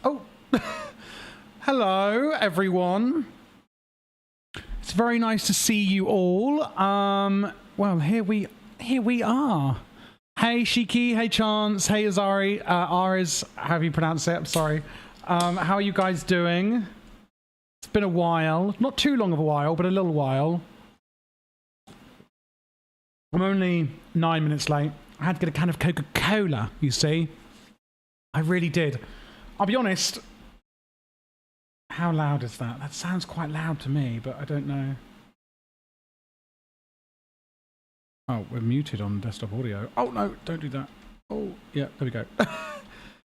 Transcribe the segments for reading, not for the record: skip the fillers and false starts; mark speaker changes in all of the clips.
Speaker 1: Oh, hello, everyone. It's very nice to see you all. Well, here we are. Hey, Shiki. Hey, Chance. Hey, Azari. Ariz, how do you pronounce it? I'm sorry. How are you guys doing? It's been a while. Not too long of a while, but a little while. I'm only 9 minutes late. I had to get a can of Coca-Cola, you see. I really did. I'll be honest. How loud is that? That sounds quite loud to me, but I don't know. Oh, we're muted on desktop audio. Oh, no, don't do that. Oh, yeah, there we go.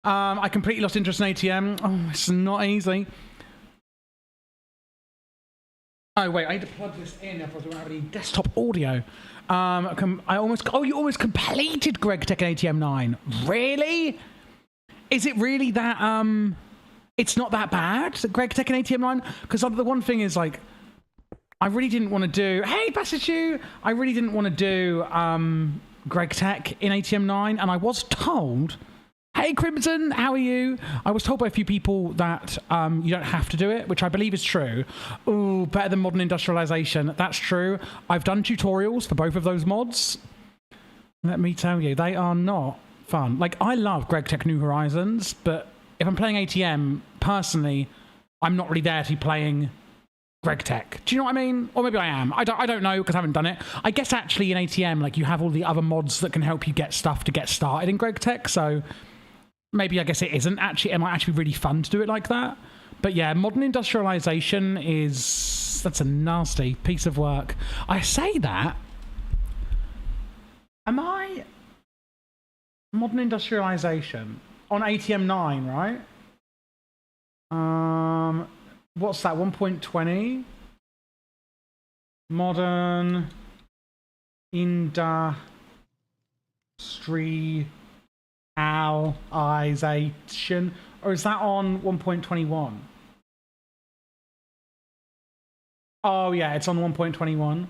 Speaker 1: I completely lost interest in ATM. Oh, it's not easy. Oh, wait, I need to plug this in, otherwise we won't have any desktop audio. You almost completed Greg Tech and ATM9. Really? Is it really that, it's not that bad, Greg Tech and ATM9? Because the one thing is, like, I really didn't want to do... Hey, Bassishu! I really didn't want to do Greg Tech in ATM9, and I was told... Hey, Crimson, how are you? I was told by a few people that you don't have to do it, which I believe is true. Ooh, better than Modern Industrialization. That's true. I've done tutorials for both of those mods. Let me tell you, they are not fun. Like, I love Greg Tech New Horizons, but if I'm playing ATM, personally, I'm not really there to be playing Greg Tech. Do you know what I mean? Or maybe I am. I don't know, because I haven't done it. I guess actually in ATM, like, you have all the other mods that can help you get stuff to get started in Greg Tech, so... Maybe I guess it isn't actually. It might actually be really fun to do it like that. But yeah, Modern Industrialization that's a nasty piece of work. I say that. Am I Modern Industrialization on ATM9, right? What's that? 1.20 Modern Industry. Alization, or is that on 1.21? Oh yeah, it's on 1.21.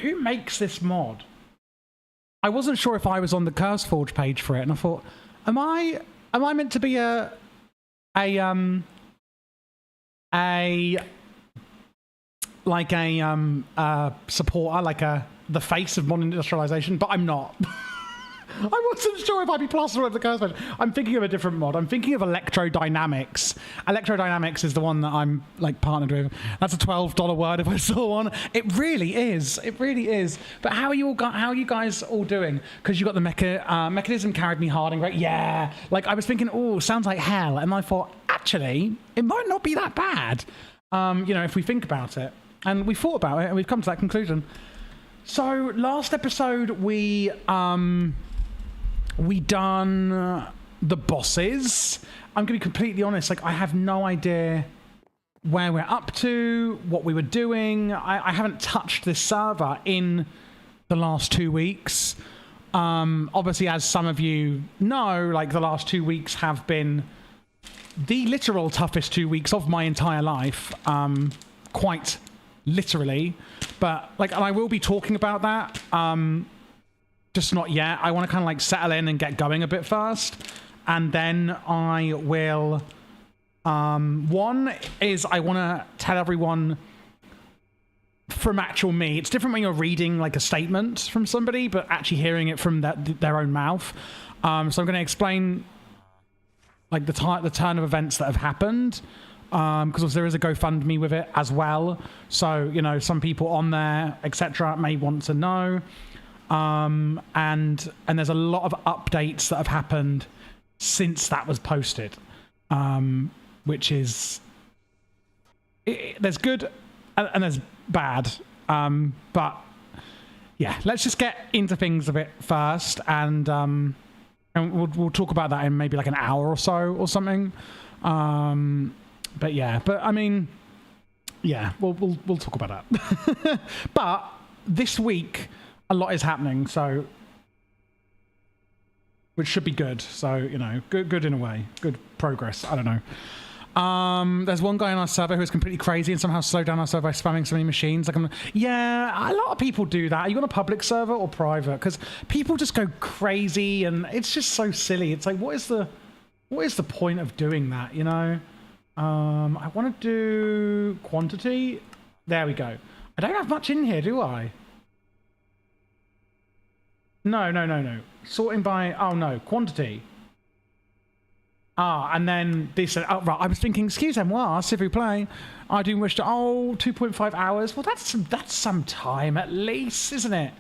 Speaker 1: Who makes this mod? I wasn't sure if I was on the CurseForge page for it, and I thought, am I meant to be a supporter, like the face of Modern Industrialization, but I'm not. I wasn't sure if I'd be plastered with the curse page. I'm thinking of a different mod. I'm thinking of Electrodynamics. Electrodynamics is the one that I'm like partnered with. That's a $12 word if I saw one. It really is. It really is. But how are you guys all doing? Because you got the mechanism carried me hard and great. Yeah. Like I was thinking, oh, sounds like hell, and I thought actually it might not be that bad. You know, if we think about it, and we thought about it, and we've come to that conclusion. So last episode we done the bosses. I'm gonna be completely honest, like I have no idea where we're up to, what we were doing. I haven't touched this server in the last 2 weeks. Obviously, as some of you know, like the last 2 weeks have been the literal toughest 2 weeks of my entire life. Quite literally. But like, and I will be talking about that, just not yet. I want to kind of like settle in and get going a bit first, and then I will. One is I want to tell everyone from actual me. It's different when you're reading like a statement from somebody, but actually hearing it from their own mouth. So I'm going to explain like the turn of events that have happened. Because there is a GoFundMe with it as well, so you know some people on there, etc., may want to know, and there's a lot of updates that have happened since that was posted, which is there's good and there's bad, but yeah, let's just get into things a bit first, and we'll talk about that in maybe like an hour or so or something. But yeah, I mean, yeah, we'll talk about that. But this week, a lot is happening, so which should be good. So you know, good in a way, good progress. I don't know. There's one guy on our server who is completely crazy and somehow slowed down our server by spamming so many machines. Like, yeah, a lot of people do that. Are you on a public server or private? Because people just go crazy and it's just so silly. It's like, what is the point of doing that, you know? I want to do quantity. There we go. I don't have much in here, do I? No. Sorting by, oh no, quantity. Ah, and then this, oh, right, I was thinking, excusez-moi, s'il vous plaît, I do wish to, 2.5 hours. Well, that's some time at least, isn't it?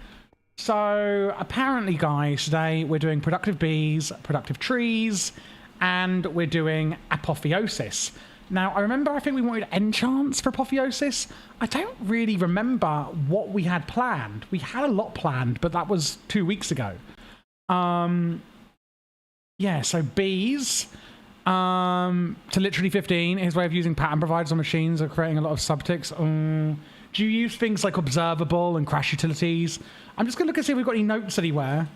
Speaker 1: So, apparently, guys, today we're doing productive bees, productive trees, and we're doing Apotheosis. Now, I think we wanted enchants for Apotheosis. I don't really remember what we had planned. We had a lot planned, but that was 2 weeks ago. Yeah, so bees to literally 15. His way of using pattern providers on machines are creating a lot of subticks. Do you use things like observable and crash utilities? I'm just going to look and see if we've got any notes anywhere.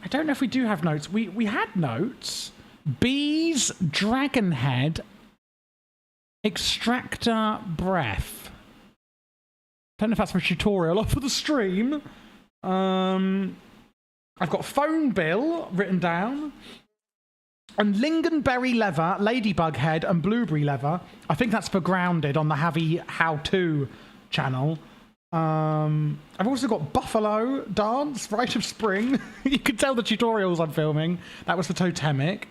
Speaker 1: I don't know if we do have notes. We had notes. Bees, dragon head, extractor, breath. Don't know if that's my tutorial or for the stream. I've got phone bill written down. And lingonberry leather, ladybug head, and blueberry leather. I think that's for grounded on the Havi how-to channel. I've also got buffalo dance, rite of spring. You can tell the tutorials I'm filming. That was for totemic.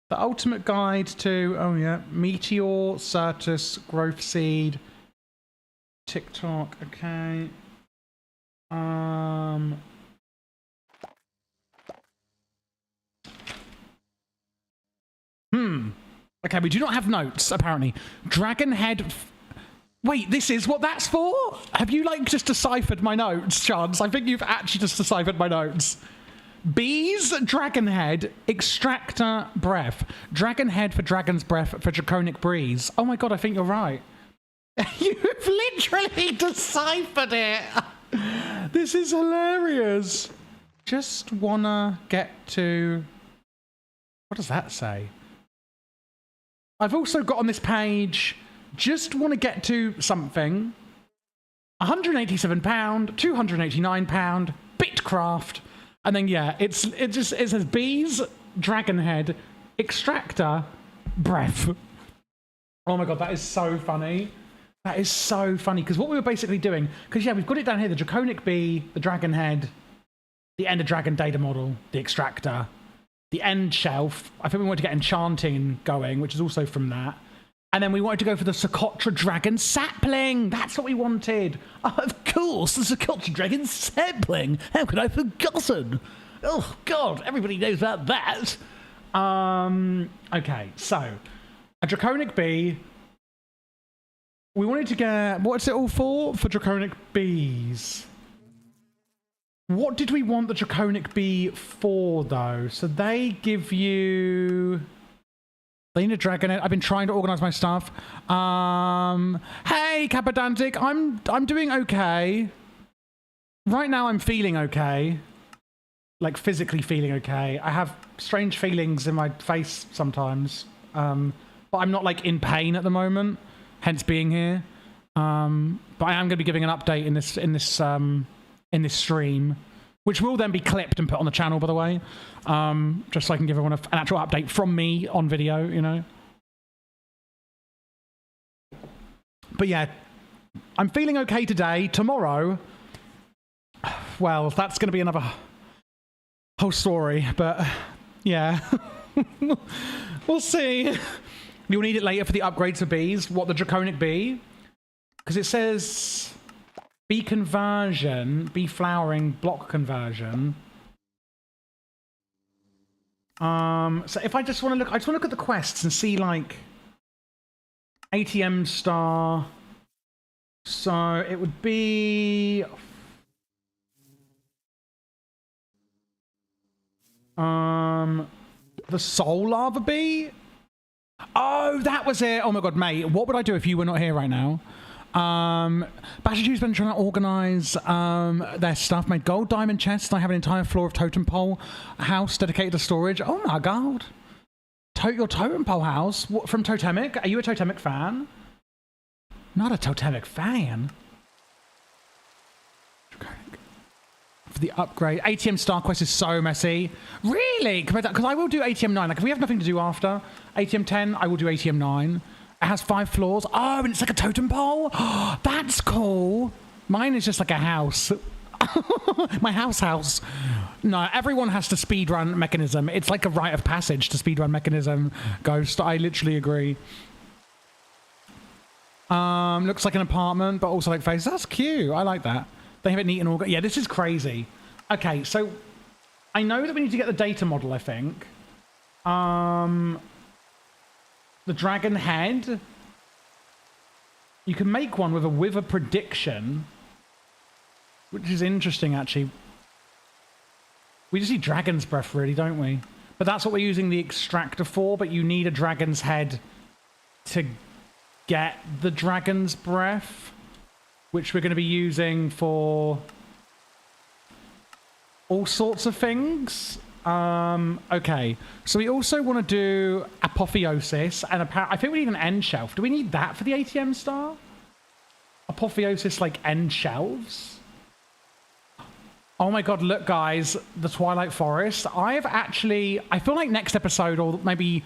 Speaker 1: The ultimate guide to, oh yeah, meteor, certus, growth seed, TikTok, okay. Okay, we do not have notes, apparently. Dragon head... Wait, this is what that's for? Have you, like, just deciphered my notes, Chance? I think you've actually just deciphered my notes. Bees, dragon head, extractor, breath. Dragon head for dragon's breath for draconic breeze. Oh my god, I think you're right. You've literally deciphered it. This is hilarious. Just wanna get to... What does that say? I've also got on this page, just want to get to something. £187, £289, Bitcraft, and then yeah, it says bees, dragon head, extractor, breath. Oh my god, that is so funny. That is so funny because what we were basically doing, because yeah, we've got it down here: the draconic bee, the dragon head, the ender dragon data model, the extractor. The end shelf, I think we wanted to get enchanting going, which is also from that. And then we wanted to go for the Socotra Dragon Sapling. That's what we wanted. Oh, of course, the Socotra Dragon Sapling. How could I have forgotten? Oh, God, everybody knows about that. Okay, so a Draconic Bee. We wanted to get... What's it all for? For Draconic Bees. What did we want the Draconic Bee for, though? So they give you... They need a dragon. I've been trying to organize my stuff. Hey, Capadantic. I'm doing okay. Right now, I'm feeling okay. Like, physically feeling okay. I have strange feelings in my face sometimes. But I'm not, like, in pain at the moment. Hence being here. But I am going to be giving an update in this stream, which will then be clipped and put on the channel, by the way, just so I can give everyone an actual update from me on video, you know. But yeah, I'm feeling okay today. Tomorrow, well, that's going to be another whole story, but yeah, we'll see. You'll need it later for the upgrades for bees. What, the Draconic Bee? Because it says... Bee conversion, bee flowering, block conversion. So if I just want to look, I just want to look at the quests and see like ATM star. So it would be the soul lava bee. Oh, that was it. Oh my god, mate, what would I do if you were not here right now? Bashaju's been trying to organise their stuff, made gold diamond chests. I have an entire floor of totem pole, a house dedicated to storage. Oh my god. Your totem pole house? What, from Totemic? Are you a Totemic fan? Not a Totemic fan. For the upgrade. ATM Star Quest is so messy. Really? Because I will do ATM9. Like, if we have nothing to do after ATM10, I will do ATM9. It has 5 floors. Oh, and it's like a totem pole? That's cool. Mine is just like a house. My house. No, everyone has to speedrun mechanism. It's like a rite of passage to speedrun mechanism, Ghost. I literally agree. Looks like an apartment, but also like faces. That's cute. I like that. They have it neat and all. Yeah, this is crazy. Okay, so I know that we need to get the data model, I think. The dragon head. You can make one with a wither prediction, which is interesting, actually. We just need dragon's breath, really, don't we? But that's what we're using the extractor for, but you need a dragon's head to get the dragon's breath, which we're going to be using for all sorts of things. Okay, so we also want to do Apotheosis, and I think we need an end shelf. Do we need that for the ATM star? Apotheosis, like, end shelves? Oh my god, look, guys, the Twilight Forest. I feel like next episode, or maybe,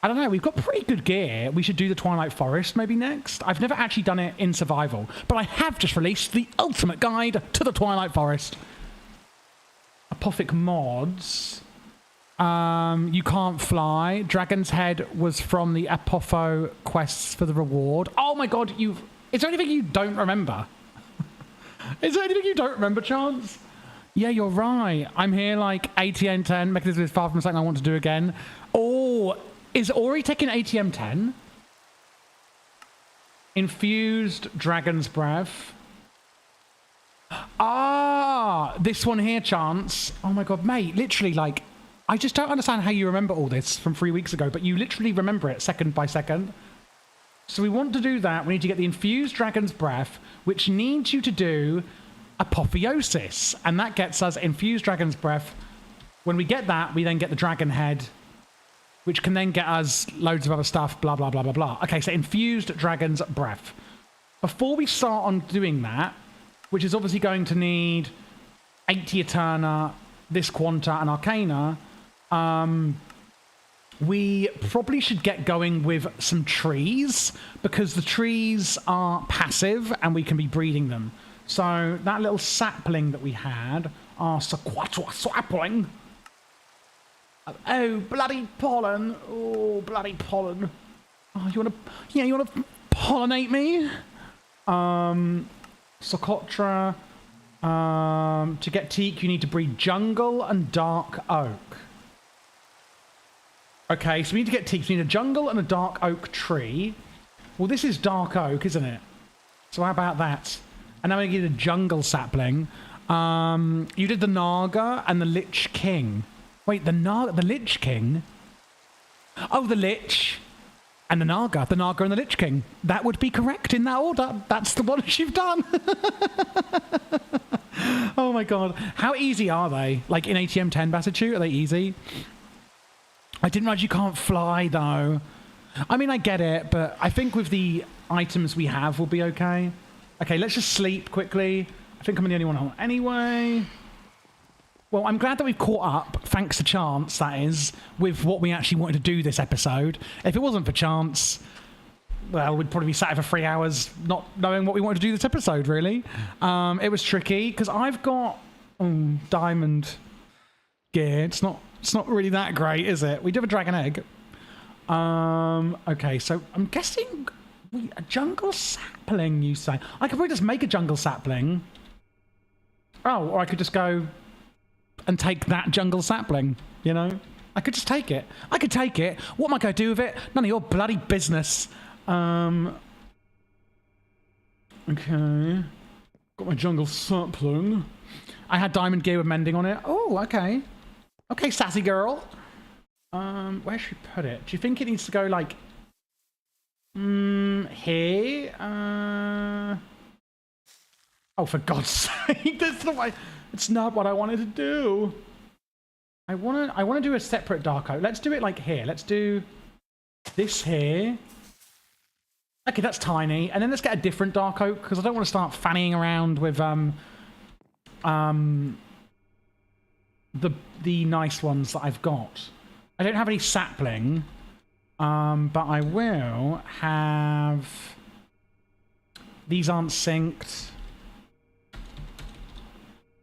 Speaker 1: I don't know, we've got pretty good gear. We should do the Twilight Forest maybe next. I've never actually done it in survival, but I have just released the ultimate guide to the Twilight Forest. Apothic mods. You can't fly. Dragon's Head was from the Apotho quests for the reward. Oh my god, is there anything you don't remember? Is there anything you don't remember, Chance? Yeah, you're right. I'm here like ATM10. Mechanism is far from something I want to do again. Oh, is Ori taking ATM10? Infused Dragon's Breath. Ah, this one here, Chance. Oh my god, mate, literally, like, I just don't understand how you remember all this from 3 weeks ago, but you literally remember it second by second. So we want to do that. We need to get the infused dragon's breath, which needs you to do Apotheosis, and that gets us infused dragon's breath. When we get that, we then get the dragon head, which can then get us loads of other stuff, blah, blah, blah, blah, blah. Okay, so infused dragon's breath. Before we start on doing that, which is obviously going to need 80 Eterna, this Quanta, and Arcana, we probably should get going with some trees, because the trees are passive and we can be breeding them. So that little sapling that we had, our Sequatwa sapling. Oh, bloody pollen. Oh, bloody pollen. Oh, you want to pollinate me? Socotra. To get teak, you need to breed jungle and dark oak. Okay, so we need to get teak. So we need a jungle and a dark oak tree. Well, this is dark oak, isn't it? So how about that? And now we get a jungle sapling. You did the Naga and the Lich King. Wait, the Lich King? Oh, the Lich and the Naga. The Naga and the Lich King. That would be correct in that order. That's the one you've done. Oh my god. How easy are they? Like in ATM10 Battitude, are they easy? I didn't realize you can't fly though. I mean, I get it, but I think with the items we have, we'll be okay. Okay, let's just sleep quickly. I think I'm the only one on anyway. Well, I'm glad that we've caught up, thanks to Chance, that is, with what we actually wanted to do this episode. If it wasn't for Chance, well, we'd probably be sat here for 3 hours not knowing what we wanted to do this episode, really. It was tricky, because I've got diamond gear. It's not really that great, is it? We do have a dragon egg. Okay, so I'm guessing a jungle sapling, you say? I could probably just make a jungle sapling. Oh, or I could just go and take that jungle sapling, you know? I could just take it. I could take it. What am I going to do with it? None of your bloody business. Okay. Got my jungle sapling. I had diamond gear with mending on it. Oh, okay. Okay, sassy girl. Where should we put it? Do you think it needs to go like here? Oh, for God's sake! It's not what I wanted to do. I wanna do a separate dark oak. Let's do it like here. Let's do this here. Okay, that's tiny. And then let's get a different dark oak, because I don't want to start fannying around with the nice ones that I've got. I don't have any sapling, but I will have... These aren't synced.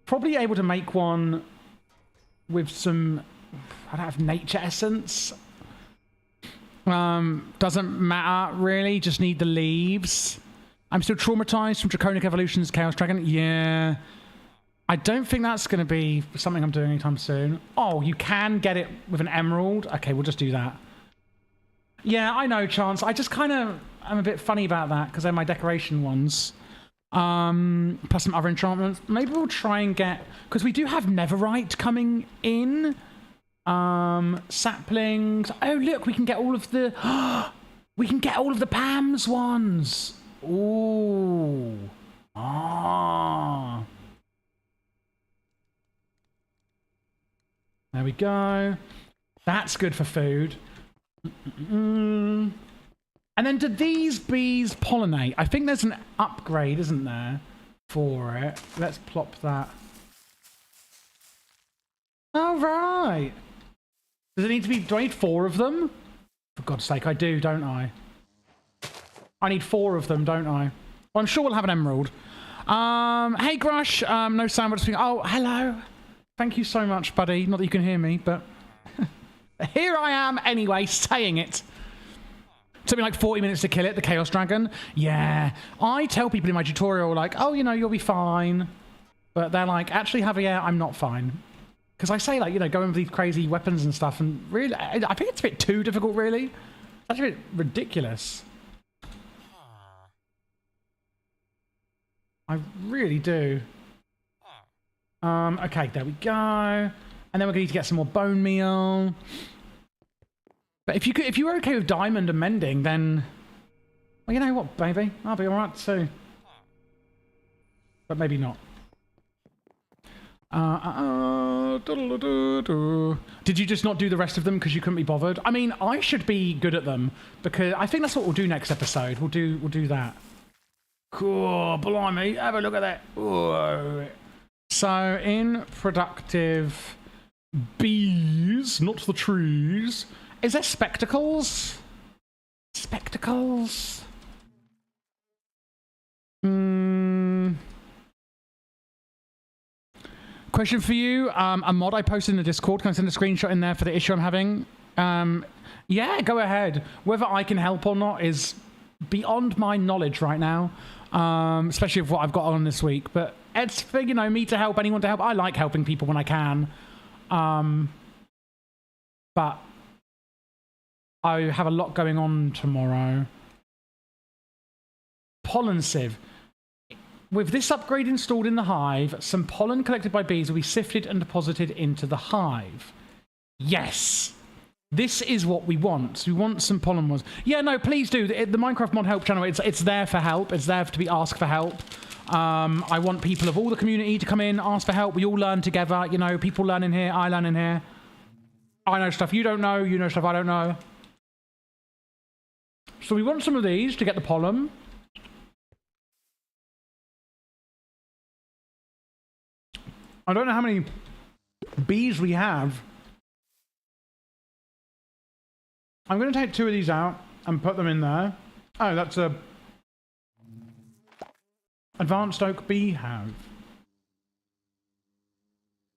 Speaker 1: Probably able to make one with some... I don't have nature essence. Doesn't matter, really. Just need the leaves. I'm still traumatized from Draconic Evolution's Chaos Dragon. Yeah. I don't think that's going to be something I'm doing anytime soon. Oh, you can get it with an emerald. Okay, we'll just do that. Yeah, I know, Chance. I just kind of... I'm a bit funny about that because they're my decoration ones. Plus some other enchantments. Maybe we'll try and get... Because we do have Netherite coming in. Saplings. Oh, look, we can get all of the... we can get all of the Pam's ones. Ooh. Ah. There we go. That's good for food. And then do these bees pollinate? I think there's an upgrade, isn't there, for it? Let's plop that. All right. Does it need to be... Do I need 4 of them? For God's sake, I do, don't I? I need 4 of them, don't I? Well, I'm sure we'll have an emerald. Hey, Grush. No sound, but speaking. Oh, hello. Thank you so much, buddy. Not that you can hear me, but... Here I am, anyway, saying it. Took me like 40 minutes to kill it, the Chaos Dragon. Yeah. I tell people in my tutorial, like, oh, you know, you'll be fine. But they're like, actually, Javier, I'm not fine. Because I say, like, you know, going with these crazy weapons and stuff, and really, I think it's a bit too difficult, really. It's actually a bit ridiculous. I really do. Okay, there we go. And then we're going to need to get some more bone meal. But if you were okay with diamond and mending, then... Well, you know what, baby? I'll be alright too. But maybe not. Did you just not do the rest of them because you couldn't be bothered? I mean, I should be good at them, because I think that's what we'll do next episode. We'll do that. Cool, blimey, have a look at that. Whoa. So, in productive bees, not the trees... Is there spectacles? Spectacles? Question for you. A mod I posted in the Discord. Can I send a screenshot in there for the issue I'm having? Yeah, go ahead. Whether I can help or not is beyond my knowledge right now. Especially with what I've got on this week. But it's for, you know, me to help, anyone to help. I like helping people when I can. But... I have a lot going on tomorrow. Pollen sieve. With this upgrade installed in the hive, some pollen collected by bees will be sifted and deposited into the hive. Yes. This is what we want. We want some pollen ones. Yeah, no, please do. The Minecraft Mod Help channel, it's there for help. It's there to be asked for help. I want people of all the community to come in, ask for help. We all learn together. You know, people learn in here. I learn in here. I know stuff you don't know. You know stuff I don't know. So we want some of these to get the pollen. I don't know how many bees we have. I'm going to take 2 of these out and put them in there. Oh, that's a advanced oak bee hive.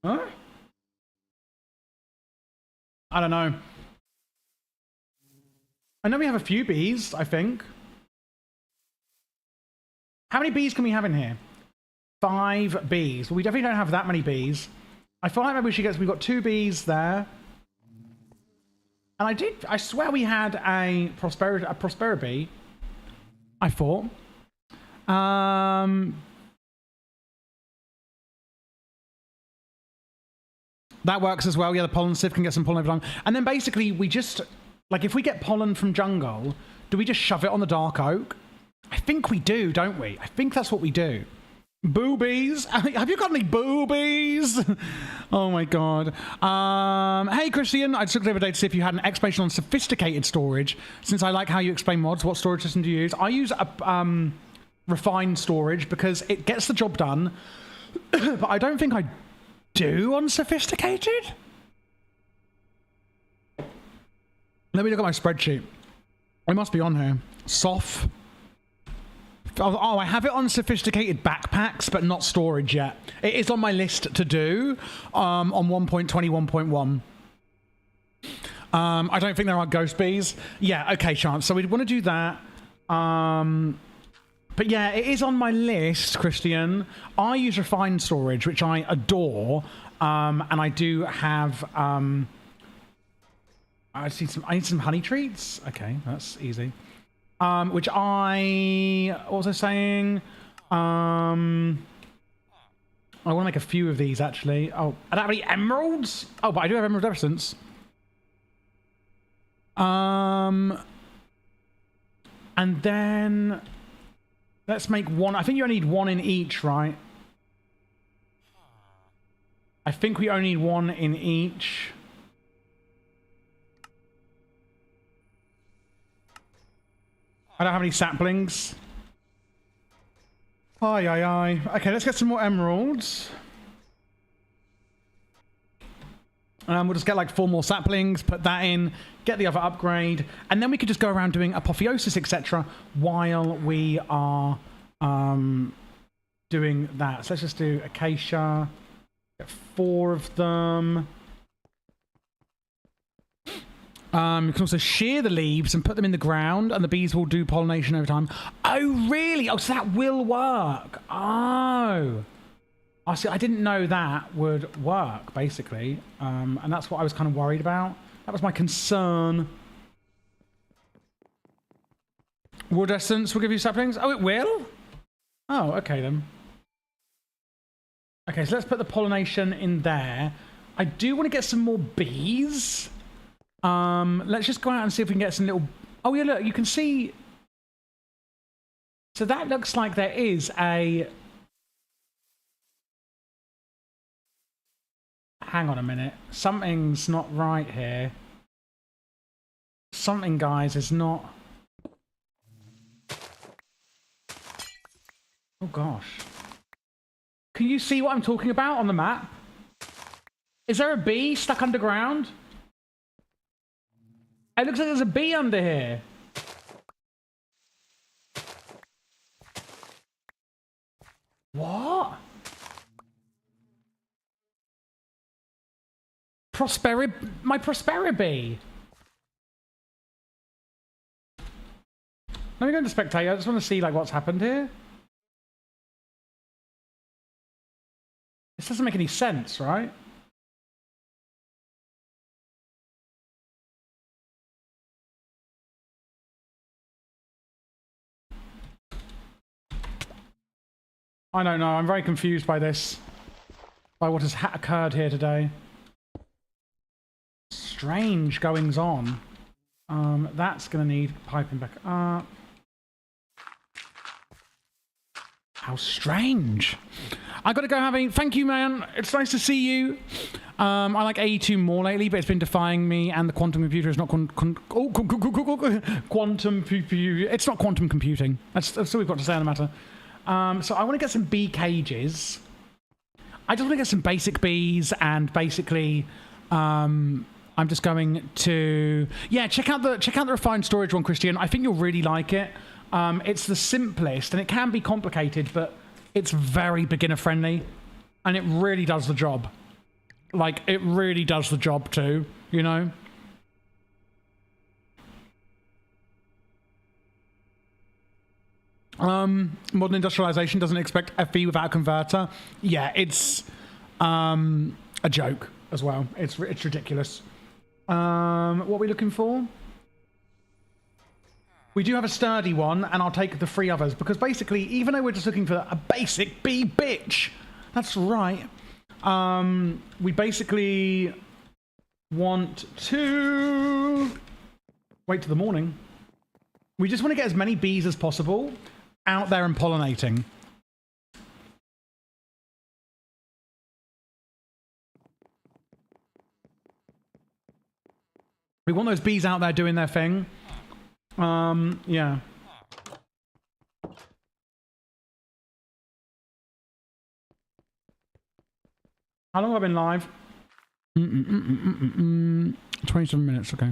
Speaker 1: Huh? I don't know. I know we have a few bees, I think. How many bees can we have in here? 5 bees. Well, we definitely don't have that many bees. I feel like maybe we should get... We've got 2 bees there. And I swear we had a Prospera bee. I thought. That works as well. Yeah, the pollen sieve can get some pollen over time. And then basically we just... Like, if we get pollen from jungle, do we just shove it on the dark oak? I think we do, don't we? I think that's what we do. Boobies. Have you got any boobies? Oh my god. Hey Christian, I just looked the other day to see if you had an explanation on sophisticated storage. Since I like how you explain mods, what storage system do you use? I use a refined storage because it gets the job done, but I don't think I do on sophisticated. Let me look at my spreadsheet. It must be on here. Soft. Oh, I have it on sophisticated backpacks, but not storage yet. It is on my list to do on 1.21.1. I don't think there are ghost bees. Yeah, okay, Chance. So we want to do that. But yeah, it is on my list, Christian. I use refined storage, which I adore. And I do have... I need some honey treats. Okay, that's easy. Which I also saying, I want to make a few of these actually. Oh, I don't have any emeralds. Oh, but I do have emerald essence. And then let's make one. I think you only need one in each, right? I think we only need one in each. I don't have any saplings. Aye. Okay, let's get some more emeralds. We'll just get like 4 more saplings, put that in, get the other upgrade, and then we could just go around doing Apotheosis, etc. while we are doing that. So let's just do acacia, get 4 of them. You can also shear the leaves and put them in the ground, and the bees will do pollination over time. Oh, really? Oh, so that will work. Oh. I see. I didn't know that would work, basically. And that's what I was kind of worried about. That was my concern. Wood essence will give you saplings? Oh, it will? Oh, okay then. Okay, so let's put the pollination in there. I do want to get some more bees. Let's just go out and see if we can get some little... Oh yeah, look, you can see... So that looks like there is a... Hang on a minute. Something's not right here. Something, guys, is not... Oh gosh. Can you see what I'm talking about on the map? Is there a bee stuck underground? It looks like there's a bee under here. What? My Prosperi bee. Let me go into spectator. I just want to see like what's happened here. This doesn't make any sense, right? I don't know. I'm very confused by this. By what has occurred here today. Strange goings on. That's going to need piping back up. How strange. I got to go having... Thank you, man. It's nice to see you. I like AE2 more lately, but it's been defying me, and the quantum computer is not quantum... It's not quantum computing. That's all we've got to say on the matter. So I want to get some bee cages. I just want to get some basic bees, and basically, I'm just going to check out the refined storage one, Christian. I think you'll really like it. It's the simplest, and it can be complicated, but it's very beginner friendly, and it really does the job. Like, it really does the job too, you know. Modern industrialization doesn't expect FE without a converter. Yeah, it's a joke as well. It's ridiculous. What are we looking for? We do have a sturdy one, and I'll take the 3 others, because basically, even though we're just looking for a basic bee bitch, that's right, we basically want to wait till the morning. We just want to get as many bees as possible out there and pollinating. We want those bees out there doing their thing. Yeah. How long have I been live? 27 minutes, okay.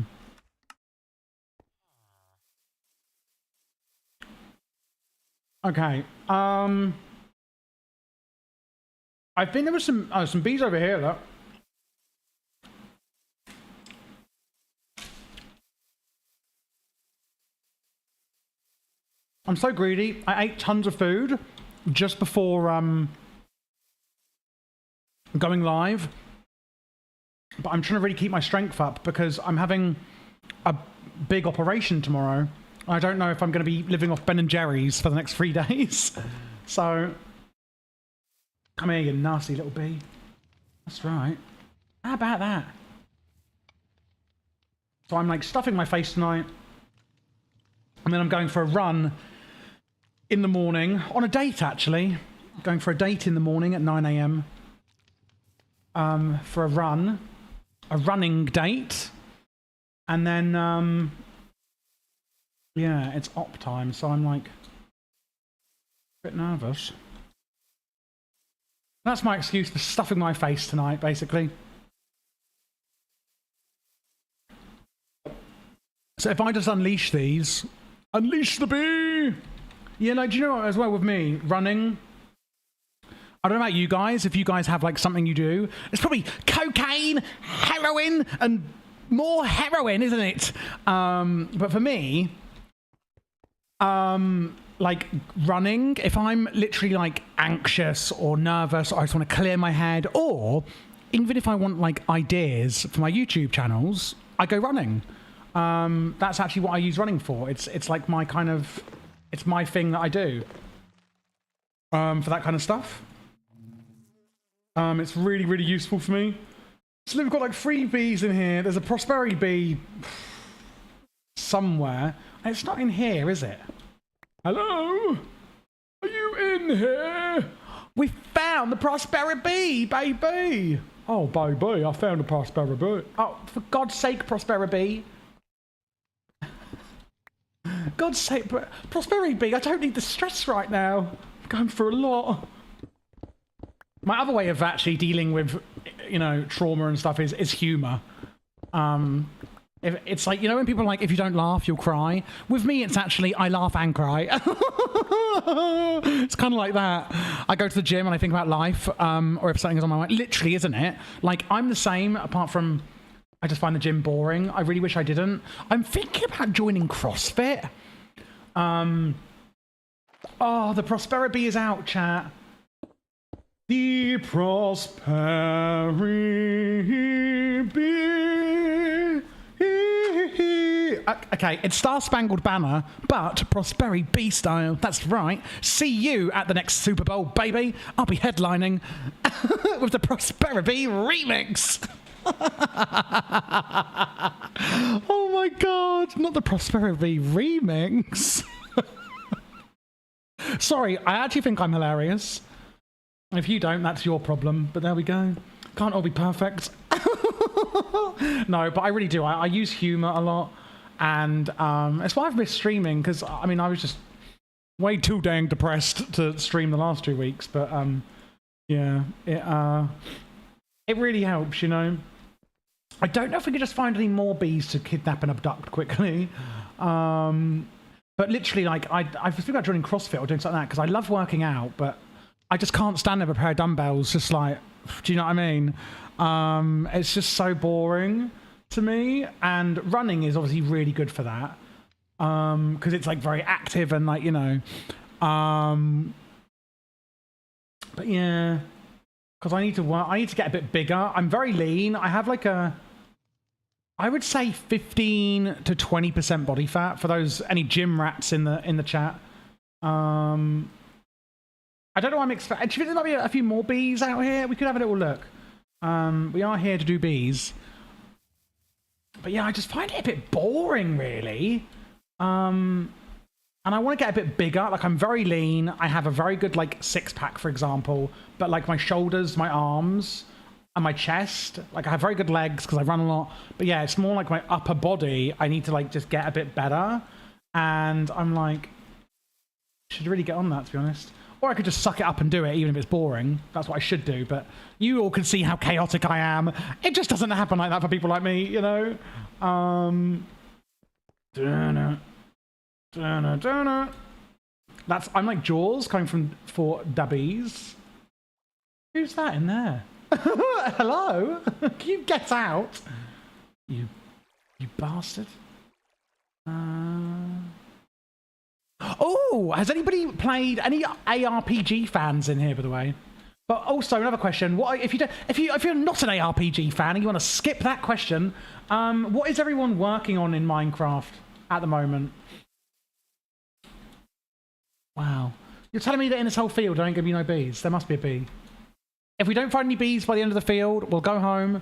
Speaker 1: Okay. I think there was some bees over here, though. I'm so greedy. I ate tons of food just before going live. But I'm trying to really keep my strength up because I'm having a big operation tomorrow. I don't know if I'm going to be living off Ben & Jerry's for the next 3 days. So, come here, you nasty little bee. That's right. How about that? So I'm like stuffing my face tonight. And then I'm going for a run in the morning. On a date, actually. Going for a date in the morning at 9 a.m. For a run. A running date. And then, yeah, it's op time. So I'm like a bit nervous. That's my excuse for stuffing my face tonight, basically. So if I just unleash these, unleash the bee! Yeah, like, do you know what, as well with me, running, I don't know about you guys, if you guys have like something you do, it's probably cocaine, heroin, and more heroin, isn't it? But for me, like running, if I'm literally like anxious or nervous, or I just want to clear my head, or even if I want like ideas for my YouTube channels, I go running. That's actually what I use running for. It's like my kind of, it's my thing that I do for that kind of stuff. It's really, really useful for me. So we've got like 3 bees in here. There's a prosperity bee somewhere. It's not in here, is it? Hello? Are you in here? We found the prosperity bee, baby. Oh, baby, I found the prosperity bee. Oh, for God's sake, prosperity bee. God's sake, prosperity bee, I don't need the stress right now. I'm going through a lot. My other way of actually dealing with, you know, trauma and stuff is humour. It's like, you know, when people are like, if you don't laugh, you'll cry. With me, it's actually, I laugh and cry. It's kind of like that. I go to the gym and I think about life, or if something is on my mind. Literally, isn't it? Like, I'm the same, apart from, I just find the gym boring. I really wish I didn't. I'm thinking about joining CrossFit. Oh, the prosperity is out, chat. The prosperity bee. Okay, it's Star Spangled Banner, but Prosperity Bee style. That's right. See you at the next Super Bowl, baby. I'll be headlining with the Prosperity remix. Oh my God, not the Prosperity remix. Sorry, I actually think I'm hilarious. If you don't, that's your problem. But there we go. Can't all be perfect. No, but I really do. I use humour a lot. And it's why I've missed streaming, because, I mean, I was just way too dang depressed to stream the last 2 weeks. But, yeah, it really helps, you know. I don't know if we could just find any more bees to kidnap and abduct quickly. But literally, like, I think about joining CrossFit or doing something like that, because I love working out, but I just can't stand there with a pair of dumbbells, just like, do you know what I mean? It's just so boring to me, and running is obviously really good for that, because it's like very active and like, you know, but yeah, because I need to work, I need to get a bit bigger. I'm very lean. I have like I would say 15 to 20% body fat for those, any gym rats in the chat. I don't know why I'm expecting. Do you think there might be a few more bees out here? We could have a little look. We are here to do bees. But yeah, I just find it a bit boring, really. And I want to get a bit bigger. Like, I'm very lean. I have a very good, like, 6-pack, for example. But, like, my shoulders, my arms and my chest. Like, I have very good legs because I run a lot. But yeah, it's more like my upper body. I need to like just get a bit better. And I'm like, should really get on that, to be honest. Or I could just suck it up and do it, even if it's boring. That's what I should do. But you all can see how chaotic I am. It just doesn't happen like that for people like me, you know? That's, I'm like Jaws coming from for dubbies. Who's that in there? Hello? Can you get out? You bastard. Oh, has anybody played any ARPG fans in here, by the way? But also another question: what if you're not an ARPG fan and you want to skip that question? What is everyone working on in Minecraft at the moment? Wow, you're telling me that in this whole field there ain't gonna be no bees? There must be a bee. If we don't find any bees by the end of the field, we'll go home.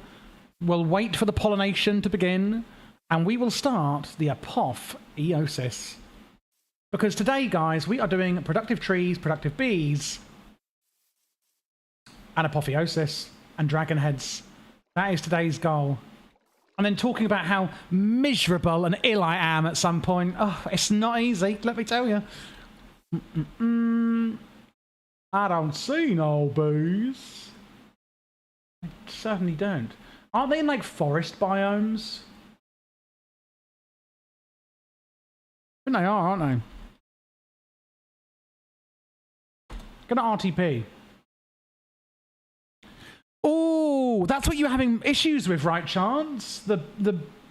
Speaker 1: We'll wait for the pollination to begin, and we will start the Apotheosis. Because today, guys, we are doing productive trees, productive bees, and Apotheosis, and dragon heads. That is today's goal. And then talking about how miserable and ill I am at some point. Oh, it's not easy, let me tell you. I don't see no bees. I certainly don't. Aren't they in, like, forest biomes? I think they are, aren't they? Gonna RTP. Oh, that's what you're having issues with, right, Chance? The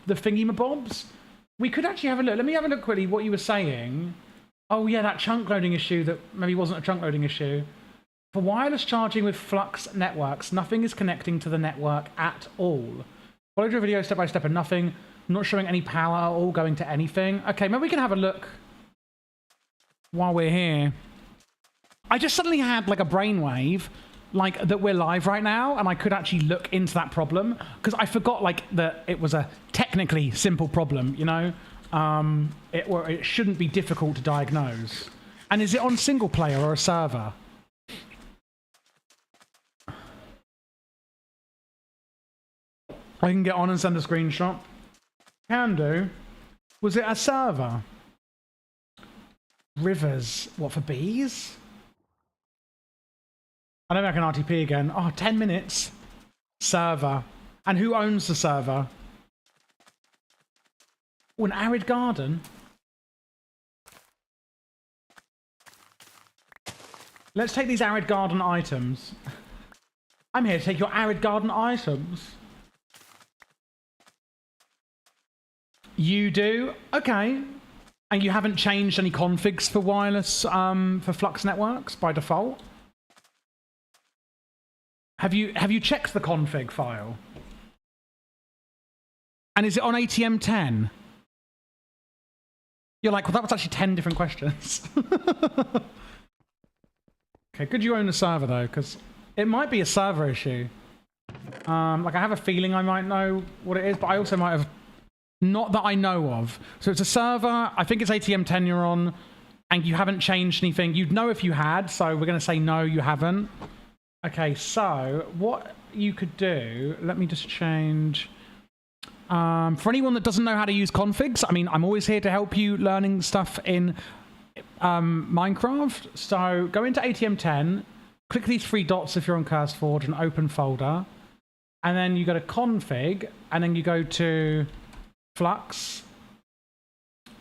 Speaker 1: thingy-mabobs? We could actually have a look. Let me have a look quickly what you were saying. Oh, yeah, that chunk loading issue that maybe wasn't a chunk loading issue. For wireless charging with Flux networks, nothing is connecting to the network at all. Followed your video step by step and nothing. Not showing any power at all going to anything. Okay, maybe we can have a look while we're here. I just suddenly had like a brainwave, like that we're live right now, and I could actually look into that problem because I forgot like that it was a technically simple problem, you know. It shouldn't be difficult to diagnose. And is it on single player or a server? I can get on and send a screenshot. Can do. Was it a server? Rivers. What, for bees? I don't know if I can RTP again. Oh, 10 minutes. Server. And who owns the server? Oh, an arid garden. Let's take these arid garden items. I'm here to take your arid garden items. You do? Okay. And you haven't changed any configs for wireless, for Flux networks by default? Have you checked the config file? And is it on ATM10? You're like, well, that was actually 10 different questions. Okay, good you own the server, though, because it might be a server issue. Like, I have a feeling I might know what it is, but I also might have... Not that I know of. So it's a server, I think it's ATM10 you're on, and you haven't changed anything. You'd know if you had, so we're going to say no, you haven't. Okay, so what you could do... Let me just change... for anyone that doesn't know how to use configs, I mean, I'm always here to help you learning stuff in Minecraft. So go into ATM10, click these three dots if you're on CurseForge and open folder. And then you go to config, and then you go to Flux.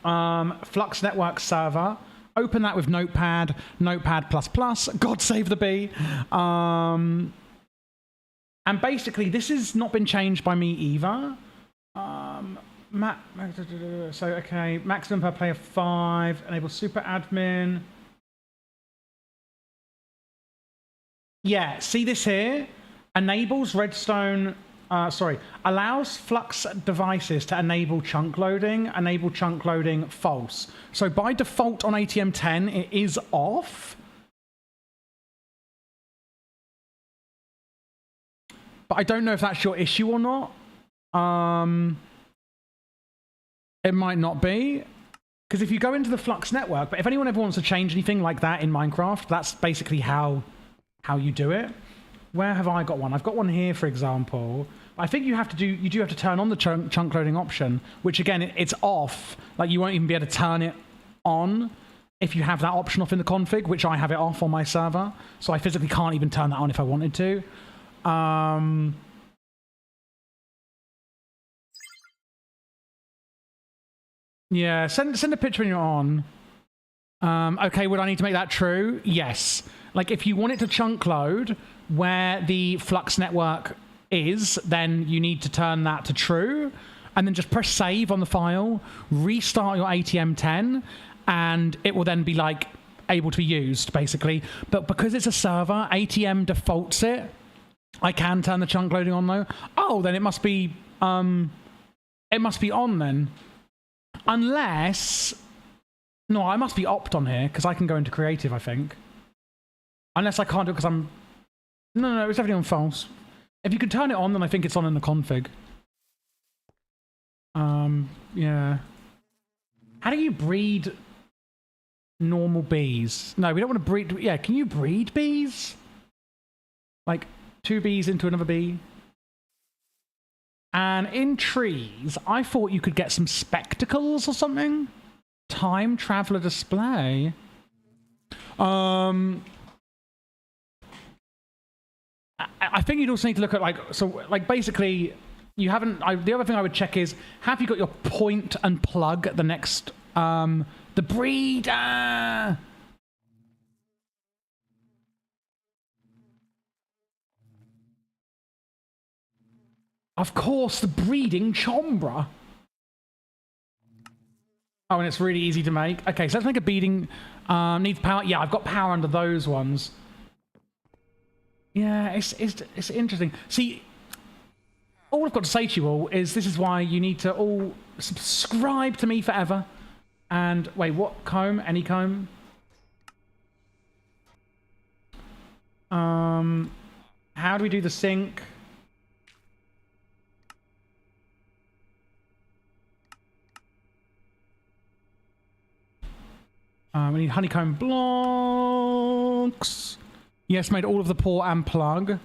Speaker 1: Flux network server. Open that with Notepad, Notepad++. God save the bee. And basically, this has not been changed by me either. So, okay, maximum per player 5, enable super admin. Yeah, see this here? Enables redstone, allows Flux devices to enable chunk loading, false. So by default on ATM10, it is off. But I don't know if that's your issue or not. It might not be, because if you go into the Flux network, but if anyone ever wants to change anything like that in Minecraft, that's basically how you do it. Where have I got one? I've got one here, for example. I think you do have to turn on the chunk loading option, which again, it's off. Like you won't even be able to turn it on if you have that option off in the config, which I have it off on my server. So I physically can't even turn that on if I wanted to. Yeah, send a picture when you're on. Okay, would I need to make that true? Yes. Like if you want it to chunk load where the Flux network is, then you need to turn that to true, and then just press save on the file, restart your ATM10, and it will then be like able to be used basically. But because it's a server, ATM defaults it. I can turn the chunk loading on though. Oh, then it must be on then. Unless, no, I must be opt on here because I can go into creative, I think. Unless I can't do it because I'm, no, it's definitely on false. If you can turn it on, then I think it's on in the config. Yeah. How do you breed normal bees? No, we don't want to breed, yeah, can you breed bees? Like 2 bees into another bee? And in trees, I thought you could get some spectacles or something. Time traveler display. I think you'd also need to look at like basically you haven't. The other thing I would check is, have you got your point and plug at the next the breeder? Of course, the breeding chombra. Oh, and it's really easy to make. Okay, so let's make a beading. Needs power. Yeah, I've got power under those ones. Yeah, it's interesting. See, all I've got to say to you all is this is why you need to all subscribe to me forever. And wait, what comb? Any comb? How do we do the sync? We need honeycomb blocks. Yes, made all of the port and plug.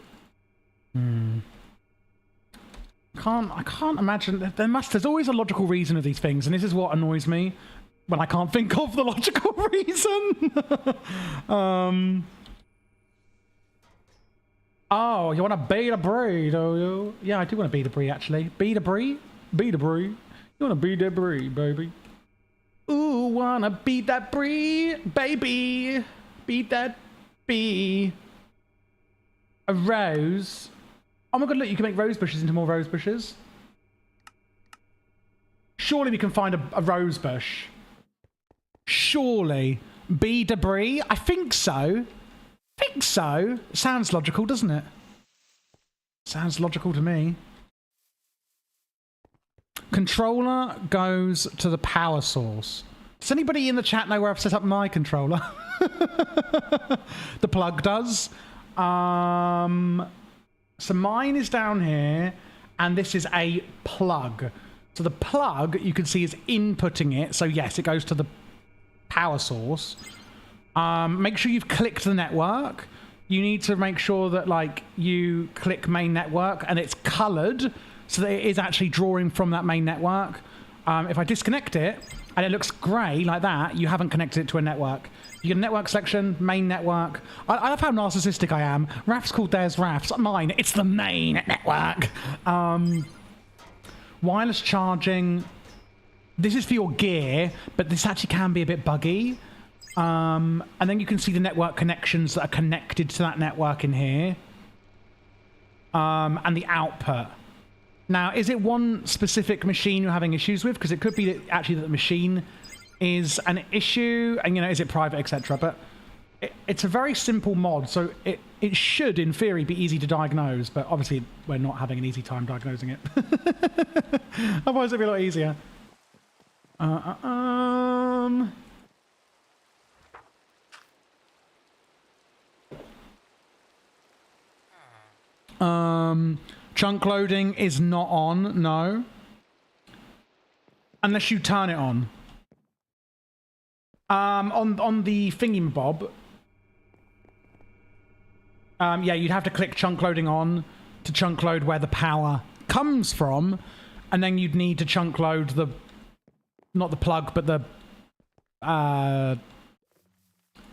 Speaker 1: I can't imagine. There's always a logical reason of these things, and this is what annoys me when I can't think of the logical reason. Oh, you want to beat a breed, do you? Yeah, I do want to beat a breed, actually. Beat a breed? Beat a breed. You want to beat a breed, baby. Ooh, wanna beat that breed, baby. Beat that bee. A rose. Oh my god, look, you can make rose bushes into more rose bushes. Surely we can find a rose bush. Surely. Bee debris? I think so. Think so. Sounds logical, doesn't it? Sounds logical to me. Controller goes to the power source. Does anybody in the chat know where I've set up my controller? The plug does. So mine is down here, and this is a plug. So the plug, you can see, is inputting it. So yes, it goes to the power source. Make sure you've clicked the network. You need to make sure that like you click main network and it's colored so that it is actually drawing from that main network. If I disconnect it and it looks grey like that, you haven't connected it to a network. You get a network selection, main network. I love how narcissistic I am. Raf's called theirs Raf's. Mine, it's the main network. Wireless charging. This is for your gear, but this actually can be a bit buggy. And then you can see the network connections that are connected to that network in here. And the output. Now, is it one specific machine you're having issues with? Because it could be that actually that the machine is an issue, and, you know, is it private, etc. But it's a very simple mod, so it should, in theory, be easy to diagnose, but obviously we're not having an easy time diagnosing it. Otherwise it'd be a lot easier. Chunk loading is not on, no. Unless you turn it on. On the thingy-mabob. Yeah, you'd have to click chunk loading on to chunk load where the power comes from, and then you'd need to chunk load the, not the plug, but the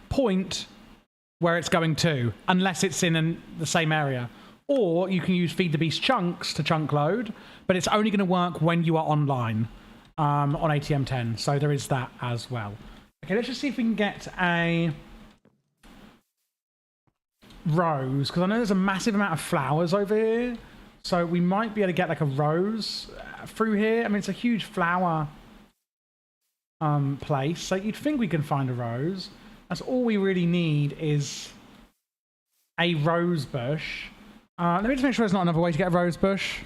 Speaker 1: point where it's going to, unless it's in the same area. Or you can use Feed the Beast chunks to chunk load, but it's only going to work when you are online on ATM10. So there is that as well. Okay, let's just see if we can get a rose, because I know there's a massive amount of flowers over here. So we might be able to get like a rose through here. I mean, it's a huge flower place, so you'd think we can find a rose. That's all we really need is a rose bush. Let me just make sure there's not another way to get a rose bush.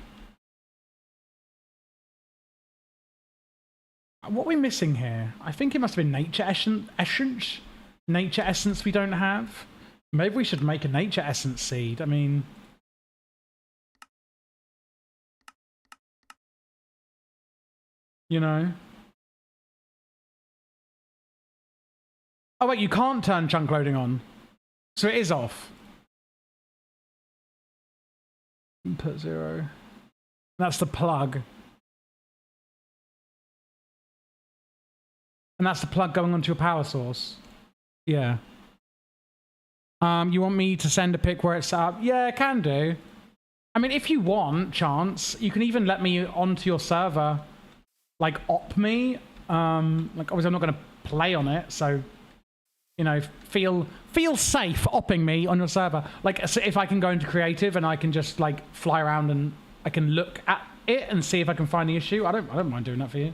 Speaker 1: What are we missing here? I think it must have been nature essence. Nature essence we don't have. Maybe we should make a nature essence seed. I mean, you know. Oh wait, you can't turn chunk loading on. So it is off. Input 0. That's the plug. And that's the plug going onto your power source. Yeah. You want me to send a pic where it's set up? Yeah, can do. I mean, if you want, Chance, you can even let me onto your server, like op me. Like obviously I'm not going to play on it, so you know, feel safe opping me on your server. Like if I can go into creative and I can just like fly around and I can look at it and see if I can find the issue. I don't mind doing that for you.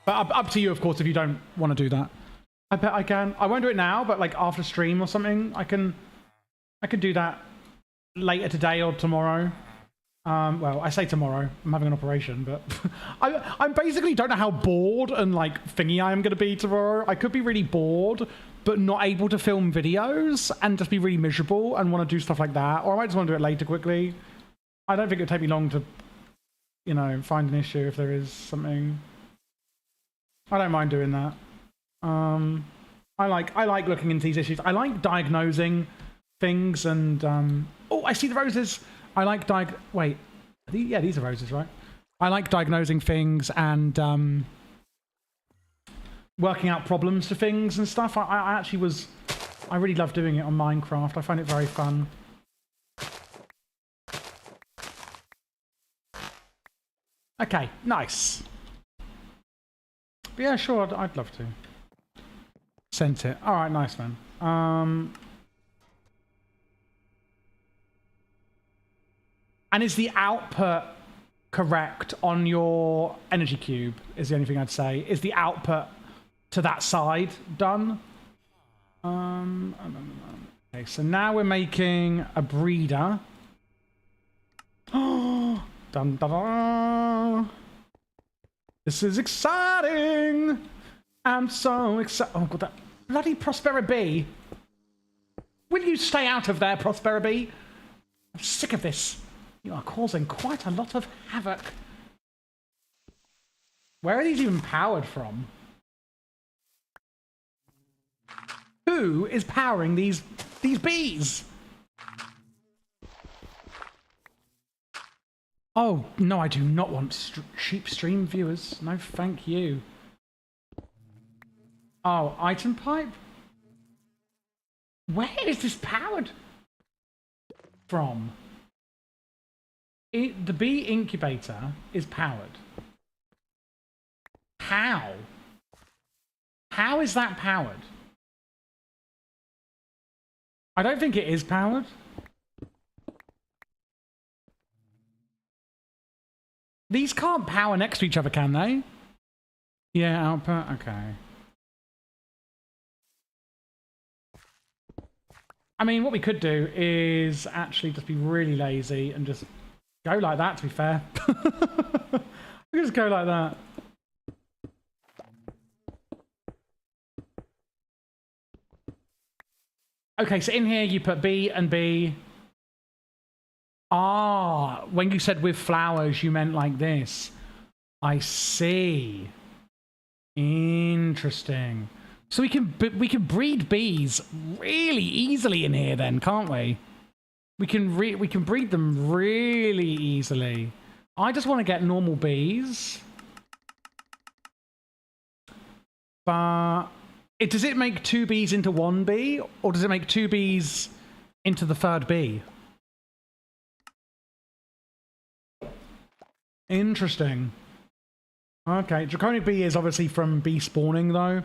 Speaker 1: But up to you, of course, if you don't want to do that. I bet I can. I won't do it now, but like after stream or something, I can do that later today or tomorrow. Well, I say tomorrow. I'm having an operation, but I basically don't know how bored and like thingy I am going to be tomorrow. I could be really bored, but not able to film videos and just be really miserable and want to do stuff like that. Or I might just want to do it later quickly. I don't think it would take me long to, you know, find an issue if there is something. I don't mind doing that. I like looking into these issues. I like diagnosing things and oh, I see the roses. I like wait, yeah, these are roses, right? I like diagnosing things and working out problems to things and stuff. I really love doing it on Minecraft. I find it very fun. Okay, nice. But yeah, sure, I'd love to. Sent it. All right, nice, man. And is the output correct on your energy cube? Is the only thing I'd say. Is the output to that side done? Okay, so now we're making a breeder. Oh, dun, dun, dun. This is exciting. I'm so excited. Oh, God, that bloody Prospera Bee. Will you stay out of there, Prospera Bee? I'm sick of this. You are causing quite a lot of havoc. Where are these even powered from? Who is powering these bees? Oh, no, I do not want cheap stream viewers. No, thank you. Oh, item pipe? Where is this powered from? The bee incubator is powered. How? How is that powered? I don't think it is powered. These can't power next to each other, can they? Yeah, output, okay. I mean, what we could do is actually just be really lazy and just go like that, to be fair. We just go like that. Okay, so in here you put B and B. Ah, when you said with flowers, you meant like this. I see. Interesting. So we can breed bees really easily in here then, can't we? We can breed them really easily. I just want to get normal bees. But does it make 2 bees into 1 bee, or does it make 2 bees into the 3rd bee? Interesting. Okay, draconic bee is obviously from bee spawning though.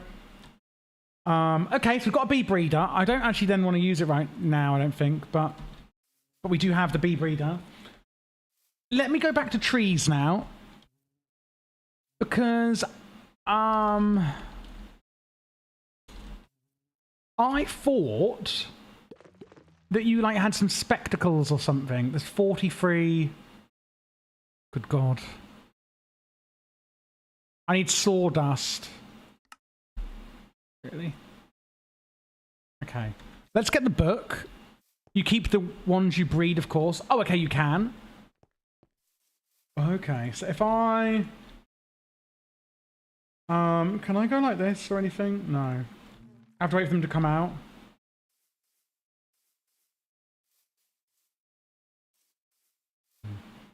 Speaker 1: Okay, so we've got a bee breeder. I don't actually then want to use it right now, I don't think, but we do have the bee breeder. Let me go back to trees now. Because, I thought that you, like, had some spectacles or something. There's 43... Good God. I need sawdust. Really? Okay. Let's get the book. You keep the ones you breed, of course. Oh, okay, you can. Okay, so if I... can I go like this or anything? No. I have to wait for them to come out.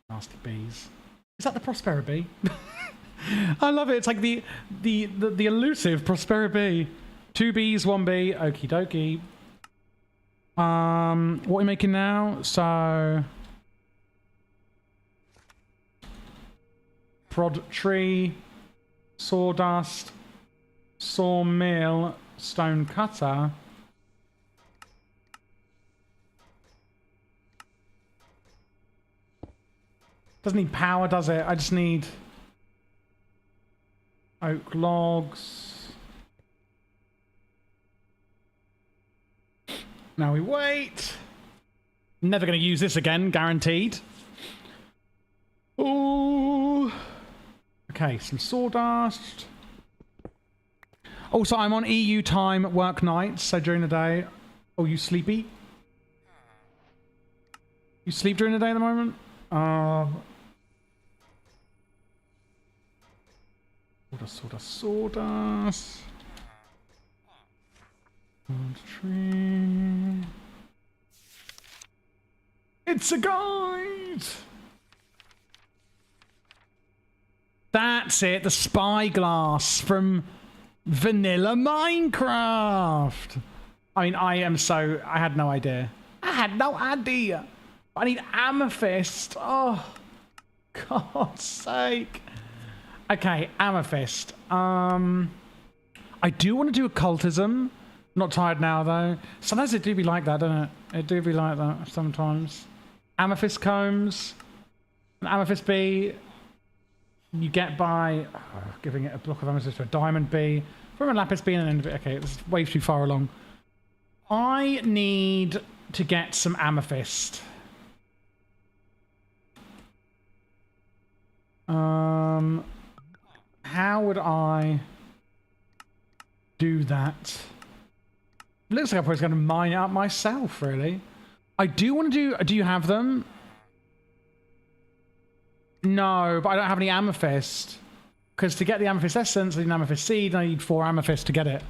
Speaker 1: Nasty bees. Is that the Prospera bee? I love it. It's like the elusive Prospera bee. 2 bees, 1 bee. Okie dokie. What are we making now? So prod tree, sawdust, sawmill, stone cutter. Doesn't need power, does it? I just need oak logs. Now we wait. Never going to use this again, guaranteed. Ooh. Okay, some sawdust. Also, I'm on EU time, work nights, so during the day. Oh, you sleepy? You sleep during the day at the moment? Sawdust. Tree. It's a guide! That's it, the spyglass from vanilla Minecraft. I mean, I had no idea. I had no idea. I need amethyst. Oh, God's sake. Okay, amethyst. I do want to do occultism. Not tired now, though. Sometimes it do be like that, don't it? It do be like that sometimes. Amethyst combs. An amethyst bee. You get by giving it a block of amethyst to a diamond bee. From a lapis bee and an end of it. Okay, this is way too far along. I need to get some amethyst. How would I do that? It looks like I'm probably going to mine it up myself, really. I do want to do... Do you have them? No, but I don't have any amethyst. Because to get the amethyst essence, I need an amethyst seed, and I need 4 amethyst to get it.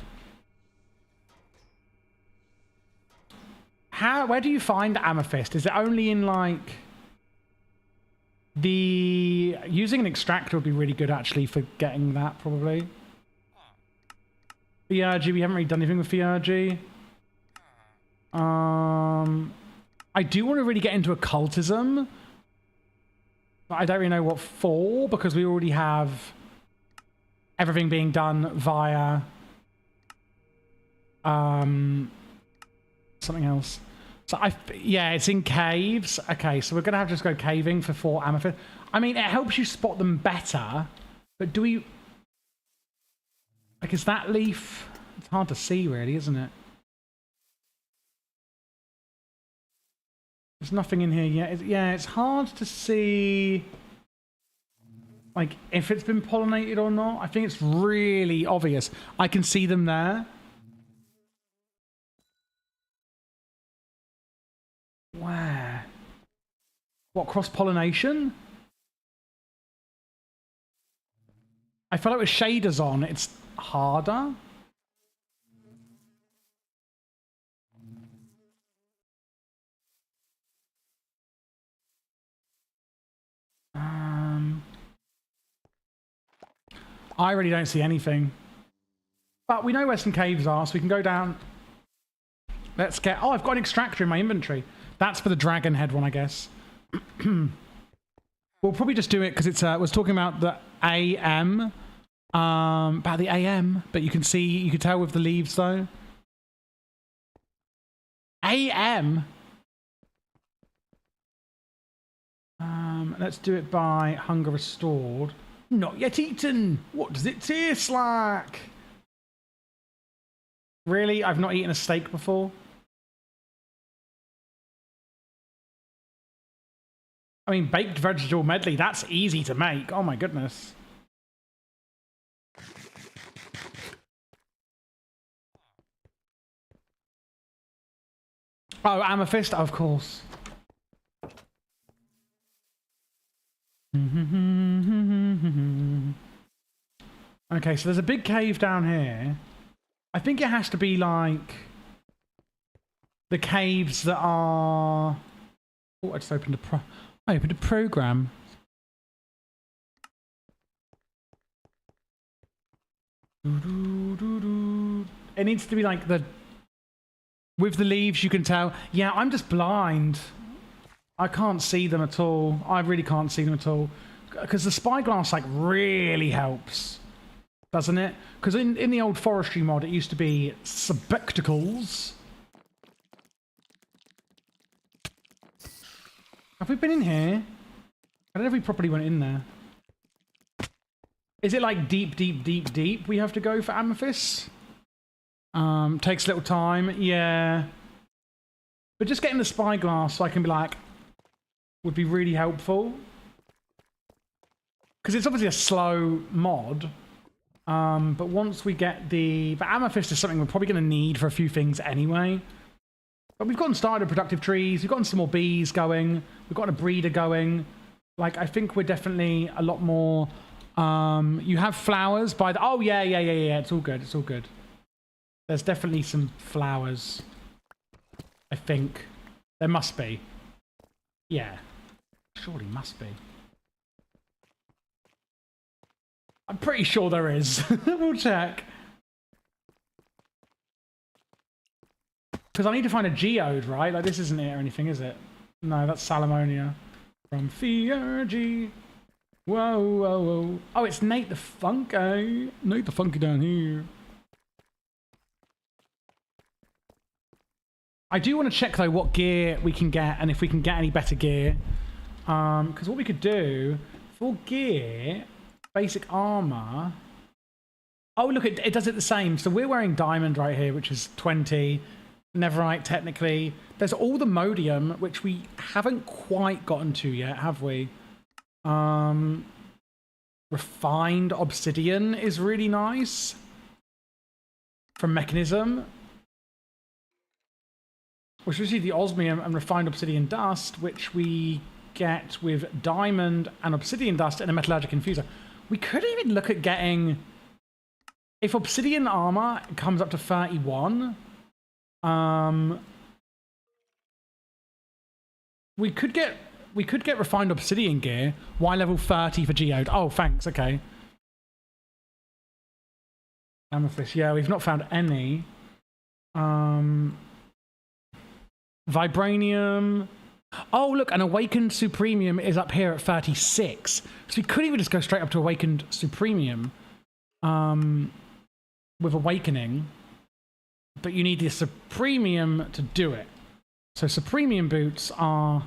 Speaker 1: Where do you find amethyst? Is it only in, like... Using an extractor would be really good, actually, for getting that, probably. Theurgy, we haven't really done anything with Theurgy. I do want to really get into occultism. But I don't really know what for, because we already have everything being done via something else. So yeah, it's in caves. Okay, so we're gonna have to just go caving for 4 amethyst. I mean, it helps you spot them better, but do we... Like, is that leaf... It's hard to see, really, isn't it? There's nothing in here yet. Yeah, it's hard to see... Like, if it's been pollinated or not. I think it's really obvious. I can see them there. Where? What, cross-pollination? I feel like with shaders on, it's harder. I really don't see anything. But we know where some caves are, so we can go down. Let's get... Oh, I've got an extractor in my inventory. That's for the dragon head one, I guess. We'll probably just do it because it's... was talking about the AM. About the AM. But you can see... You can tell with the leaves, though. AM? Let's do it by hunger restored. Not yet eaten. What does it taste like? Really? I've not eaten a steak before? I mean, baked vegetable medley, that's easy to make. Oh my goodness. Oh, amethyst, of course. Okay, so there's a big cave down here. I think it has to be like the caves that are... Oh, I just opened I opened a program. It needs to be like the... With the leaves, you can tell. Yeah, I'm just blind. I can't see them at all. I really can't see them at all. Because the spyglass, like, really helps. Doesn't it? Because in the old forestry mod, it used to be spectacles. Have we been in here? I don't know if we properly went in there. Is it like deep, deep, deep, deep we have to go for amethyst? Takes a little time. Yeah. But just getting the spyglass so I can be like... would be really helpful. Because it's obviously a slow mod. But once we get the... But amethyst is something we're probably going to need for a few things anyway. But we've gotten started productive trees. We've gotten some more bees going. We've got a breeder going. Like, I think we're definitely a lot more... you have flowers by the... Oh, yeah. It's all good. It's all good. There's definitely some flowers. I think. There must be. Yeah. Surely must be. I'm pretty sure there is. We'll check. Because I need to find a geode, right? Like, this isn't it or anything, is it? No, that's Salamonia. From Theurgy. Whoa, whoa, whoa. Oh, it's Nate the Funky. Nate the Funky down here. I do want to check, though, what gear we can get and if we can get any better gear. Because what we could do for gear, basic armor. Oh, look, it does it the same. So we're wearing diamond right here, which is 20. Neverite, technically. There's all the modium, which we haven't quite gotten to yet, have we? Refined obsidian is really nice. From mechanism. Which is the osmium and refined obsidian dust, which we get with diamond and obsidian dust and a metallurgic infuser. We could even look at getting... If obsidian armor comes up to 31... we could get refined obsidian gear. Why level 30 for geode? Oh, thanks. Okay. Amethyst. Yeah, we've not found any. Vibranium. Oh, look, an awakened supremium is up here at 36. So we could even just go straight up to awakened supremium. With awakening. But you need the supremium to do it. So supremium boots are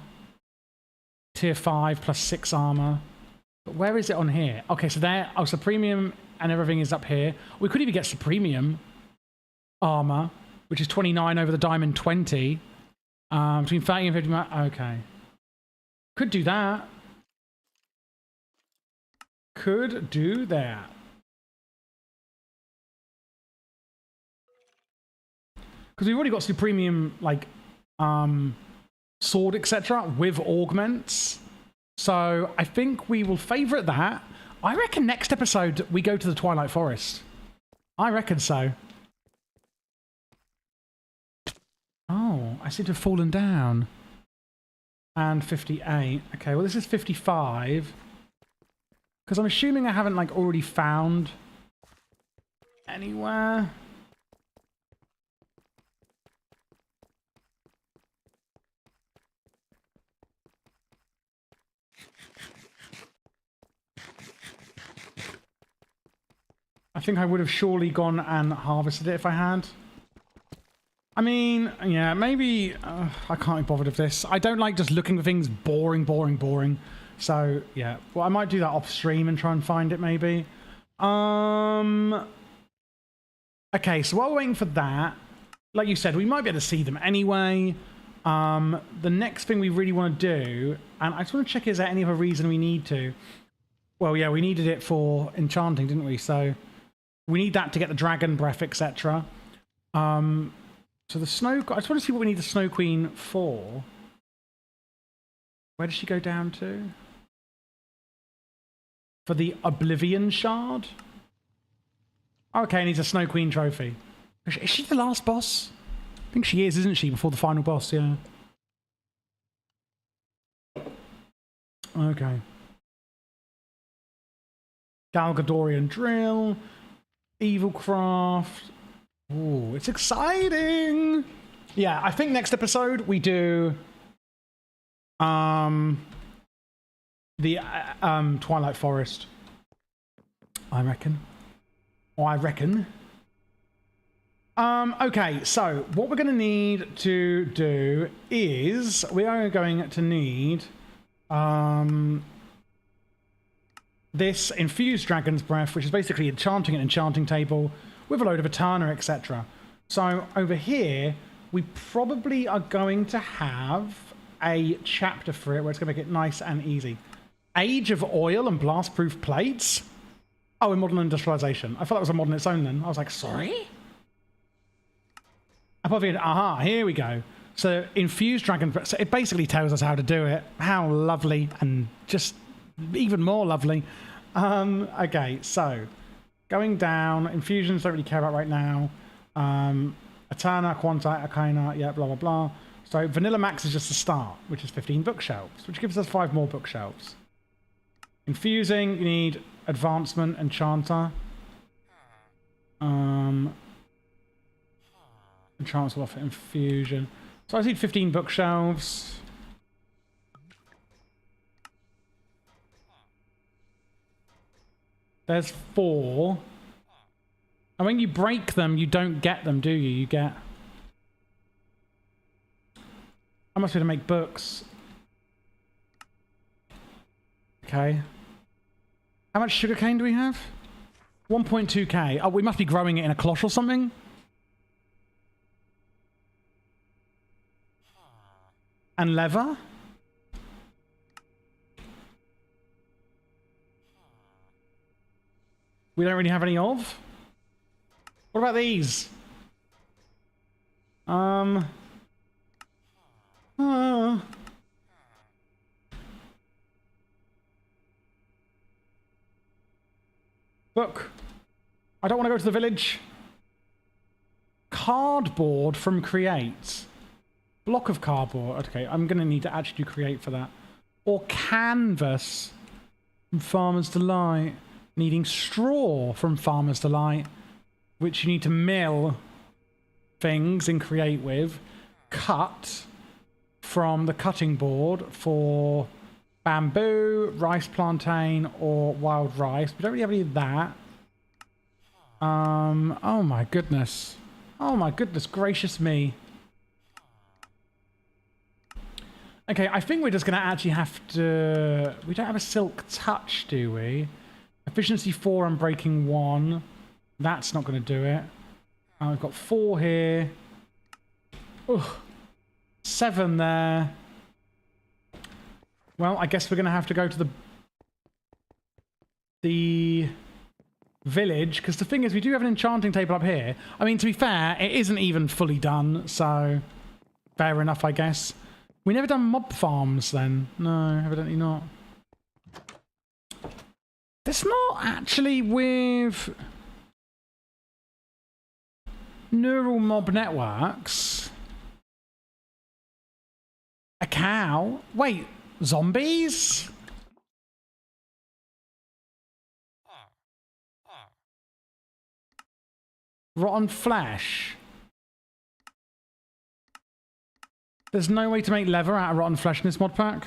Speaker 1: tier 5 plus 6 armor. But where is it on here? Okay, so there... Oh, supremium and everything is up here. We could even get supremium armor, which is 29 over the diamond 20. Between 30 and 50... Okay. Could do that. Could do that. Because we've already got supremium, like, sword, etc., with augments. So I think we will favourite that. I reckon next episode we go to the Twilight Forest. I reckon so. Oh, I seem to have fallen down. And 58. Okay, well, this is 55. Because I'm assuming I haven't, like, already found anywhere. I think I would have surely gone and harvested it if I had. I mean, yeah, maybe... I can't be bothered with this. I don't like just looking for things boring. So, yeah. Well, I might do that off stream and try and find it, maybe. Okay, so while we're waiting for that, like you said, we might be able to see them anyway. The next thing we really want to do, and I just want to check, is there any other reason we need to? Well, yeah, we needed it for enchanting, didn't we? So we need that to get the dragon breath, etc. So the snow... I just want to see what we need the Snow Queen for. Where does she go down to? For the Oblivion Shard? Okay, it needs a Snow Queen trophy. Is she the last boss? I think she is, isn't she? Before the final boss, yeah. Okay. Galgadorian Drill. Evil Craft. Ooh, it's exciting! Yeah, I think next episode we do... the Twilight Forest. I reckon. Okay, so what we're going to need to do is we are going to need this infused dragon's breath, which is basically enchanting an enchanting table with a load of Eterna, etc. So over here, we probably are going to have a chapter for it where it's going to make it nice and easy. Age of Oil and Blast-Proof Plates. Oh, in Modern Industrialization. I thought that was a mod on its own then. I was like, sorry? Aha, here we go. So, infused dragon... So it basically tells us how to do it. How lovely, and just even more lovely. Okay, so, going down. Infusions don't really care about right now. Eterna, Quantite, Arcana, yeah, blah, blah, blah. So, Vanilla Max is just the start, which is 15 bookshelves, which gives us 5 more bookshelves. Infusing, you need Advancement, Enchanter. Enchantments will offer infusion. So I need 15 bookshelves. There's 4. And when you break them, you don't get them, do you? You get... I must be able to make books. Okay. How much sugarcane do we have? 1.2k. Oh, we must be growing it in a cloche or something. And leather? We don't really have any of. What about these? Book. I don't want to go to the village. Cardboard from Create. Block of cardboard. Okay, I'm going to need to actually do Create for that. Or canvas from Farmer's Delight. Needing straw from Farmer's Delight, which you need to mill things and create with. Cut from the cutting board for bamboo, rice plantain, or wild rice. We don't really have any of that. Oh my goodness. Oh my goodness gracious me. Okay, I think we're just going to actually have to... We don't have a silk touch, do we? Efficiency 4 and breaking 1. That's not going to do it. We've got 4 here. Ugh. 7 there. Well, I guess we're going to have to go to the village, because the thing is, we do have an enchanting table up here. I mean, to be fair, it isn't even fully done, so fair enough, I guess. We never done mob farms then. No, evidently not. It's not actually with neural mob networks. A cow? Wait, zombies? Rotten flesh. There's no way to make leather out of rotten flesh in this mod pack.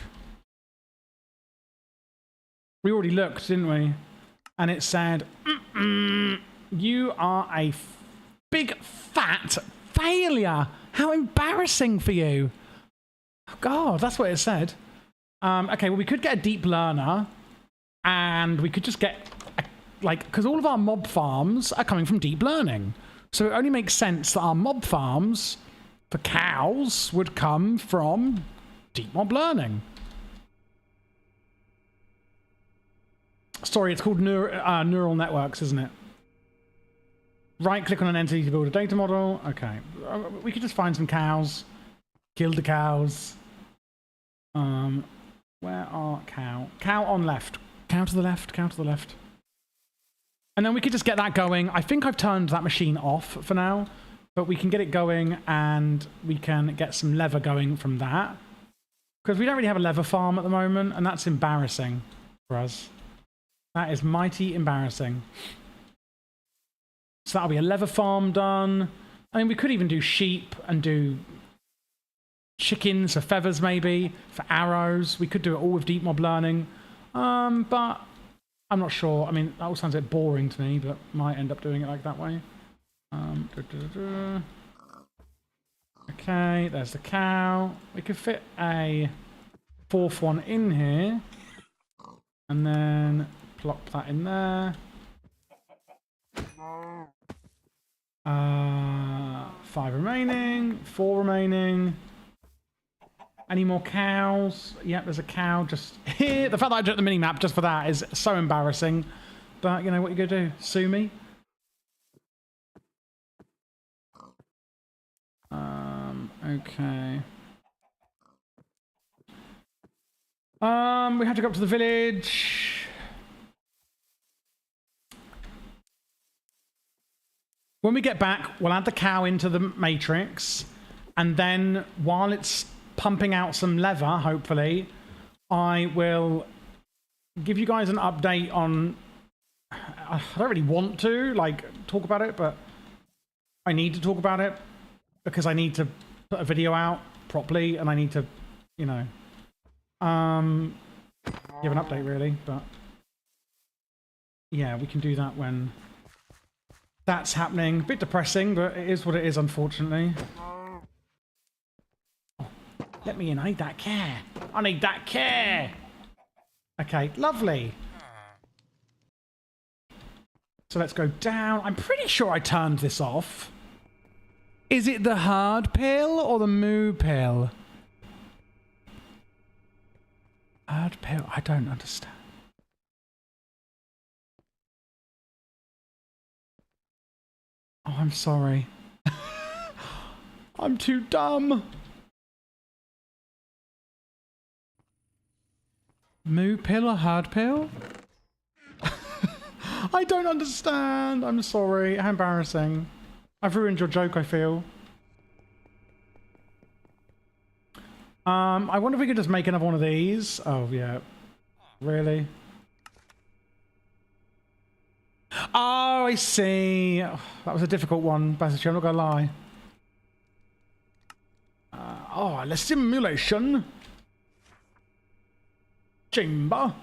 Speaker 1: We already looked, didn't we? And it said, you are a big fat failure. How embarrassing for you. Oh, God, that's what it said. Okay, well, we could get a deep learner. And we could just get, because all of our mob farms are coming from deep learning. So it only makes sense that our mob farms for cows would come from deep mob learning. Sorry, it's called neural networks, isn't it? Right-click on an entity to build a data model. Okay. We could just find some cows. Kill the cows. Where are cow? Cow on left. Cow to the left. Cow to the left. And then we could just get that going. I think I've turned that machine off for now. But we can get it going and we can get some leather going from that. Because we don't really have a leather farm at the moment. And that's embarrassing for us. That is mighty embarrassing. So that'll be a leather farm done. I mean, we could even do sheep and do chickens for feathers, maybe, for arrows. We could do it all with deep mob learning. But I'm not sure. I mean, that all sounds a bit boring to me, but might end up doing it like that way. Okay, there's the cow. We could fit a fourth one in here. And then plop that in there. 5 remaining, 4 remaining. Any more cows? Yep, there's a cow just here. The fact that I took the mini-map just for that is so embarrassing. But, you know, what are you going to do? Sue me? Okay. We have to go up to the village. When we get back, we'll add the cow into the matrix. And then while it's pumping out some leather, hopefully, I will give you guys an update on... I don't really want to, like, talk about it, but I need to talk about it because I need to put a video out properly and I need to, you know, give an update, really, but yeah, we can do that when that's happening. A bit depressing, but it is what it is, unfortunately. Let me in. I need that care. I need that care. Okay, lovely. So let's go down. I'm pretty sure I turned this off. Is it the hard pill or the moo pill? Hard pill? I don't understand. Oh, I'm sorry. I'm too dumb. Moo pill or hard pill? I don't understand. I'm sorry. How embarrassing. I've ruined your joke, I feel. I wonder if we could just make another one of these. Oh, yeah. Really? Oh, I see. Oh, that was a difficult one, basically. I'm not going to lie. Oh, the simulation chamber.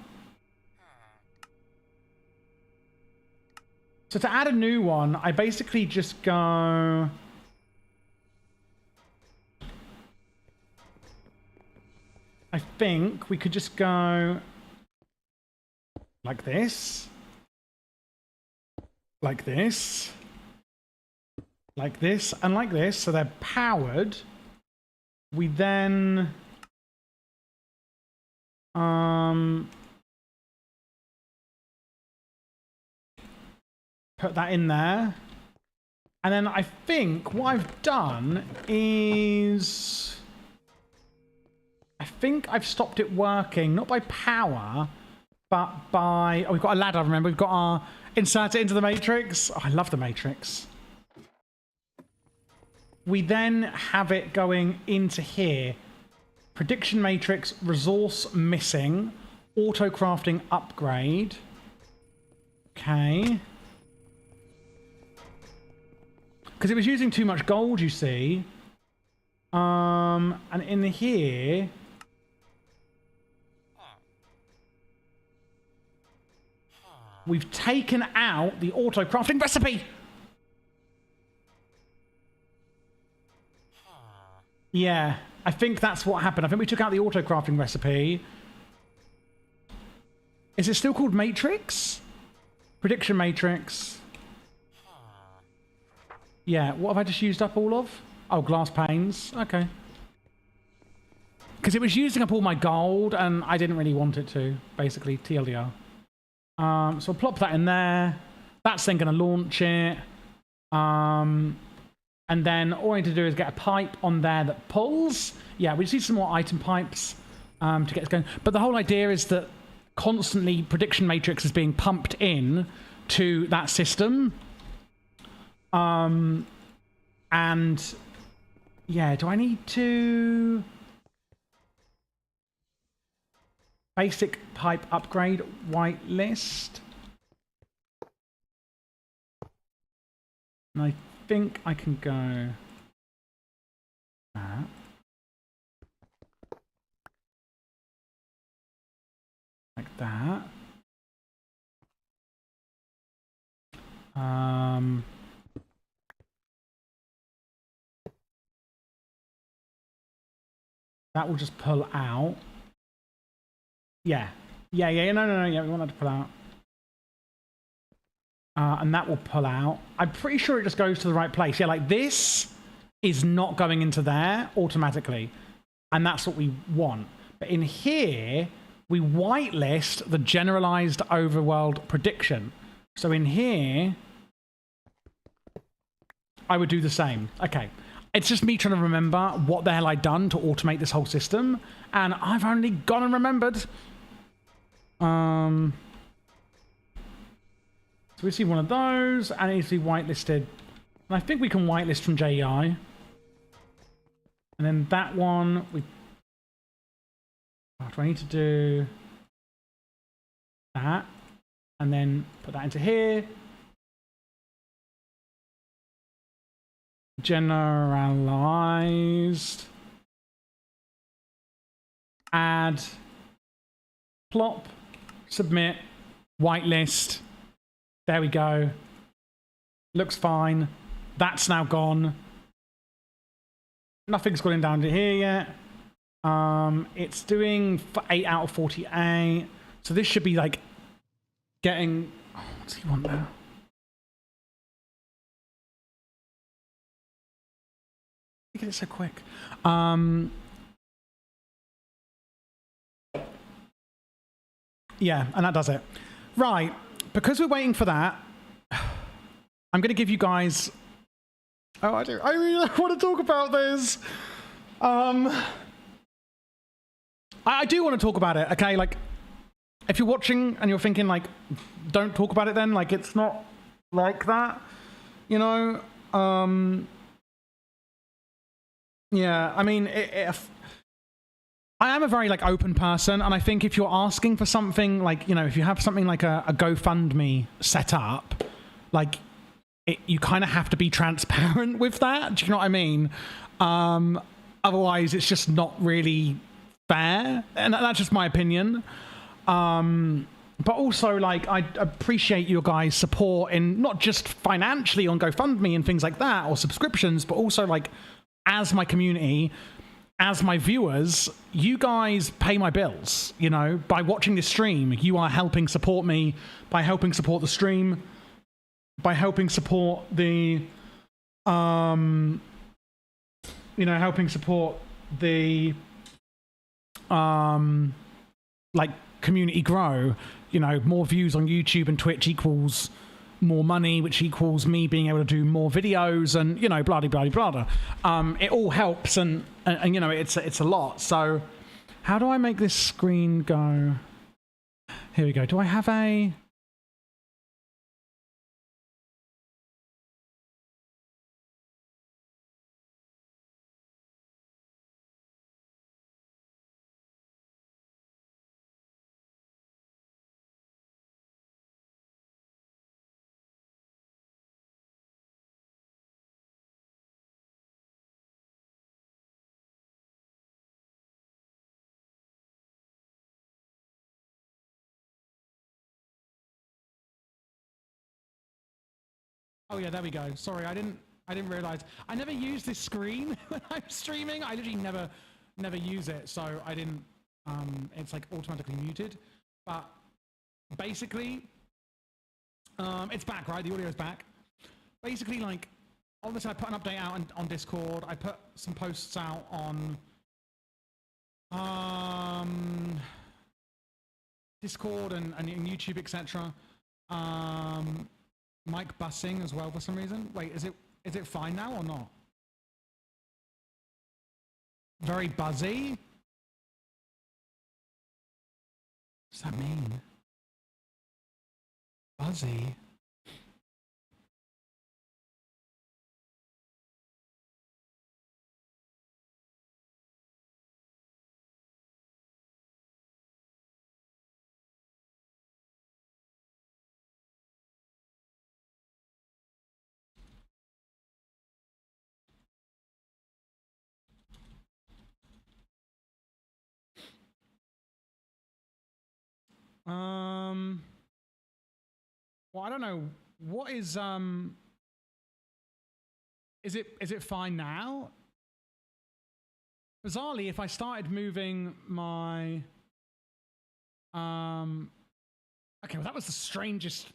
Speaker 1: So to add a new one, I basically just go... I think we could just go like this. Like this. Like this. And like this. So they're powered. We then... put that in there. And then I think what I've done is... I think I've stopped it working, not by power, but by... Oh, we've got a ladder, remember? We've got our... Insert it into the matrix. Oh, I love the matrix. We then have it going into here. Prediction matrix, resource missing, auto crafting upgrade. Okay. because it was using too much gold, you see. And in here, we've taken out the auto crafting recipe. Yeah, I think that's what happened. I think we took out the auto crafting recipe. Is it still called Matrix? Prediction Matrix. Yeah, what have I just used up all of? Oh, glass panes. Okay. Because it was using up all my gold, and I didn't really want it to, basically, TLDR. So I'll plop that in there. That's then going to launch it. And then all I need to do is get a pipe on there that pulls. Yeah, we just need some more item pipes to get this going. But the whole idea is that constantly Prediction Matrix is being pumped in to that system. And yeah, do I need to... Basic pipe upgrade, whitelist. And I think I can go that. Like that. That will just pull out. Yeah. No, yeah, we want that to pull out. And that will pull out. I'm pretty sure it just goes to the right place. Yeah, like this is not going into there automatically. And that's what we want. But in here, we whitelist the generalized overworld prediction. So in here, I would do the same. Okay. It's just me trying to remember what the hell I'd done to automate this whole system. And I've only gone and remembered. So we see one of those, and it needs to be whitelisted. And I think we can whitelist from JEI. And then that one, we... Oh, do I need to do that? And then put that into here. Generalized. Add. Plop. Submit. Whitelist. There we go. Looks fine. That's now gone. Nothing's gone down to here yet. It's doing 8 out of 48. So this should be like getting... Oh, what does he want now? You get it so quick. Yeah, and that does it. Right. Because we're waiting for that, I'm going to give you guys... Oh, I really want to talk about this. I do want to talk about it, okay? Like, if you're watching and you're thinking, like, don't talk about it then, like, it's not like that, you know? Yeah, I mean, I am a very, like, open person, and I think if you're asking for something, like, you know, if you have something like a GoFundMe set up, like, you kind of have to be transparent with that. Do you know what I mean? Otherwise, it's just not really fair, and that's just my opinion. But also, like, I appreciate your guys' support in not just financially on GoFundMe and things like that, or subscriptions, but also, like, as my community, as my viewers, you guys pay my bills, you know? By watching this stream, you are helping support me, by helping support the stream, by helping support the, you know, helping support the, like, community grow. You know, more views on YouTube and Twitch equals more money, which equals me being able to do more videos, and, you know, blah, blah, blah, blah. It all helps, and you know, it's a lot. So how do I make this screen go? Here we go. Do I have a... Oh yeah, there we go. Sorry, I didn't realize. I never use this screen when I'm streaming. I literally never use it, so I didn't. It's like automatically muted. But basically, it's back, right? The audio is back. Basically, like, obviously, I put an update out on Discord. I put some posts out on Discord and YouTube, etc. Mic bussing as well for some reason. Wait, is it fine now or not? Very buzzy. What does that mean? Buzzy. Well, I don't know. What is it fine now? Bizarrely, if I started moving my okay, well that was the strangest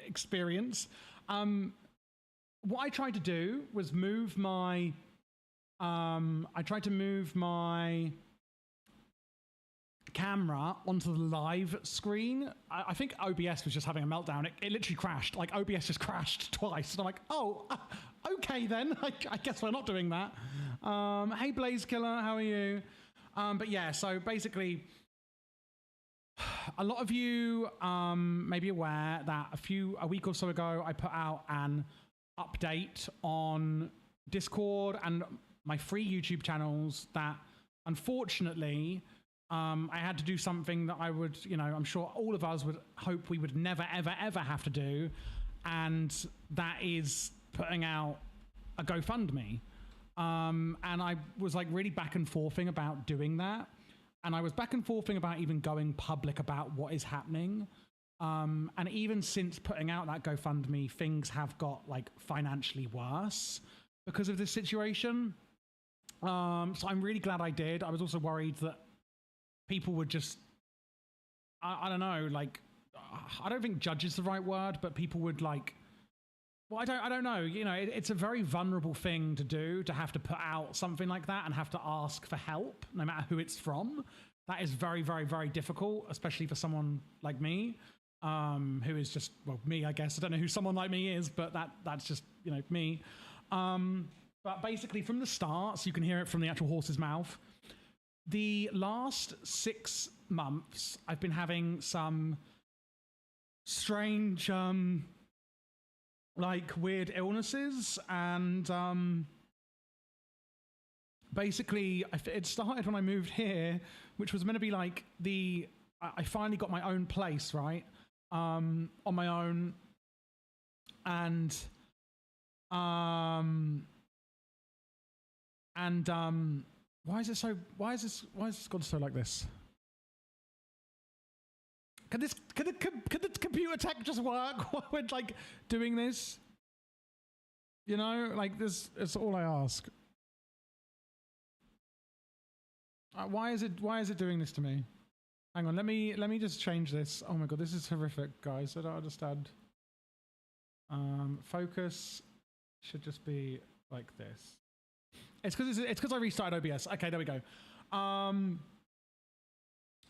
Speaker 1: experience. What I tried to do was move my I tried to move my camera onto the live screen. I think OBS was just having a meltdown. It literally crashed. Like, OBS just crashed twice. And I'm like, oh, okay then. I guess we're not doing that. Hey, Blaze Killer, how are you? But yeah, so basically, a lot of you may be aware that a week or so ago, I put out an update on Discord and my free YouTube channels that, unfortunately, I had to do something that I would, I'm sure all of us would hope we would never, ever, ever have to do. And that is putting out a GoFundMe. And I was like really back and forthing about doing that. And I was back and forthing about even going public about what is happening. And even since putting out that GoFundMe, things have got like financially worse because of this situation. So I'm really glad I did. I was also worried that people would just, I don't know, like, I don't think judge is the right word, but people would like, well, I don't know. It's a very vulnerable thing to do, to have to put out something like that and have to ask for help, no matter who it's from. That is very, very, very difficult, especially for someone like me, who is just, well, me, I guess. I don't know who someone like me is, but that's just, me. But basically from the start, so you can hear it from the actual horse's mouth, the last 6 months, I've been having some strange, like weird illnesses, and basically it started when I moved here, which was meant to be like I finally got my own place, right? On my own, and why is this gone so like this? Could the computer tech just work while we're like doing this? Like this. It's all I ask. Why is it doing this to me? Hang on, let me just change this. Oh my god, this is horrific, guys. I don't understand. Focus should just be like this. It's because I restarted OBS. Okay, there we go.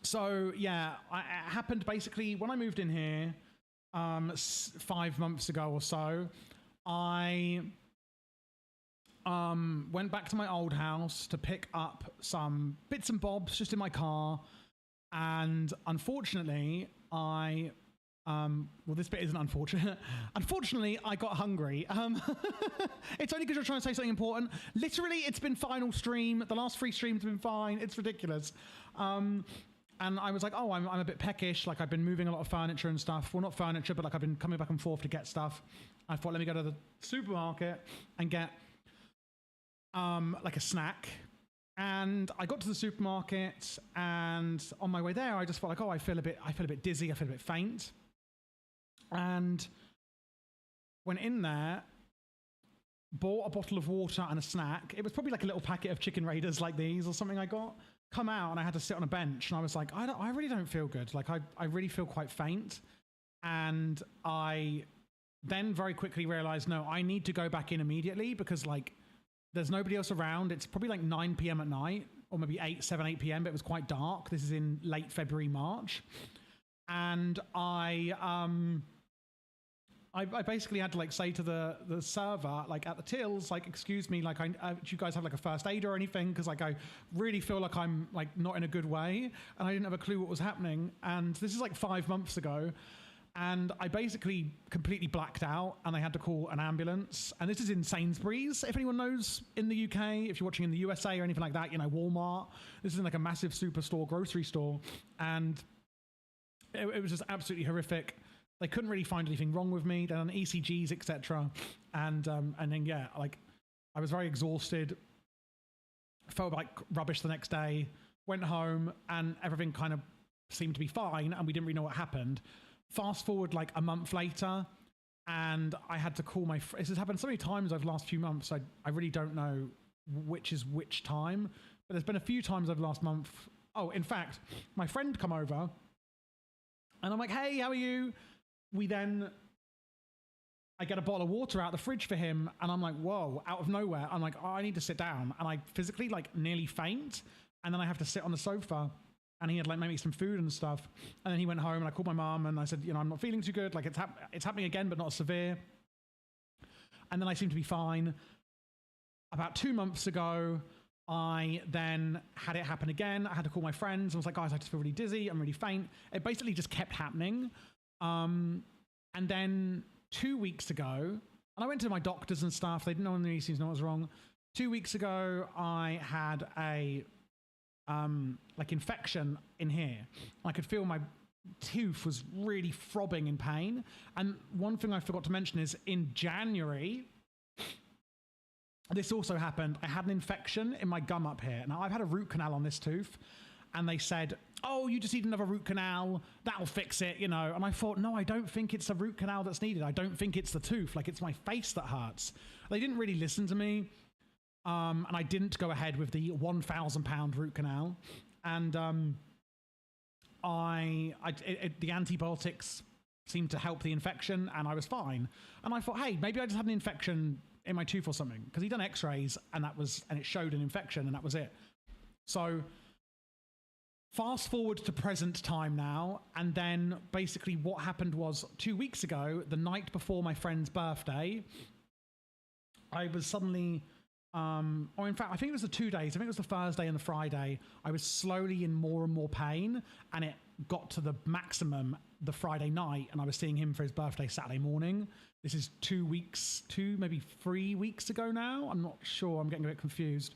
Speaker 1: So yeah, it happened basically when I moved in here 5 months ago or so. I went back to my old house to pick up some bits and bobs just in my car, and unfortunately well, this bit isn't unfortunate. Unfortunately, I got hungry. It's only because you're trying to say something important. Literally, it's been fine all stream. The last 3 streams have been fine. It's ridiculous. And I was like, oh, I'm a bit peckish. Like, I've been moving a lot of furniture and stuff. Well, not furniture, but like I've been coming back and forth to get stuff. I thought, let me go to the supermarket and get like a snack. And I got to the supermarket, and on my way there, I just felt like, oh, I feel a bit dizzy. I feel a bit faint. And went in there, bought a bottle of water and a snack. It was probably like a little packet of chicken raiders like these or something I got. Come out and I had to sit on a bench and I was like, I really don't feel good. Like I really feel quite faint. And I then very quickly realized, no, I need to go back in immediately because like there's nobody else around. It's probably like 9 p.m. at night or maybe 8 p.m. But it was quite dark. This is in late February, March. And I basically had to like say to the server, like at the tills, like, excuse me, like, do you guys have like a first aid or anything? Because like I really feel like I'm like not in a good way, and I didn't have a clue what was happening. And this is like 5 months ago, and I basically completely blacked out, and I had to call an ambulance. And this is in Sainsbury's, if anyone knows, in the UK. If you're watching in the USA or anything like that, you know, Walmart. This is in like a massive superstore, grocery store, and it was just absolutely horrific. They couldn't really find anything wrong with me. They're on ECGs, etc. And then yeah, like I was very exhausted. Felt like rubbish the next day. Went home and everything kind of seemed to be fine, and we didn't really know what happened. Fast forward like a month later, and I had to call my. This has happened so many times over the last few months. I really don't know which is which time, but there's been a few times over the last month. Oh, in fact, my friend come over, and I'm like, "Hey, how are you?" I get a bottle of water out of the fridge for him, and I'm like, whoa, out of nowhere. I'm like, oh, I need to sit down. And I physically like nearly faint. And then I have to sit on the sofa, and he had like maybe some food and stuff. And then he went home, and I called my mom and I said, you know, I'm not feeling too good. Like it's happening again, but not severe. And then I seem to be fine. About 2 months ago, I then had it happen again. I had to call my friends. I was like, guys, I just feel really dizzy. I'm really faint. It basically just kept happening. And then 2 weeks ago, and I went to my doctors and stuff. They didn't know any seems to know what was wrong. 2 weeks ago, I had a like infection in here. I could feel my tooth was really throbbing in pain. And one thing I forgot to mention is in January, this also happened. I had an infection in my gum up here. Now I've had a root canal on this tooth. And they said, oh, you just need another root canal. That'll fix it, you know. And I thought, no, I don't think it's a root canal that's needed. I don't think it's the tooth. Like, it's my face that hurts. They didn't really listen to me. And I didn't go ahead with the £1,000 root canal. And the antibiotics seemed to help the infection, and I was fine. And I thought, hey, maybe I just had an infection in my tooth or something. Because he'd done x-rays, and it showed an infection, and that was it. So fast forward to present time now, and then basically what happened was 2 weeks ago, the night before my friend's birthday, I was suddenly, or in fact, I think it was the 2 days, I think it was the Thursday and the Friday, I was slowly in more and more pain, and it got to the maximum the Friday night, and I was seeing him for his birthday Saturday morning. This is 2 weeks, maybe 3 weeks ago now. I'm not sure, I'm getting a bit confused.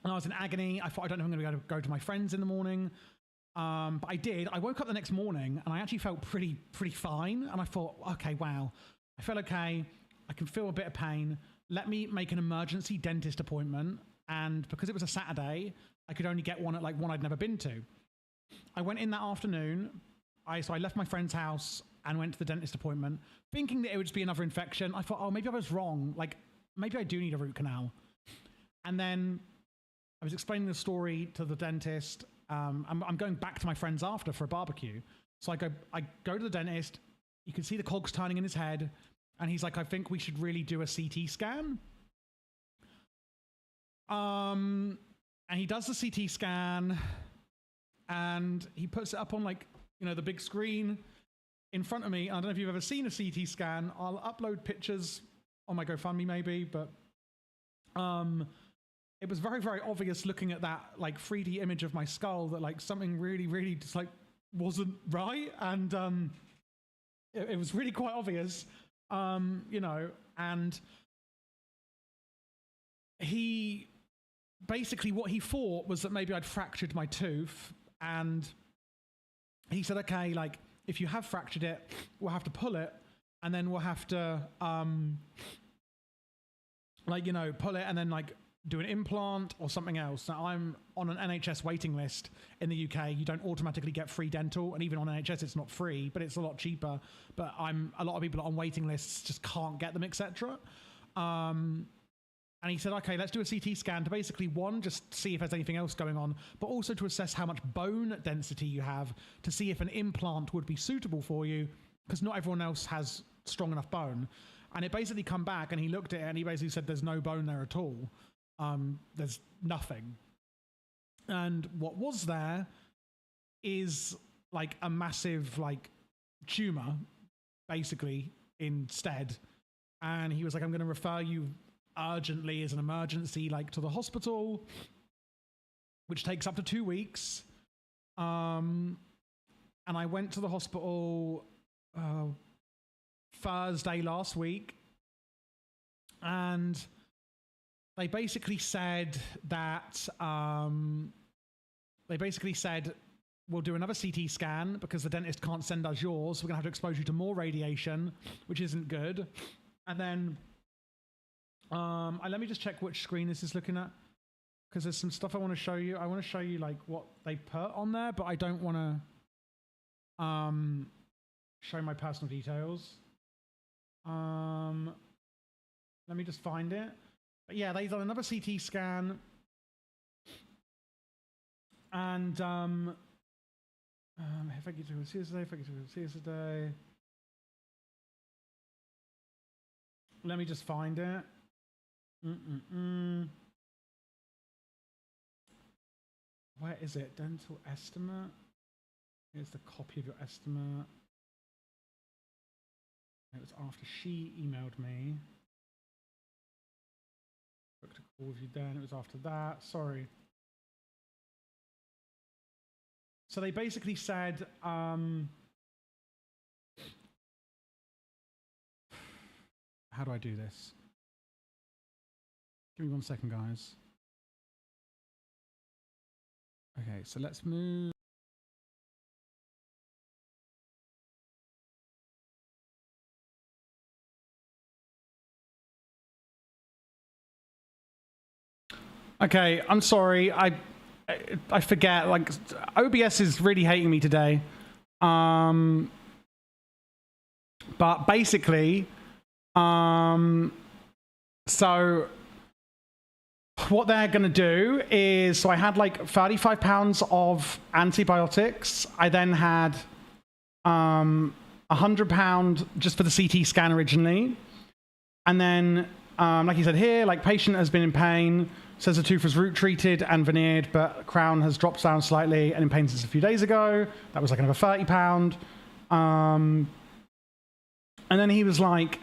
Speaker 1: And I was in agony. I thought, I don't know if I'm going to go to my friends in the morning. But I did. I woke up the next morning and I actually felt pretty fine. And I thought, okay, wow, I feel okay. I can feel a bit of pain. Let me make an emergency dentist appointment. And because it was a Saturday, I could only get one at like one I'd never been to. I went in that afternoon. So I left my friend's house and went to the dentist appointment, thinking that it would just be another infection. I thought, oh, maybe I was wrong. Like, maybe I do need a root canal. And then I was explaining the story to the dentist. I'm going back to my friend's after for a barbecue. So I go to the dentist. You can see the cogs turning in his head. And he's like, I think we should really do a CT scan. And he does the CT scan. And he puts it up on like, you know, the big screen in front of me. I don't know if you've ever seen a CT scan. I'll upload pictures on my GoFundMe maybe. But it was very, very obvious looking at that like 3D image of my skull that like something really, really just like wasn't right. And it was really quite obvious, you know, and he basically what he thought was that maybe I'd fractured my tooth. And he said, okay, like if you have fractured it, we'll have to pull it, and then we'll have to like, you know, pull it and then like do an implant or something else. Now, I'm on an NHS waiting list in the UK. You don't automatically get free dental, and even on NHS, it's not free, but it's a lot cheaper. But a lot of people on waiting lists just can't get them, etc. And he said, okay, let's do a CT scan to basically, one, just see if there's anything else going on, but also to assess how much bone density you have to see if an implant would be suitable for you, because not everyone else has strong enough bone. And it basically come back, and he looked at it, and he basically said there's no bone there at all. There's nothing. And what was there is like a massive like tumor, basically, instead. And he was like, I'm going to refer you urgently as an emergency, like to the hospital, which takes up to 2 weeks. And I went to the hospital Thursday last week, and they basically said that we'll do another CT scan because the dentist can't send us yours. We're gonna have to expose you to more radiation, which isn't good. And then let me just check which screen this is looking at, because there's some stuff I want to show you. I want to show you like what they put on there, but I don't want to show my personal details. Let me just find it. But yeah, they've done another CT scan, and if I get to see this today, let me just find it. Where is it? Dental estimate. Here's the copy of your estimate. It was after she emailed me. Booked a call with you then. It was after that. Sorry. So they basically said, how do I do this? Give me 1 second, guys. Okay, so let's move. Okay, I'm sorry. I forget. Like, OBS is really hating me today. But basically, so what they're going to do is, so I had like 35 pounds of antibiotics. I then had £100 just for the CT scan originally. And then, like he said here, like patient has been in pain, says the tooth was root treated and veneered, but crown has dropped down slightly and in pain since a few days ago. That was like another £30. And then he was like,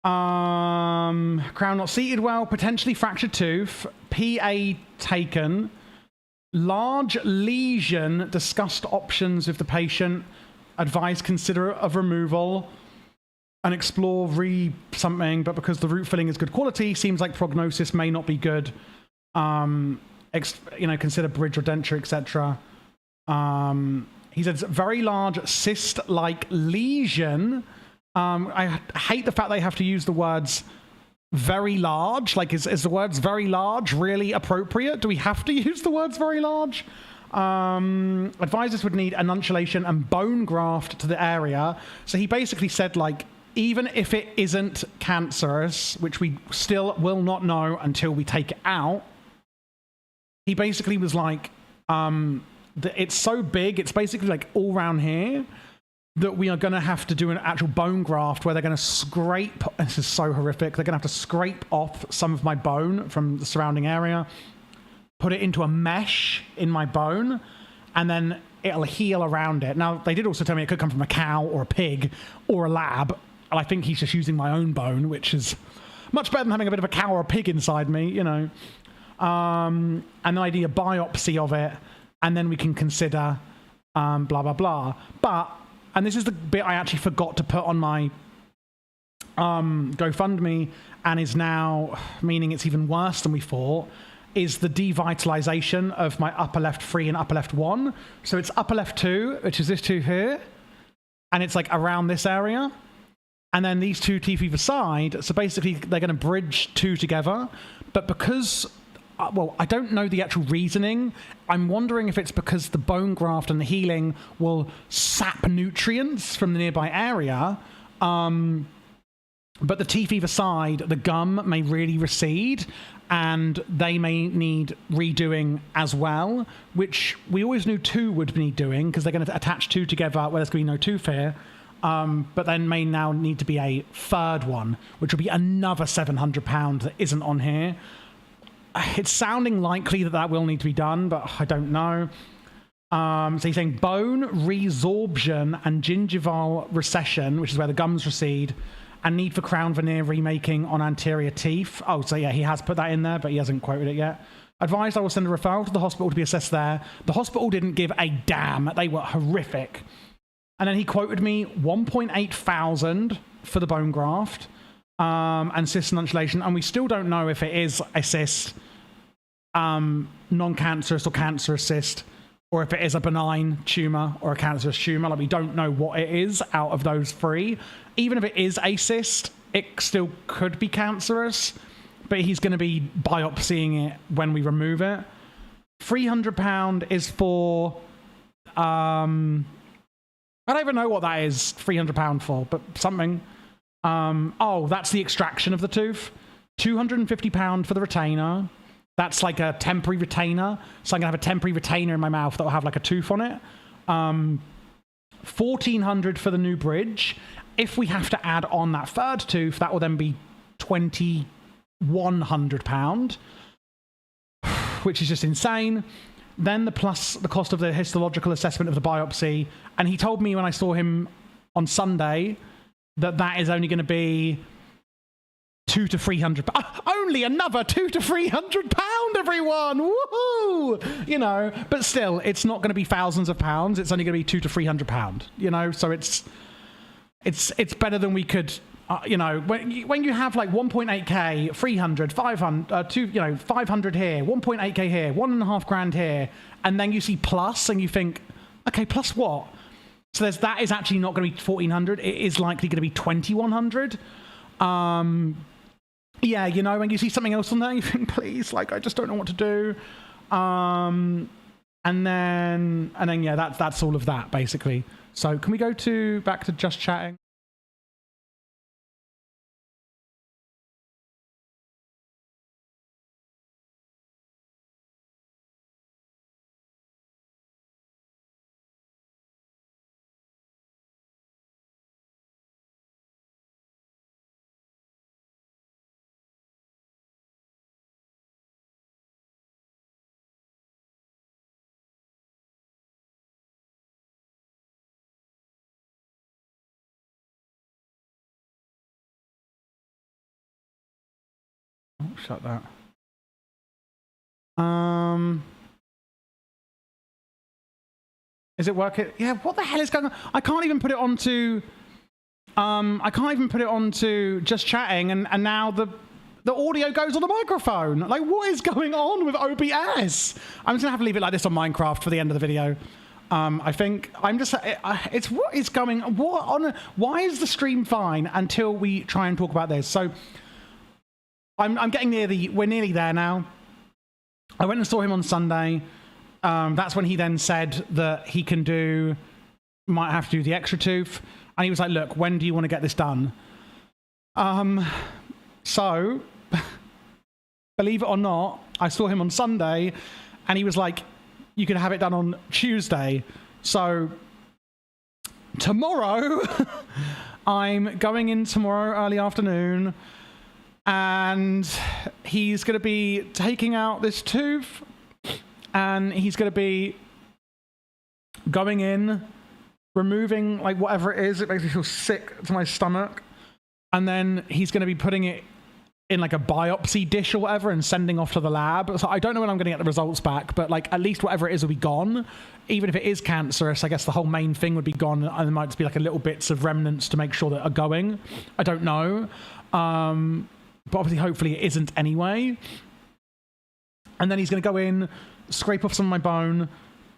Speaker 1: crown not seated well, potentially fractured tooth, PA taken, large lesion, discussed options with the patient, advised consider of removal, and explore something, but because the root filling is good quality, seems like prognosis may not be good. Consider bridge or denture, etc. He says very large cyst-like lesion. I hate the fact they have to use the words very large. Like, is the words very large really appropriate? Do we have to use the words very large? Advisors would need enunciation and bone graft to the area. So he basically said, like, even if it isn't cancerous, which we still will not know until we take it out, he basically was like, it's so big, it's basically like all around here, that we are going to have to do an actual bone graft where they're going to scrape, this is so horrific, they're going to have to scrape off some of my bone from the surrounding area, put it into a mesh in my bone, and then it'll heal around it. Now, they did also tell me it could come from a cow or a pig or a lab, and I think he's just using my own bone, which is much better than having a bit of a cow or a pig inside me, you know. And then I need a biopsy of it, and then we can consider blah, blah, blah. But, and this is the bit I actually forgot to put on my GoFundMe, and is now, meaning it's even worse than we thought, is the devitalization of my upper left 3 and upper left 1. So it's upper left 2, which is this tooth here, and it's like around this area. And then these two teeth either side. So basically, they're going to bridge 2 together. but because, well, I don't know the actual reasoning. I'm wondering if it's because the bone graft and the healing will sap nutrients from the nearby area. But the teeth either side, the gum may really recede, and they may need redoing as well, which we always knew 2 would need doing, because they're going to attach 2 together where there's going to be no tooth here. But then may now need to be a third one, which will be another £700 that isn't on here. It's sounding likely that that will need to be done, but I don't know. So he's saying bone resorption and gingival recession, which is where the gums recede, and need for crown veneer remaking on anterior teeth. Oh, so yeah, he has put that in there, but he hasn't quoted it yet. Advised I will send a referral to the hospital to be assessed there. The hospital didn't give a damn. They were horrific. And then he quoted me 1.8 thousand for the bone graft and cyst enunciation. And we still don't know if it is a cyst, non-cancerous or cancerous cyst, or if it is a benign tumor or a cancerous tumor. Like, we don't know what it is out of those 3. Even if it is a cyst, it still could be cancerous, but he's going to be biopsying it when we remove it. £300 is for, I don't even know what that is £300 for, but something. Oh, that's the extraction of the tooth. £250 for the retainer. That's like a temporary retainer. So I'm going to have a temporary retainer in my mouth that will have like a tooth on it. £1,400 for the new bridge. If we have to add on that third tooth, that will then be £2,100, which is just insane. Then plus the cost of the histological assessment of the biopsy. And he told me when I saw him on Sunday that that is only going to be £200 to £300. Only another £200 to £300, everyone! Woohoo! You know, but still, it's not going to be thousands of pounds. It's only going to be £200 to £300. You know, so it's better than we could. You know, when you have like 1.8k, 300, 500, you know, 500 here, 1.8k here, £1.5 here, and then you see plus, and you think, okay, plus what? So that is actually not going to be 1,400. It is likely going to be 2,100. Yeah, you know, when you see something else on there, you think, please, like, I just don't know what to do. And then yeah, that's all of that basically. So can we go back to just chatting? Oh, shut that. Is it working? Yeah, what the hell is going on? I can't even put it onto just chatting, and now the audio goes on the microphone. Like, what is going on with OBS? I'm just gonna have to leave it like this on Minecraft for the end of the video. I think I'm just, it's what is going, why is the stream fine until we try and talk about this? So I'm getting we're nearly there now. I went and saw him on Sunday. That's when he then said that he might have to do the extra tooth. And he was like, look, when do you want to get this done? So, believe it or not, I saw him on Sunday and he was like, you can have it done on Tuesday. So, tomorrow, I'm going in tomorrow early afternoon and he's going to be taking out this tooth and he's going to be going in, removing like whatever it is. It makes me feel sick to my stomach. And then he's going to be putting it in like a biopsy dish or whatever and sending off to the lab. So I don't know when I'm going to get the results back, but like at least whatever it is will be gone. Even if it is cancerous, I guess the whole main thing would be gone and there might just be like a little bits of remnants to make sure that are going. I don't know. But obviously, hopefully it isn't anyway. And then he's going to go in, scrape off some of my bone,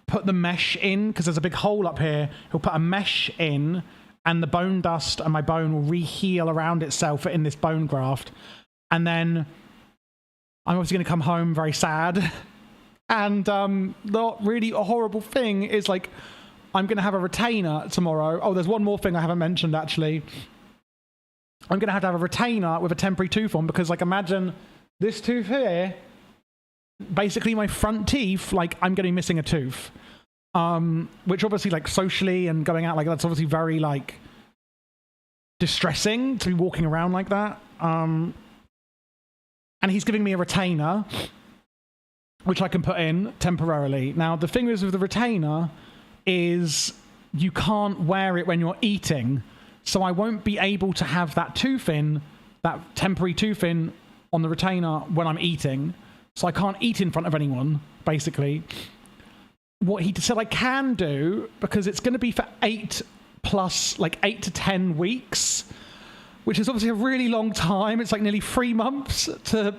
Speaker 1: put the mesh in, because there's a big hole up here. He'll put a mesh in, and the bone dust and my bone will re-heal around itself in this bone graft. And then I'm obviously going to come home very sad. And the really horrible thing is, like, I'm going to have a retainer tomorrow. Oh, there's one more thing I haven't mentioned, actually. I'm going to have a retainer with a temporary tooth on because, like, imagine this tooth here, basically my front teeth, like, I'm going to be missing a tooth. Which obviously, like, socially and going out, like, that's obviously very, like, distressing to be walking around like that. And he's giving me a retainer, which I can put in temporarily. Now, the thing is with the retainer is you can't wear it when you're eating. So I won't be able to have that tooth in, that temporary tooth in on the retainer when I'm eating. So I can't eat in front of anyone, basically. What he said I can do, because it's going to be for 8 to 10 weeks, which is obviously a really long time. It's like nearly 3 months to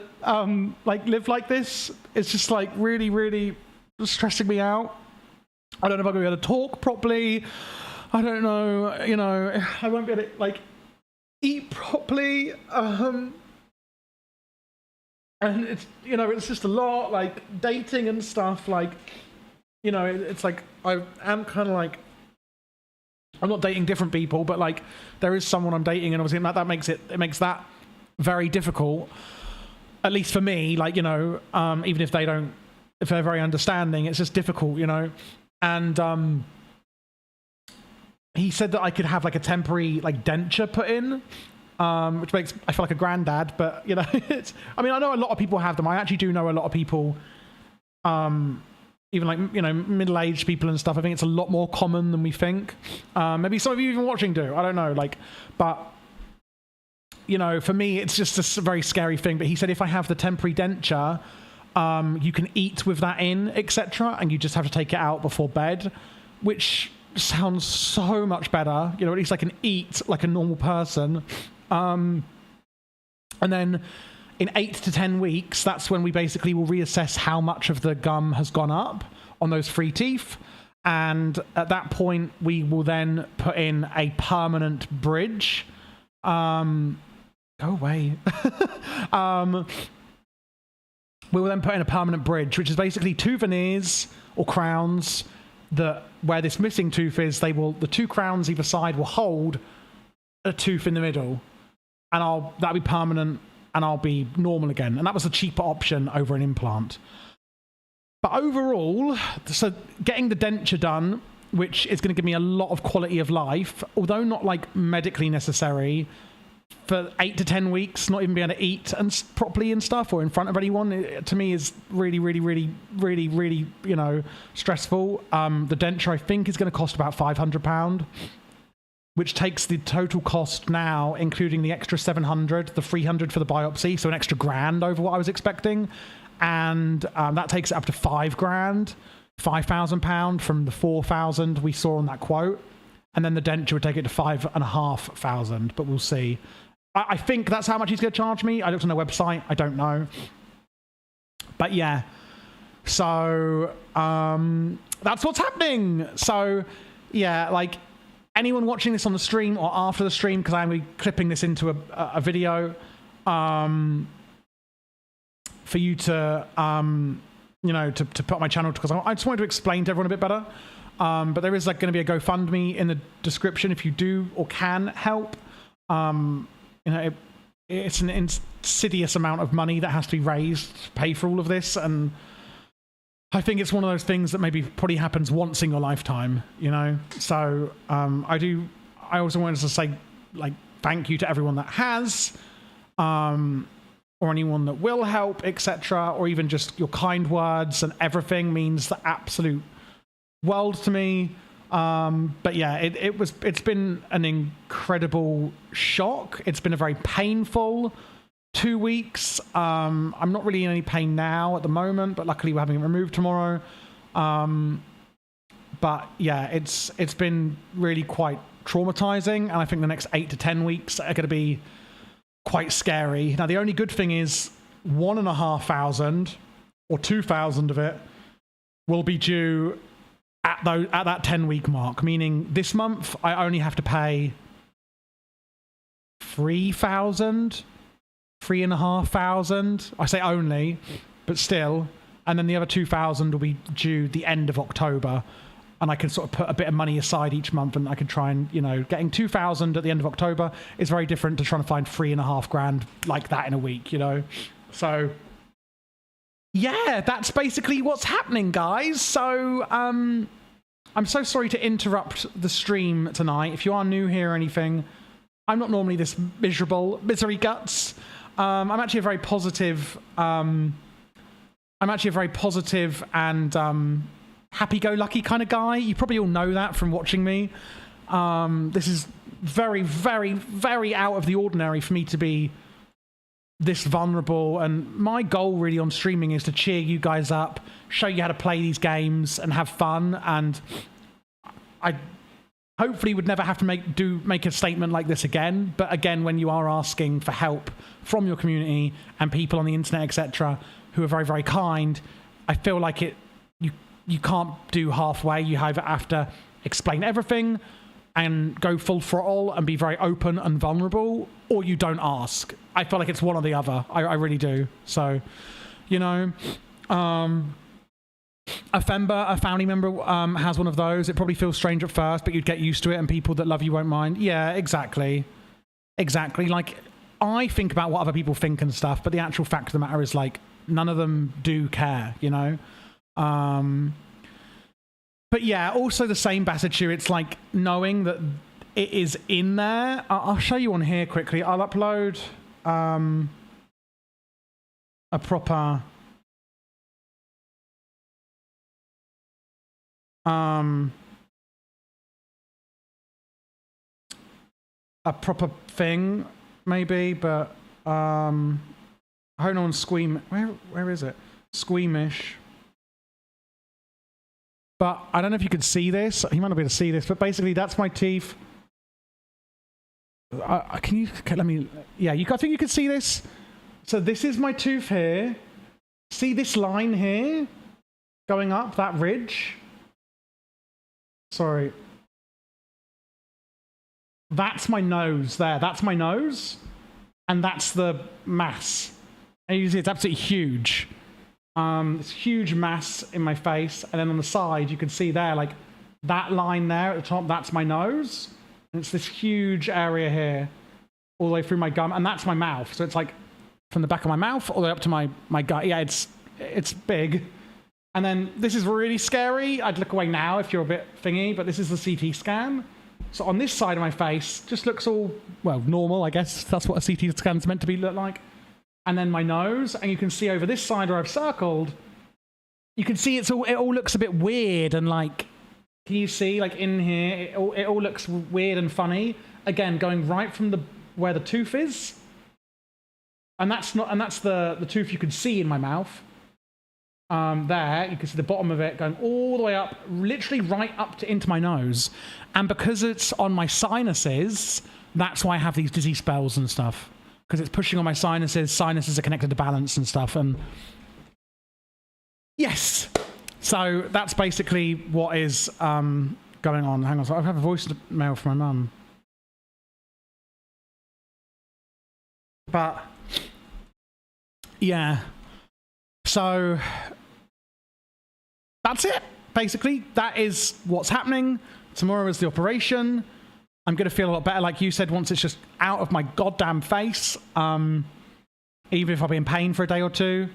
Speaker 1: like live like this. It's just like really, really stressing me out. I don't know if I'm going to be able to talk properly. I don't know, you know, I won't be able to like eat properly. And it's, you know, it's just a lot, like dating and stuff, like, you know, it's like I am kind of like, I'm not dating different people, but like there is someone I'm dating, and obviously that makes it makes that very difficult, at least for me. Like, you know, even if they're very understanding, it's just difficult, you know. And he said that I could have like a temporary like denture put in, which makes I feel like a granddad. But you know, I mean, I know a lot of people have them. I actually do know a lot of people. Even like, you know, middle-aged people and stuff. I think it's a lot more common than we think. Maybe some of you even watching do. I don't know. Like, but, you know, for me, it's just a very scary thing. But he said if I have the temporary denture, you can eat with that in, etc. And you just have to take it out before bed, which sounds so much better. You know, at least I can eat like a normal person. And then in 8 to 10 weeks, that's when we basically will reassess how much of the gum has gone up on those 3 teeth. And at that point, we will then put in a permanent bridge. Go away. We will then put in a permanent bridge, which is basically 2 veneers or crowns that where this missing tooth is, the 2 crowns either side will hold a tooth in the middle. And that'll be permanent. And I'll be normal again. And that was a cheaper option over an implant. But overall, so getting the denture done, which is going to give me a lot of quality of life, although not like medically necessary, for 8 to 10 weeks, not even being able to eat and properly and stuff or in front of anyone, to me is really, really, really, really, really, you know, stressful. The denture, I think, is going to cost about £500. Which takes the total cost now, including the extra 700, the 300 for the biopsy, so an extra grand over what I was expecting, and that takes it up to £5,000 from the 4,000 we saw on that quote, and then the denture would take it to 5,500, but we'll see. I think that's how much he's going to charge me. I looked on their website. I don't know, but yeah. So that's what's happening. So yeah, like. Anyone watching this on the stream or after the stream, because I'm clipping this into a video, for you to, you know, to put on my channel, because I just wanted to explain to everyone a bit better. But there is like going to be a GoFundMe in the description if you do or can help. You know, it's an insidious amount of money that has to be raised to pay for all of this, and I think it's one of those things that maybe probably happens once in your lifetime, you know? So I also wanted to say, like, thank you to everyone that has, or anyone that will help, etc., or even just your kind words and everything means the absolute world to me. But yeah, it's been an incredible shock. It's been a very painful 2 weeks. I'm not really in any pain now at the moment, but luckily we're having it removed tomorrow. But yeah, it's been really quite traumatizing, and I think the next 8 to 10 weeks are going to be quite scary. Now, the only good thing is 1,500 or 2,000 of it will be due at that 10-week mark, meaning this month I only have to pay 3,000 3,500. I say only, but still. And then the other 2,000 will be due the end of October. And I can sort of put a bit of money aside each month, and I can try and, you know, getting 2,000 at the end of October is very different to trying to find 3.5 grand like that in a week, you know? So, yeah, that's basically what's happening, guys. So, I'm so sorry to interrupt the stream tonight. If you are new here or anything, I'm not normally this misery guts. I'm actually a very positive, and happy-go-lucky kind of guy. You probably all know that from watching me. This is very, very, very out of the ordinary for me to be this vulnerable, and my goal really on streaming is to cheer you guys up, show you how to play these games and have fun, and I hopefully would never have to make a statement like this again. But again, when you are asking for help from your community and people on the internet, etc., who are very, very kind, I feel like you can't do halfway. You either have to explain everything and go full throttle and be very open and vulnerable, or you don't ask. I feel like it's one or the other. I really do. So, you know, a family member has one of those. It probably feels strange at first, but you'd get used to it, and people that love you won't mind. Yeah, exactly. Exactly. Like, I think about what other people think and stuff, but the actual fact of the matter is, like, none of them do care, you know? But yeah, also the same Bassitude, it's like knowing that it is in there. I'll show you on here quickly. I'll upload a proper thing, maybe, but I hope no one's where is it? Squeamish. But I don't know if you can see this. You might not be able to see this, but basically that's my teeth. Let me, yeah, I think you can see this. So this is my tooth here. See this line here? Going up that ridge? Sorry. That's my nose there. That's my nose. And that's the mass. And you can see it's absolutely huge. This huge mass in my face, and then on the side you can see there, like that line there at the top, that's my nose, and it's this huge area here all the way through my gum, and that's my mouth. So it's like from the back of my mouth all the way up to my gut. Yeah, it's big. And then this is really scary. I'd look away now if you're a bit thingy, but this is the CT scan. So on this side of my face just looks all, well, normal, I guess. That's what a CT scan's meant to look like. And then my nose, and you can see over this side where I've circled, you can see it all looks a bit weird, and like, can you see, like in here, it all looks weird and funny. Again, going right from where the tooth is, and that's the tooth you can see in my mouth. There, you can see the bottom of it going all the way up, literally right up into my nose. And because it's on my sinuses, that's why I have these dizzy spells and stuff. Because it's pushing on my sinuses. Sinuses are connected to balance and stuff. And yes. So that's basically what is going on. Hang on. So I have a voicemail from my mum. But yeah. So that's it. Basically, that is what's happening. Tomorrow is the operation. I'm going to feel a lot better, like you said, once it's just out of my goddamn face, even if I'll be in pain for a day or two.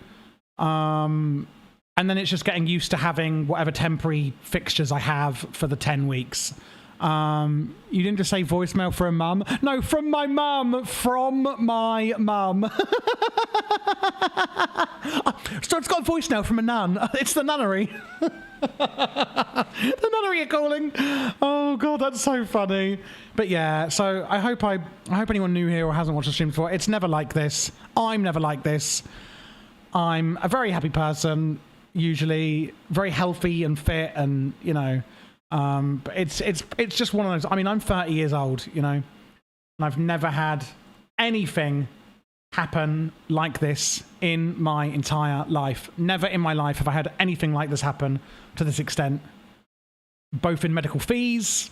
Speaker 1: And then it's just getting used to having whatever temporary fixtures I have for the 10 weeks. You didn't just say voicemail for a mum? No, from my mum. From my mum. So it's got a voicemail from a nun. It's the nunnery. The nunnery are calling. Oh god, that's so funny. But yeah, so I hope anyone new here or hasn't watched the stream before, it's never like this. I'm never like this. I'm a very happy person, usually very healthy and fit, and you know, but it's just one of those. I mean, I'm 30 years old, you know, and I've never had anything happen like this in my entire life. Never in my life have I had anything like this happen to this extent, both in medical fees,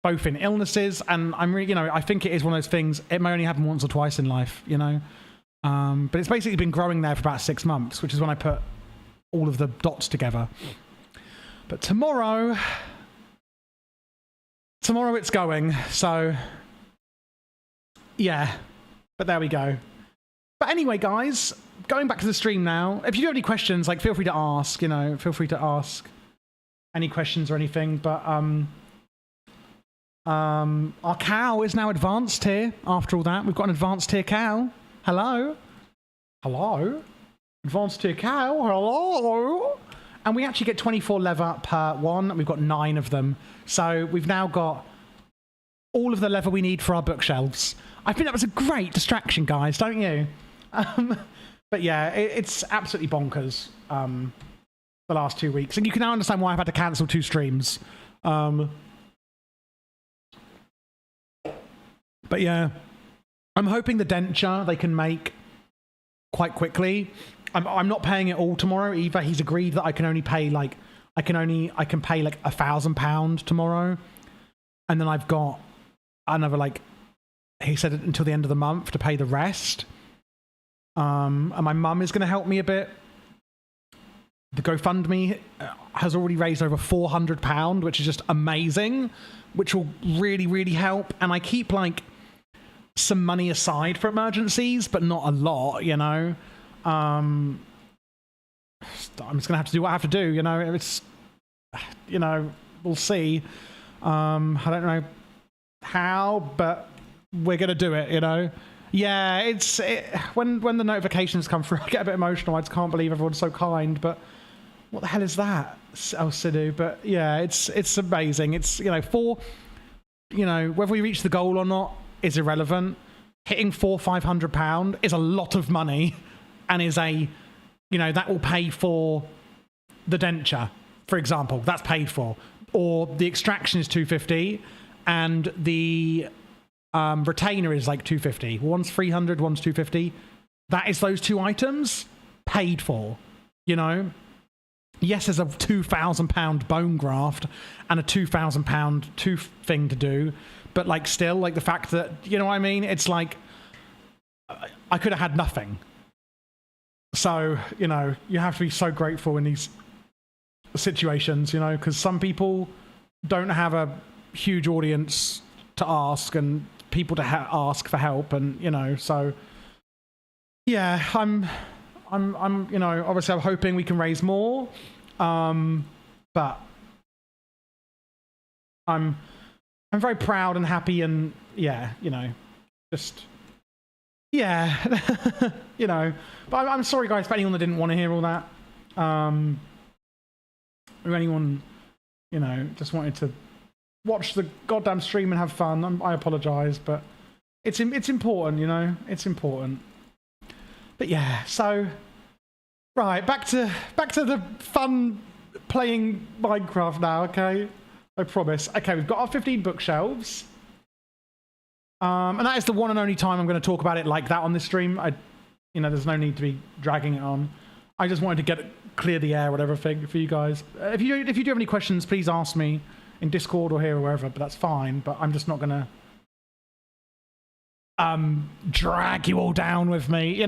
Speaker 1: both in illnesses, and I'm really, you know, I think it is one of those things, it may only happen once or twice in life, you know. But it's basically been growing there for about 6 months, which is when I put all of the dots together. But tomorrow it's going, so yeah, but there we go. But anyway, guys, going back to the stream now, if you do have any questions, like, feel free to ask, feel free to ask any questions or anything. But our cow is now advanced tier after all that. We've got an advanced tier cow. Hello? Advanced tier cow, hello? And we actually get 24 leather per one, and we've got 9 of them. So we've now got all of the leather we need for our bookshelves. I think that was a great distraction, guys, don't you? But yeah, it's absolutely bonkers, the last 2 weeks. And you can now understand why I've had to cancel 2 streams. But yeah, I'm hoping the denture they can make quite quickly. I'm not paying it all tomorrow either. He's agreed that I can only pay like I can pay like £1,000 tomorrow, and then I've got another, like, he said until the end of the month to pay the rest. And my mum is going to help me a bit. The GoFundMe has already raised over £400, which is just amazing, which will really, really help. And I keep like some money aside for emergencies, but not a lot, I'm just gonna have to do what I have to do, it's, we'll see. I don't know how, but we're gonna do it, Yeah, when the notifications come through, I get a bit emotional. I just can't believe everyone's so kind, but what the hell is that? Oh, Sidhu. But yeah, it's amazing. It's, whether we reach the goal or not is irrelevant. Hitting £400-500 is a lot of money, and is that will pay for the denture, for example. That's paid for. Or the extraction is £250, and the retainer is like £250. One's £300, one's £250. That is those 2 items paid for, Yes, there's a £2,000 bone graft and a £2,000 tooth thing to do, but like still, like the fact that, what I mean? It's like I could have had nothing. So, you have to be so grateful in these situations, because some people don't have a huge audience to ask and people to ask for help, and so yeah, I'm obviously I'm hoping we can raise more, but I'm very proud and happy, and yeah, just yeah, but I'm sorry, guys, for anyone that didn't want to hear all that, or anyone just wanted to watch the goddamn stream and have fun. I apologize, but it's important, it's important. But yeah, so right, back to the fun playing Minecraft now, okay? I promise. Okay, we've got our 15 bookshelves. And that is the one and only time I'm going to talk about it like that on this stream. There's no need to be dragging it on. I just wanted to clear the air, whatever thing for you guys. If you do have any questions, please ask me in Discord or here or wherever, but that's fine. But I'm just not going to drag you all down with me,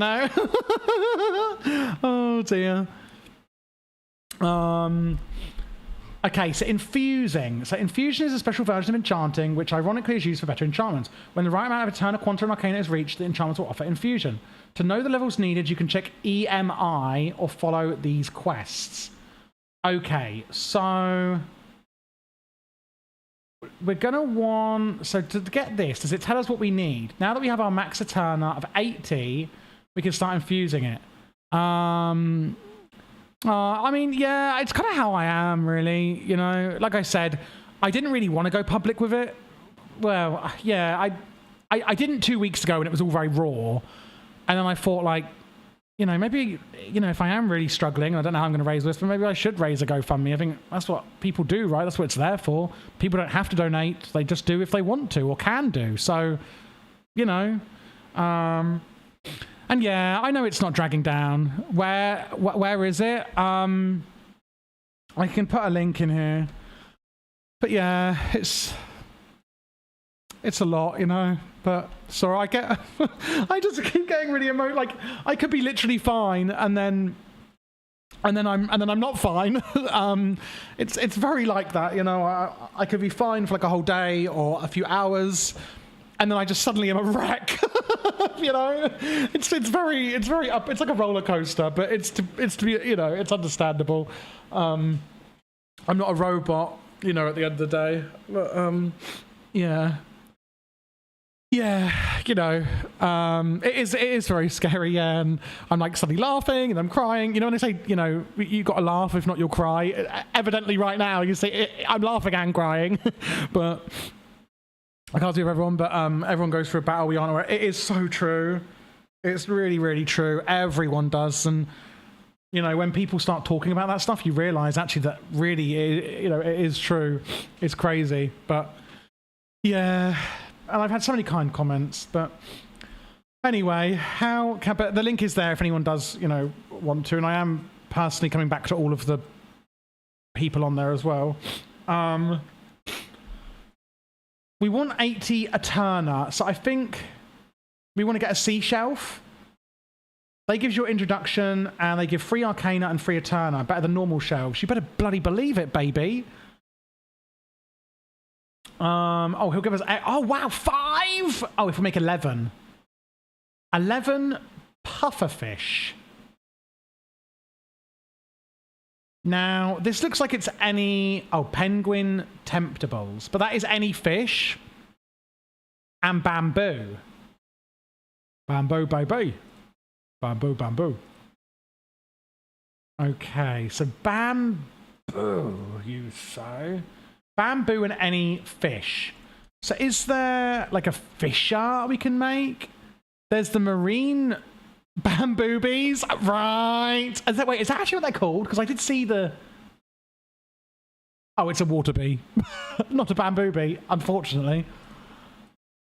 Speaker 1: Oh dear. Okay, so infusing. So infusion is a special version of enchanting, which ironically is used for better enchantments. When the right amount of Eterna, Quanta, and Arcana is reached, the enchantments will offer infusion. To know the levels needed, you can check EMI or follow these quests. Okay, so we're going to want... So to get this, does it tell us what we need? Now that we have our max Eterna of 80, we can start infusing it. I mean, yeah, it's kind of how I am, really. Like I said, I didn't really want to go public with it. Well, yeah, I didn't 2 weeks ago when it was all very raw. And then I thought, like, maybe, if I am really struggling, I don't know how I'm going to raise this, but maybe I should raise a GoFundMe. I think that's what people do, right? That's what it's there for. People don't have to donate. They just do if they want to or can do. So, and yeah, I know it's not dragging down. Where is it? I can put a link in here. But yeah, It's a lot, you know. But sorry, I get. I just keep getting really emotional. Like I could be literally fine, and then I'm not fine. It's very like that, you know. I could be fine for like a whole day or a few hours, and then I just suddenly am a wreck. You know, it's very up. It's like a roller coaster, but it's to be, you know, it's understandable. I'm not a robot, you know, at the end of the day. But yeah. Yeah, you know, it is very scary, yeah, and I'm like suddenly laughing and I'm crying. You know, when they say, you know, you got to laugh, if not you'll cry. Evidently right now, you say, I'm laughing and crying, but I can't do it for everyone, but everyone goes through a battle, we aren't aware. It is so true. It's really, really true. Everyone does, and, you know, when people start talking about that stuff, you realise actually that really, you know, it is true. It's crazy, but yeah. And I've had so many kind comments, but anyway, but the link is there if anyone does, you know, want to, and I am personally coming back to all of the people on there as well. We want 80 Eterna, so I think we want to get a sea shelf. They give you your introduction, and they give free Arcana and free Eterna, better than normal shelves. You better bloody believe it, baby. Oh, he'll give us... Oh, wow, 5! Oh, if we make 11. 11 pufferfish. Now, this looks like it's any... Oh, penguin temptables. But that is any fish. And bamboo. Bamboo, baby. Bamboo, bamboo. Okay, so bamboo, you say... Bamboo and any fish. So is there like a fisher we can make? There's the marine bamboo bees. Right. Wait, is that actually what they're called? Because I did see the... Oh, it's a water bee. Not a bamboo bee, unfortunately.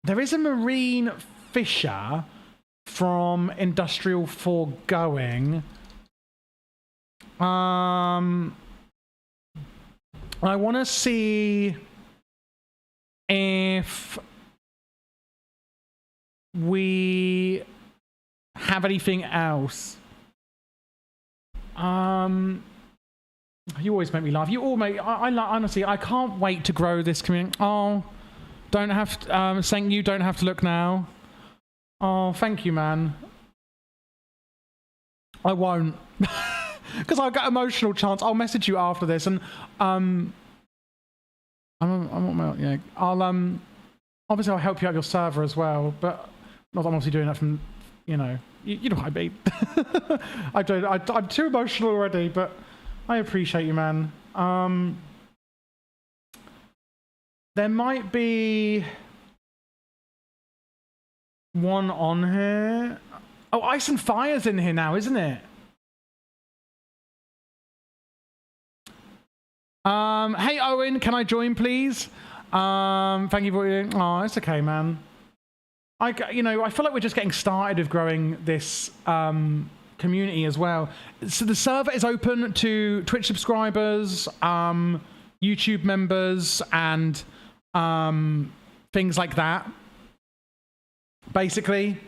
Speaker 1: There is a marine fisher from Industrial Foregoing. I want to see if we have anything else. You always make me laugh. You all make... honestly, I can't wait to grow this community. Oh, don't have to... saying you don't have to look now. Oh, thank you, man. I won't. Because I'll get emotional chance. I'll message you after this, and yeah, obviously I'll help you out your server as well, but not that I'm obviously doing that from, you know, you know what I mean. I'm too emotional already, but I appreciate you, man. There might be one on here. Oh, Ice and Fire's in here now, isn't it? Hey Owen, can I join please? Thank you for you. Oh, it's okay, man. You know, I feel like we're just getting started with growing this community as well. So the server is open to Twitch subscribers, YouTube members, and things like that. Basically,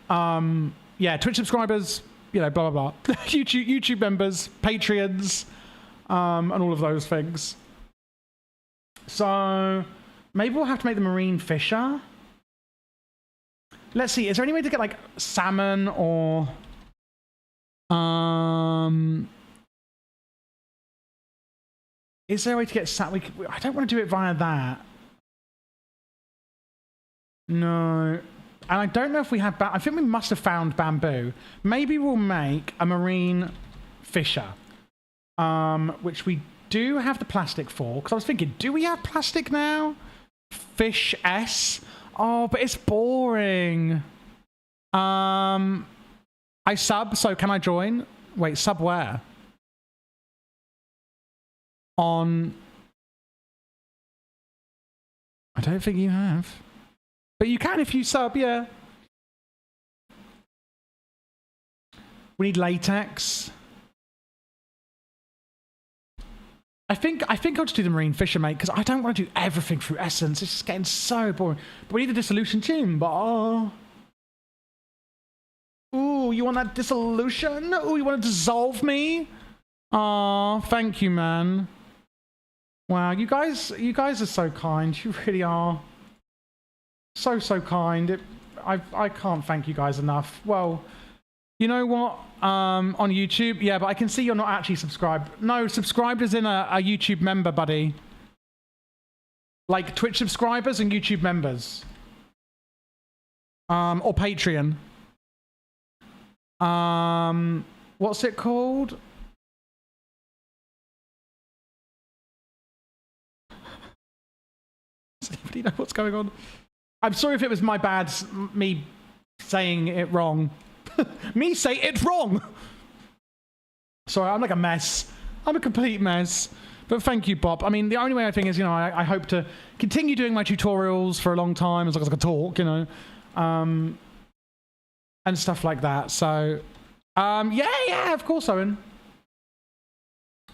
Speaker 1: yeah, Twitch subscribers, you know, blah blah blah. YouTube members, Patreons. And all of those things. So maybe we'll have to make the marine fisher. Let's see. Is there any way to get like salmon or is there a way to get salmon? I don't want to do it via that. No. And I don't know if we have... I think we must have found bamboo. Maybe we'll make a marine fisher. Which we do have the plastic for. Because I was thinking, do we have plastic now? Fish S. Oh, but it's boring. I sub, so can I join? Wait, sub where? On... I don't think you have. But you can if you sub, yeah. We need latex. I think I'll just do the Marine Fisher, mate, because I don't want to do everything through Essence. It's just getting so boring. But we need the Dissolution Chamber. Oh. Ooh, you want that dissolution? Ooh, you want to dissolve me? Aw, thank you, man. Wow, you guys are so kind. You really are. So kind. I can't thank you guys enough. Well, you know what? On YouTube, yeah, but I can see you're not actually subscribed. No, subscribed as in a YouTube member, buddy. Like Twitch subscribers and YouTube members. Or Patreon. What's it called? Does anybody know what's going on? I'm sorry if it was my bad, me saying it wrong. Me say it wrong! Sorry, I'm like a mess. I'm a complete mess. But thank you, Bob. I mean, the only way I think is, you know, I hope to continue doing my tutorials for a long time, as long as I can talk, you know. And stuff like that. So, yeah, of course, Owen.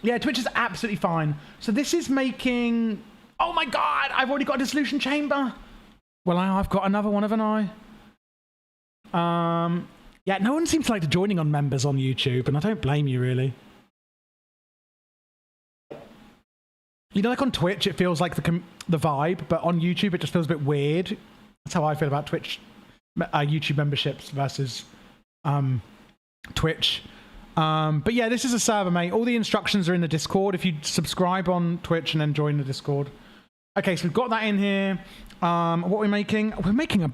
Speaker 1: Yeah, Twitch is absolutely fine. So this is making... Oh my god, I've already got a dissolution chamber. Well, I've got another one, haven't I? Yeah, no one seems to like joining on members on YouTube, and I don't blame you, really. You know, like on Twitch, it feels like the vibe, but on YouTube, it just feels a bit weird. That's how I feel about Twitch, YouTube memberships versus Twitch. But yeah, this is a server, mate. All the instructions are in the Discord. If you subscribe on Twitch and then join the Discord. Okay, so we've got that in here. What are we making? We're making a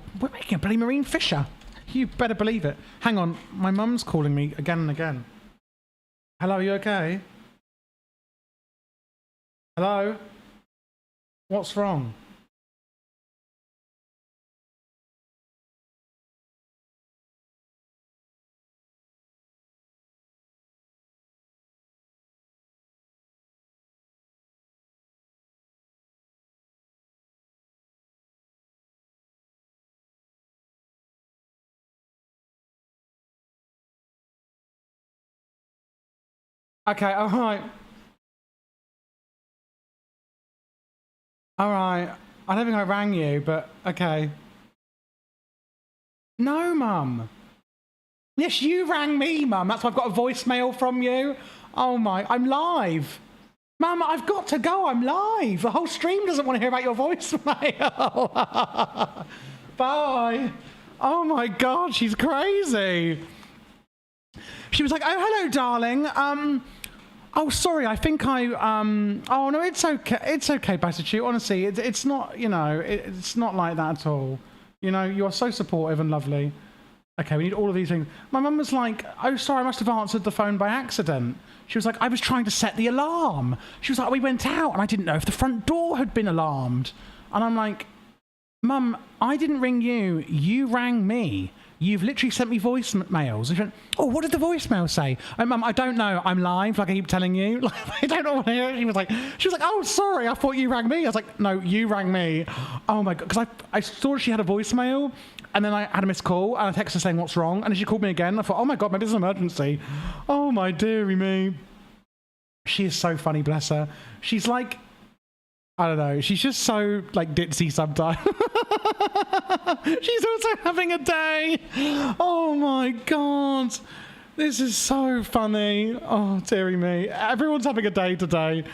Speaker 1: bloody Marine Fisher. You better believe it. Hang on, my mum's calling me again and again. Hello, are you okay? Hello? What's wrong? Okay, all right. All right. I don't think I rang you, but okay. No, Mum. Yes, you rang me, Mum. That's why I've got a voicemail from you. Oh my, I'm live. Mum, I've got to go. I'm live. The whole stream doesn't want to hear about your voicemail. Bye. Oh my God, she's crazy. She was like, oh, hello, darling. Oh, sorry, I think oh, no, it's okay. It's okay, Basitude. Honestly, it's not, you know, it's not like that at all. You know, you're so supportive and lovely. Okay, we need all of these things. My mum was like, oh, sorry, I must have answered the phone by accident. She was like, I was trying to set the alarm. She was like, we went out and I didn't know if the front door had been alarmed. And I'm like, Mum, I didn't ring you. You rang me. You've literally sent me voicemails. Went, oh, what did the voicemail say? Mum, I don't know. I'm live, like I keep telling you. Like, I don't know what she was like. She was like, oh, sorry, I thought you rang me. I was like, no, you rang me. Oh my God, because I saw she had a voicemail, and then I had a missed call, and I texted her saying what's wrong, and then she called me again. I thought, oh my God, maybe it's an emergency. Oh my dearie me. She is so funny, bless her. She's like, I don't know. She's just so like ditzy sometimes. She's also having a day. Oh my God. This is so funny. Oh, dearie me. Everyone's having a day today.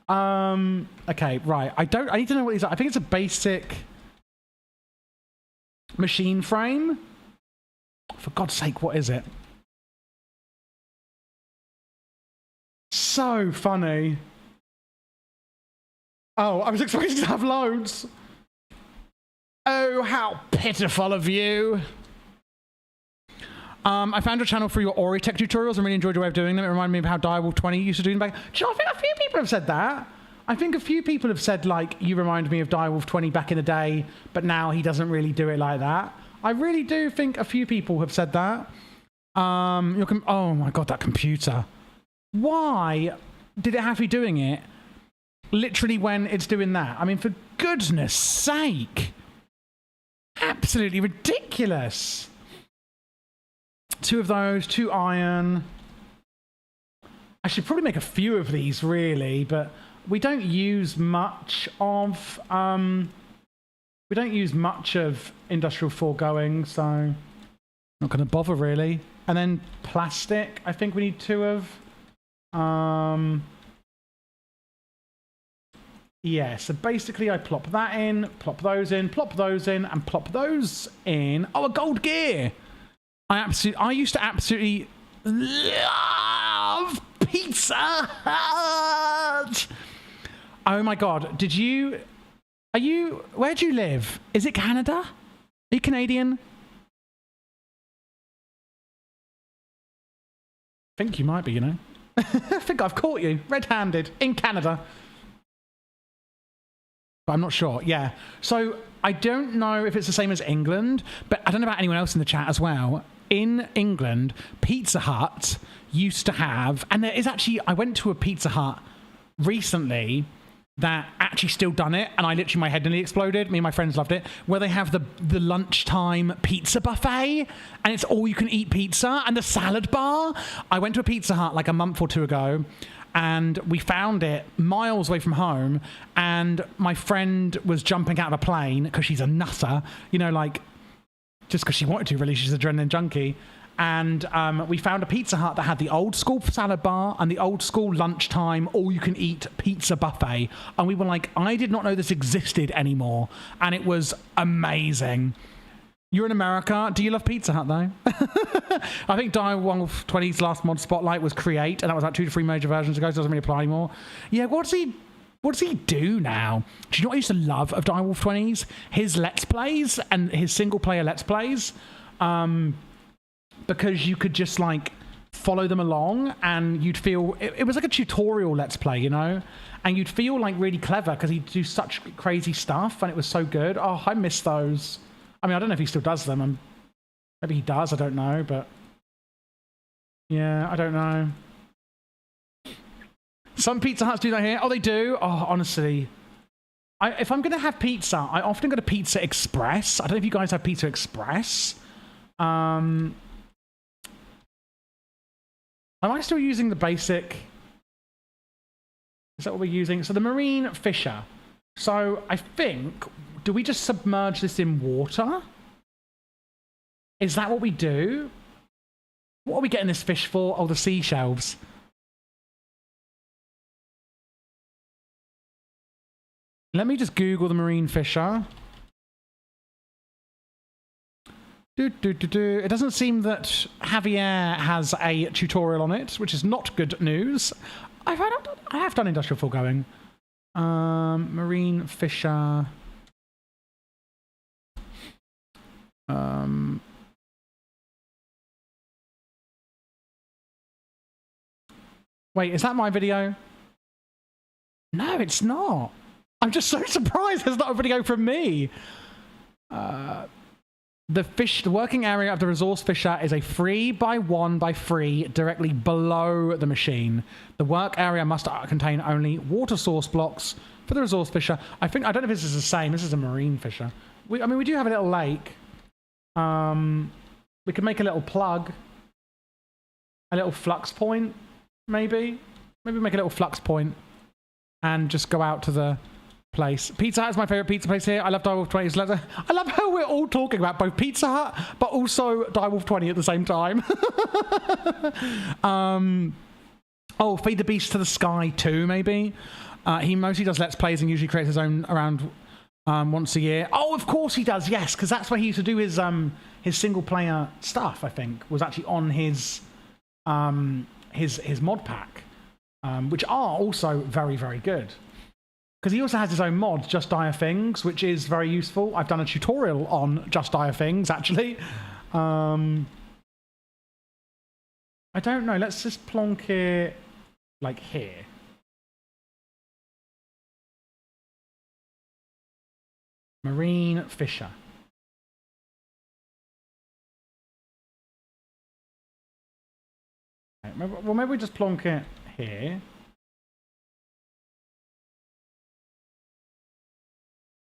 Speaker 1: Okay, right. I need to know what these are. I think it's a basic machine frame. For God's sake, what is it? So funny. Oh, I was expecting to have loads. Oh, how pitiful of you. I found your channel for your Ori tech tutorials. I really enjoyed your way of doing them. It reminded me of how Direwolf 20 used to do them back. Do you know, I think a few people have said that. I think a few people have said, like, you remind me of Direwolf 20 back in the day, but now he doesn't really do it like that. I really do think a few people have said that. Oh my God, that computer. Why did it have to be doing it literally when it's doing that? I mean, for goodness sake. Absolutely ridiculous. 2 of those, 2 iron. I should probably make a few of these, really, but we don't use much of industrial foregoing, so not going to bother really. And then plastic, I think we need 2 of. Yeah, so basically I plop that in, plop those in, plop those in, and plop those in. Oh, a gold gear! I used to absolutely love Pizza Hut! Oh my god, where do you live? Is it Canada? Are you Canadian? I think you might be, you know. I think I've caught you, red-handed, in Canada. But I'm not sure, yeah. So I don't know if it's the same as England, but I don't know about anyone else in the chat as well. In England, Pizza Hut used to have, and there is actually, I went to a Pizza Hut recently that actually still done it, and my head nearly exploded. Me and my friends loved it, where they have the lunchtime pizza buffet, and it's all you can eat pizza, and the salad bar. I went to a Pizza Hut like a month or 2 ago, and we found it miles away from home, and my friend was jumping out of a plane because she's a nutter, you know, like, just because she wanted to, really. She's an adrenaline junkie. And we found a Pizza Hut that had the old school salad bar and the old school lunchtime all-you-can-eat pizza buffet. And we were like, I did not know this existed anymore. And it was amazing. You're in America. Do you love Pizza Hut, though? I think Direwolf 20's last mod spotlight was Create, and that was like 2 to 3 major versions ago, so it doesn't really apply anymore. Yeah, what does he do now? Do you know what I used to love of Direwolf 20's? His Let's Plays and his single-player Let's Plays. Because you could just, like, follow them along, and you'd feel... It was like a tutorial Let's Play, you know? And you'd feel, like, really clever, because he'd do such crazy stuff, and it was so good. Oh, I miss those. I mean, I don't know if he still does them. Maybe he does, I don't know, but... Yeah, I don't know. Some Pizza Huts do that here. Oh, they do? Oh, honestly. If I'm going to have pizza, I often go to Pizza Express. I don't know if you guys have Pizza Express. Am I still using the basic? Is that what we're using? So the Marine Fisher. So I think, do we just submerge this in water? Is that what we do? What are we getting this fish for? Oh, the seashells. Let me just Google the Marine Fisher. It doesn't seem that Javier has a tutorial on it, which is not good news. I have done industrial foregoing. Marine Fisher. Wait, is that my video? No, it's not. I'm just so surprised there's not a video from me. The working area of the resource fisher is a 3x1x3 directly below the machine. The work area must contain only water source blocks for the resource fisher. I don't know if this is the same. This is a marine fisher. I mean, we do have a little lake. We could make a little plug. A little flux point, maybe. Maybe make a little flux point and just go out to the place. Pizza Hut is my favorite pizza place here. I love Direwolf 20's leather. I love how we're all talking about both Pizza Hut but also Direwolf 20 at the same time. Oh, Feed the Beast to the Sky too, maybe. He mostly does Let's Plays and usually creates his own around once a year. Oh, of course he does, yes, because that's where he used to do his single player stuff, I think, was actually on his mod pack, which are also very, very good. Because he also has his own mod, Just Dire Things, which is very useful. I've done a tutorial on Just Dire Things, actually. I don't know. Let's just plonk it, like, here. Marine Fisher. Well, maybe we just plonk it here.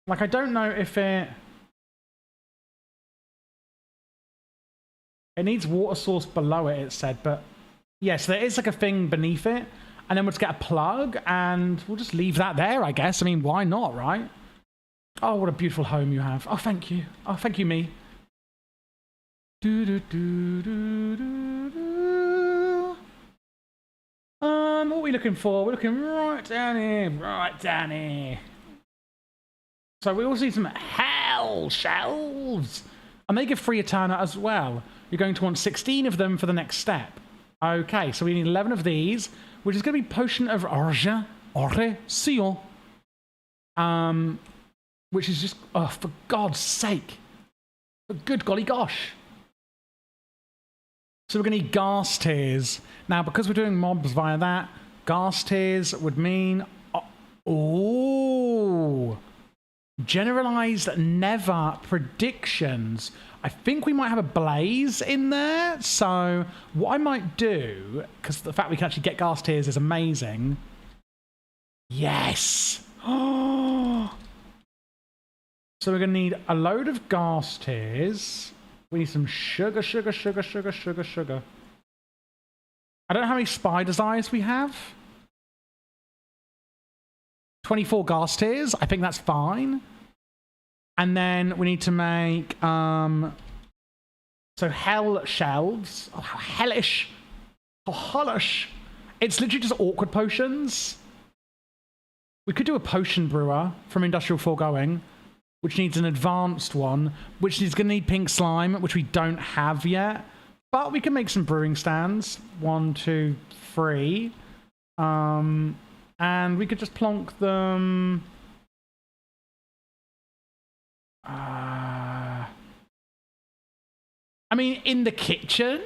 Speaker 1: Like, I don't know if it needs water source below it, it said, but Yes, there is like a thing beneath it, and then we'll just get a plug, and we'll just leave that there, I guess. I mean, why not, right? Oh, what a beautiful home you have. Oh, thank you. Oh, thank you, me. What are we looking for? We're looking right down here, right down here. So we also need some hell shelves. And they give free Eterna as well. You're going to want 16 of them for the next step. Okay, so we need 11 of these, which is going to be Potion of Regeneration. Which is just, oh, for God's sake. For good golly gosh. So we're going to need gas tears. Now, because we're doing mobs via that, gas tears would mean... Oh! Generalized never predictions. I think we might have a blaze in there. So what I might do, because the fact we can actually get gas tears is amazing. Yes! Oh! So we're going to need a load of gas tears. We need some sugar. I don't know how many spider's eyes we have. 24 gas tears. I think that's fine. And then we need to make so hell shelves. Oh, how hellish. Oh, hellish. It's literally just awkward potions. We could do a potion brewer from Industrial Foregoing, which needs an advanced one, which is going to need pink slime, which we don't have yet. But we can make some brewing stands. 1, 2, 3. And we could just plonk them... I mean, in the kitchen?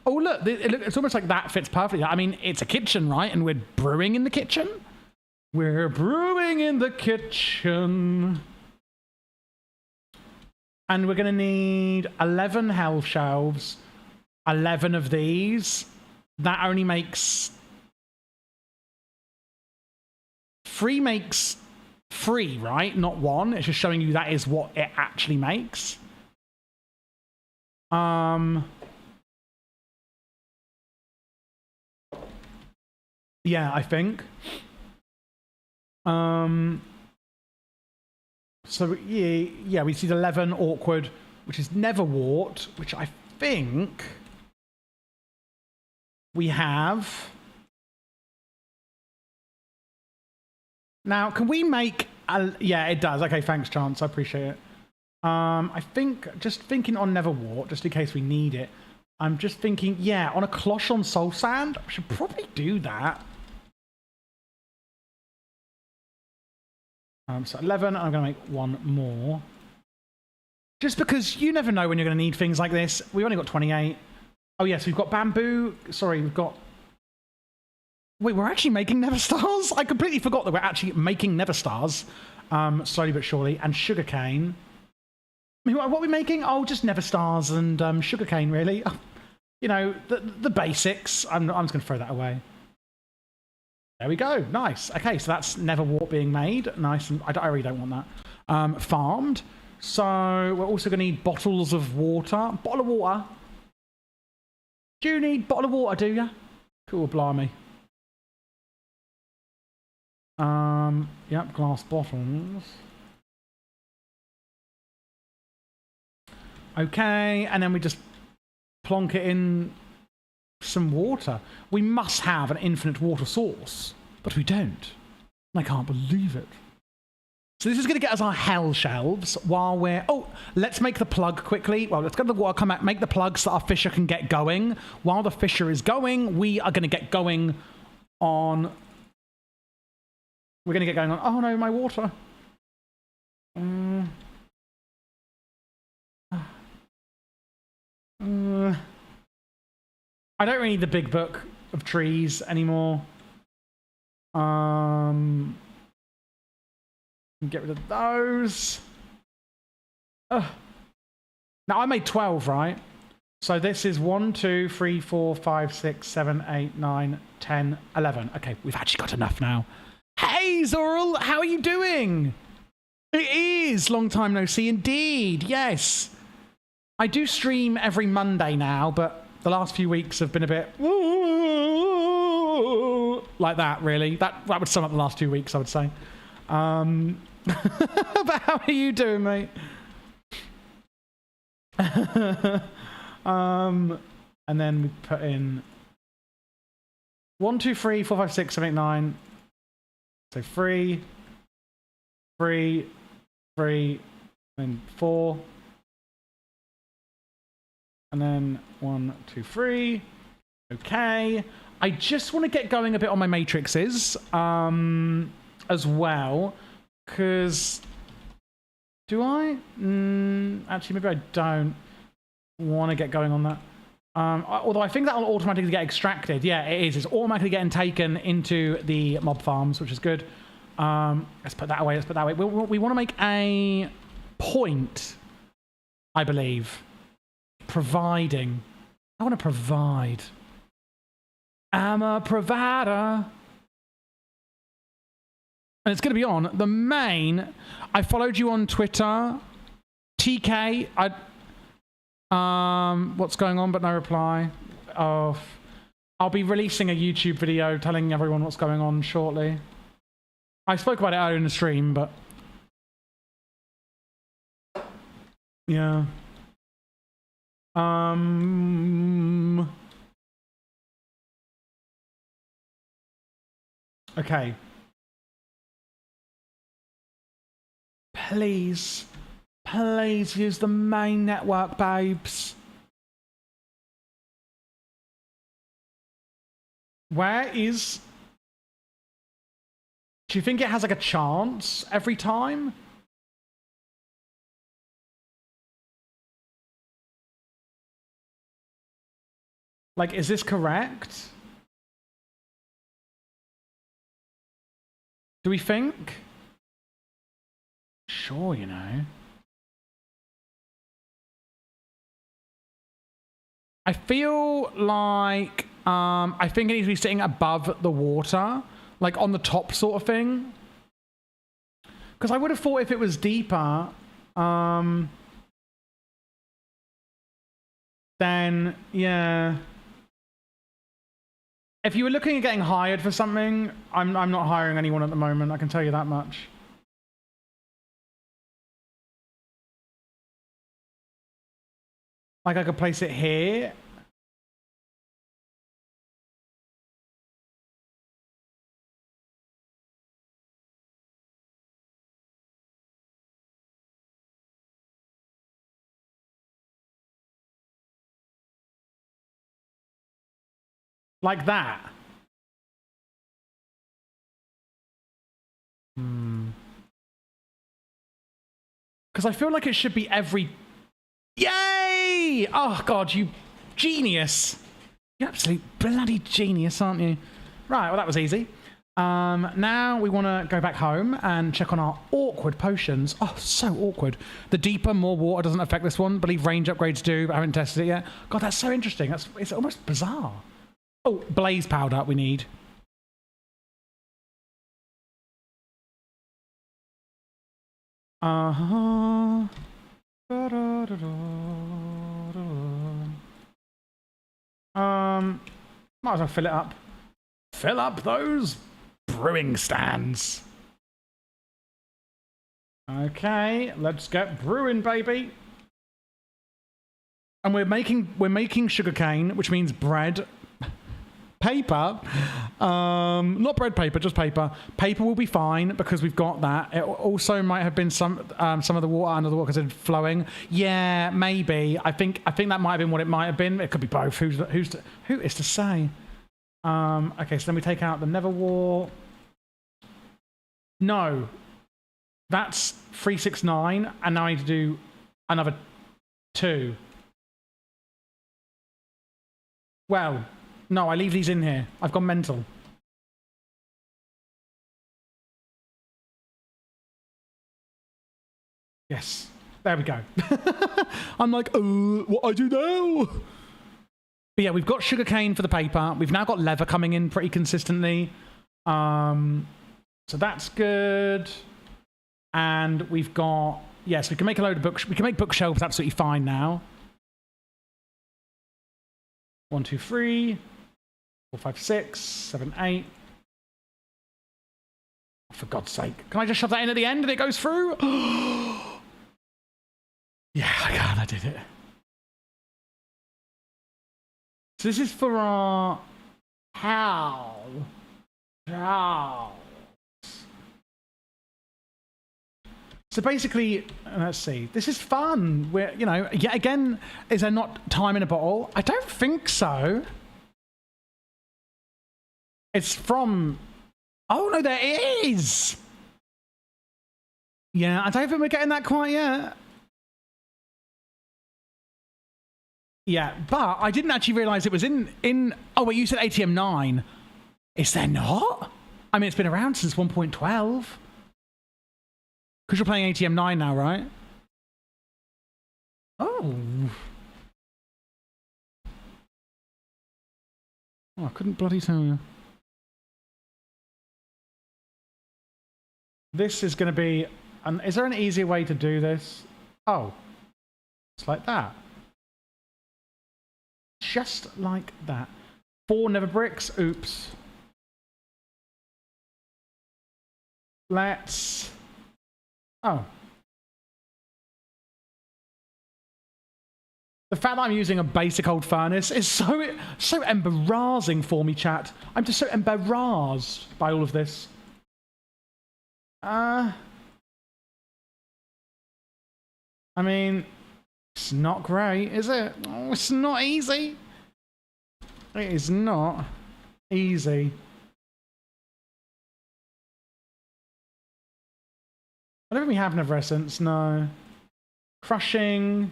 Speaker 1: Oh, look, it's almost like that fits perfectly. I mean, it's a kitchen, right? And we're brewing in the kitchen? We're brewing in the kitchen. And we're going to need 11 health shelves, 11 of these. That only makes... 3 makes 3, right? Not 1. It's just showing you that is what it actually makes. Yeah, I think. So, yeah, we see 11 awkward, which is never wart, which I think we have. Now, can we make... yeah, it does. Okay, thanks, Chance. I appreciate it. I think, just thinking on Neverwart, just in case we need it, I'm just thinking, yeah, on a cloche on soul sand, I should probably do that. So 11, I'm going to make 1 more. Just because you never know when you're going to need things like this. We've only got 28. Oh, yes, we've got bamboo. Sorry, we've got... Wait, we're actually making Never Stars? I completely forgot that we're actually making Never Stars. Slowly but surely. And sugarcane. I mean, what are we making? Oh, just Never Stars and sugarcane, really. You know, the basics. I'm just going to throw that away. There we go. Nice. Okay, so that's Neverwart being made. Nice. And I really don't want that. Farmed. So we're also going to need bottles of water. Bottle of water. Do you need bottle of water, do you? Cool, blimey. Yep, glass bottles. Okay, and then we just plonk it in some water. We must have an infinite water source, but we don't. I can't believe it. So this is going to get us our hell shelves while we're... Oh, let's make the plug quickly. Well, let's go to the water, come back, make the plug so our fisher can get going. While the fisher is going, we are going to get going on... We're going to get going on... Oh no, my water. I don't really need the big book of trees anymore. Get rid of those. Now I made 12, right? So this is 1, 2, 3, 4, 5, 6, 7, 8, 9, 10, 11. Okay, we've actually got enough now. Hey, Zoral, how are you doing? It is. Long time no see indeed. Yes. I do stream every Monday now, but The last few weeks have been a bit like that, really. That would sum up the last 2 weeks, I would say. But how are you doing, mate? And then we put in 1, 2, 3, 4, 5, 6, 7, 8, 9. So 3, 3, 3, then 4. And then 1, 2, 3. Okay. I just want to get going a bit on my matrices as well. Because do I? Actually, maybe I don't want to get going on that. Although I think that will automatically get extracted. Yeah, it is. It's automatically getting taken into the mob farms, which is good. Let's put that away. Let's put that away. We want to make a point, I believe. Providing. I want to provide. I'm a provider. And it's going to be on the main. I followed you on Twitter. TK. What's going on, but no reply. Oh, I'll be releasing a YouTube video telling everyone what's going on shortly. I spoke about it earlier in the stream, but yeah. Okay. Please. Please use the main network, babes. Where is... Do you think it has like a chance every time? Like, is this correct? Do we think? Sure, you know. I feel like I think it needs to be sitting above the water, like on the top sort of thing. Because I would have thought if it was deeper, then yeah. If you were looking at getting hired for something, I'm not hiring anyone at the moment. I can tell you that much. Like I could place it here. Like that. Because I feel like it should be every... Yay! Oh, God, you genius. You absolute bloody genius, aren't you? Right, well, that was easy. Now we want to go back home and check on our awkward potions. Oh, so awkward. The deeper, more water doesn't affect this one. I believe range upgrades do, but I haven't tested it yet. God, that's so interesting. It's almost bizarre. Oh, blaze powder we need. Uh-huh. Might as well fill it up. Fill up those brewing stands. Okay, let's get brewing, baby. And we're making sugarcane, which means bread. Paper, not bread paper, just paper. Paper will be fine because we've got that. It also might have been some of the water under the water because it's flowing. Yeah, maybe. I think that might have been what it might have been. It could be both. Who is to say? Okay, so then we take out the Never War. No, that's 369, and now I need to do another 2. Well. No, I leave these in here. I've gone mental. Yes. There we go. I'm like, what I do now? But yeah, we've got sugarcane for the paper. We've now got leather coming in pretty consistently. So that's good. And we've got... Yes, we can make a load of books. We can make bookshelves absolutely fine now. 1, 2, 3, 4, 5, 6, 7, 8. Oh, for God's sake. Can I just shove that in at the end and it goes through? Yeah, I can. I did it. So this is for our How. So basically, let's see. This is fun. We're, you know, yet again, is there not time in a bottle? I don't think so. It's from... Oh, no, there is! Yeah, I don't think we're getting that quite yet. Yeah, but I didn't actually realise it was in... Oh, wait, you said ATM10. Is there not? I mean, it's been around since 1.12. Because you're playing ATM9 now, right? Oh. Oh, I couldn't bloody tell you. This is going to be... is there an easier way to do this? Oh. It's like that. Just like that. 4 never bricks. Oops. Let's... Oh. The fact that I'm using a basic old furnace is so embarrassing for me, chat. I'm just so embarrassed by all of this. I mean, it's not great, is it? Oh, it's not easy. It is not easy. I don't think we have Never Essence, no. Crushing.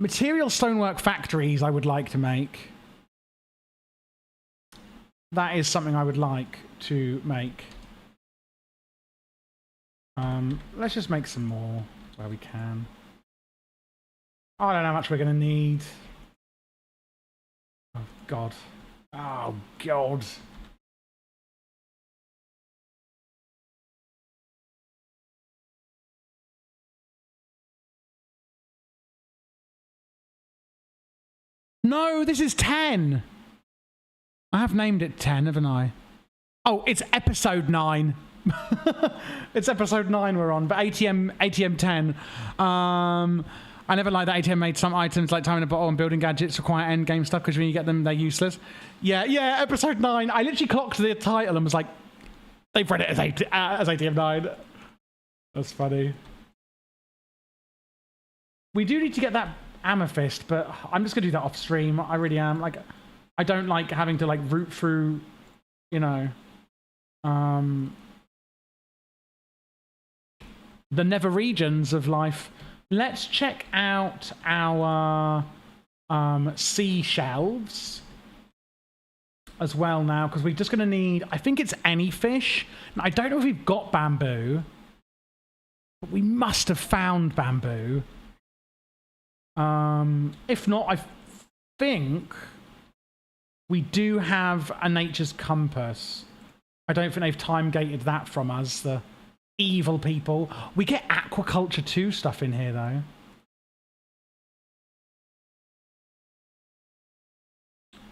Speaker 1: Material stonework factories I would like to make. That is something I would like to make. Let's just make some more where we can. I don't know how much we're going to need. Oh, God. Oh, God. No, this is 10. I have named it 10, haven't I? Oh, it's episode 9. It's episode 9 we're on, but ATM10. I never liked that ATM made some items like time in a bottle and building gadgets require end game stuff because when you get them, they're useless. Yeah, episode 9. I literally clocked the title and was like, they've read it as ATM9. That's funny. We do need to get that amethyst, but I'm just gonna do that off stream. I really am. Like, I don't like having to like root through, you know, the nether regions of life. Let's check out our sea shelves as well now, because we're just going to need, I think it's any fish. Now, I don't know if we've got bamboo, but we must have found bamboo. If not, I think we do have a nature's compass. I don't think they've time-gated that from us, the evil people. We get aquaculture 2 stuff in here, though.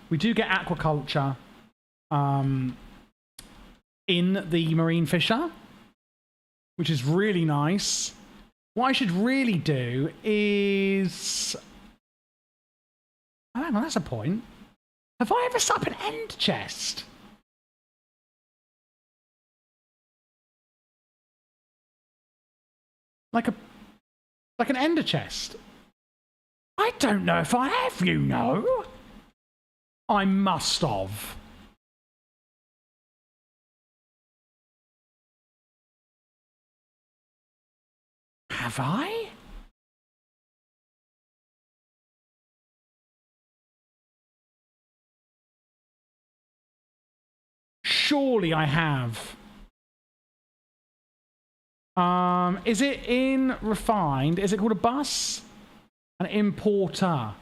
Speaker 1: We do get aquaculture in the marine fisher, which is really nice. What I should really do is... Oh, hang on, that's a point. Have I ever set up an end chest? Like an ender chest? I don't know if I have, you know. I must have. Have I? Surely I have. Is it in refined? Is it called a bus? An importer.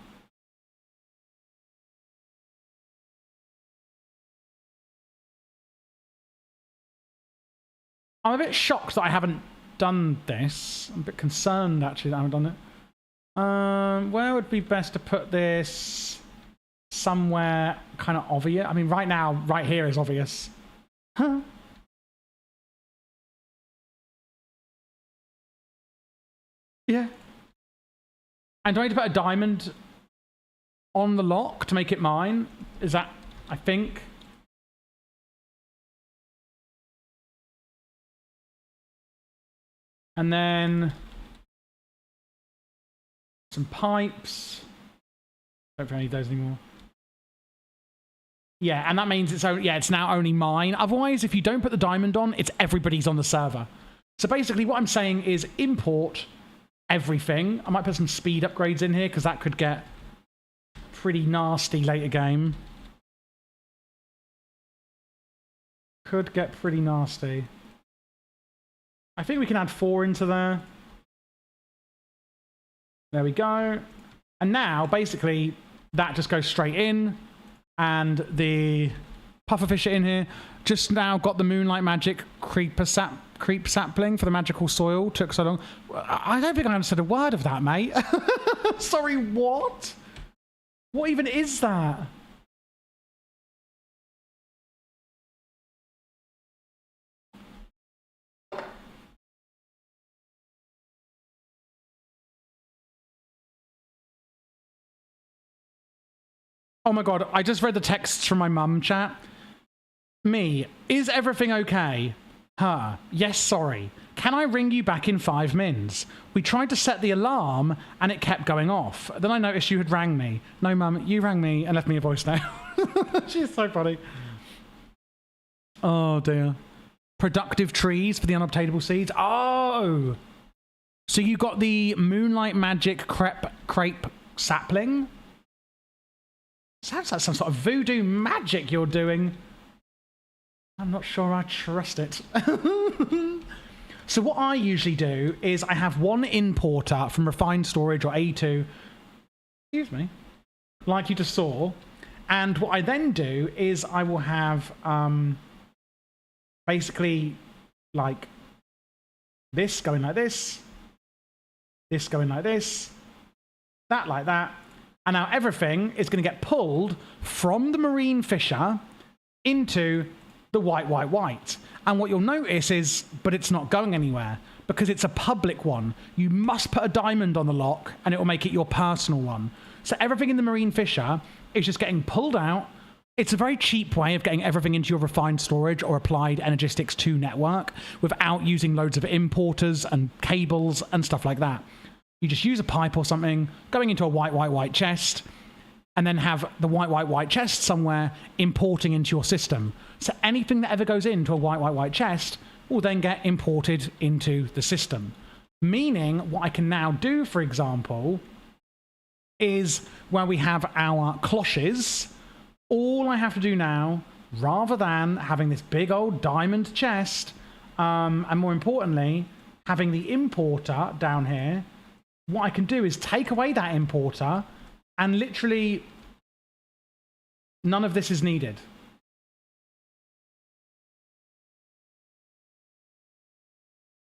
Speaker 1: I'm a bit shocked that I haven't done this. I'm a bit concerned, actually, that I haven't done it. Where would be best to put this? somewhere kind of obvious. I mean, right now, right here is obvious. Huh? Yeah. And do I need to put a diamond on the lock to make it mine? Is that, I think. And then some pipes. Don't need those anymore. Yeah, and that means it's now only mine. Otherwise, if you don't put the diamond on, it's everybody's on the server. So basically what I'm saying is import everything. I might put some speed upgrades in here because that could get pretty nasty later game. Could get pretty nasty. I think we can add 4 into there. There we go. And now, basically, that just goes straight in. And the pufferfish are in here. Just now got the Moonlight Magic creep sapling for the magical soil. Took so long. I don't think I understood a word of that, mate. Sorry, what? What even is that? Oh my god, I just read the texts from my mum chat. Me, is everything okay? Her, yes, sorry. Can I ring you back in 5 mins? We tried to set the alarm and it kept going off. Then I noticed you had rang me. No, mum, you rang me and left me a voicemail. She's so funny. Oh dear. Productive trees for the unobtainable seeds. Oh! So you got the Moonlight Magic crepe sapling? Sounds like some sort of voodoo magic you're doing. I'm not sure I trust it. So what I usually do is I have one importer from refined storage or A2. Excuse me. Like you just saw. And what I then do is I will have basically like this going like this. This going like this. That like that. And now everything is going to get pulled from the marine fisher into the white. And what you'll notice is, but it's not going anywhere because it's a public one. You must put a diamond on the lock and it will make it your personal one. So everything in the marine fisher is just getting pulled out. It's a very cheap way of getting everything into your refined storage or applied Energistics 2 network without using loads of importers and cables and stuff like that. You just use a pipe or something, going into a white chest, and then have the white chest somewhere importing into your system. So anything that ever goes into a white chest will then get imported into the system. Meaning, what I can now do, for example, is where we have our cloches, all I have to do now, rather than having this big old diamond chest, and more importantly, having the importer down here, what I can do is take away that importer and literally none of this is needed.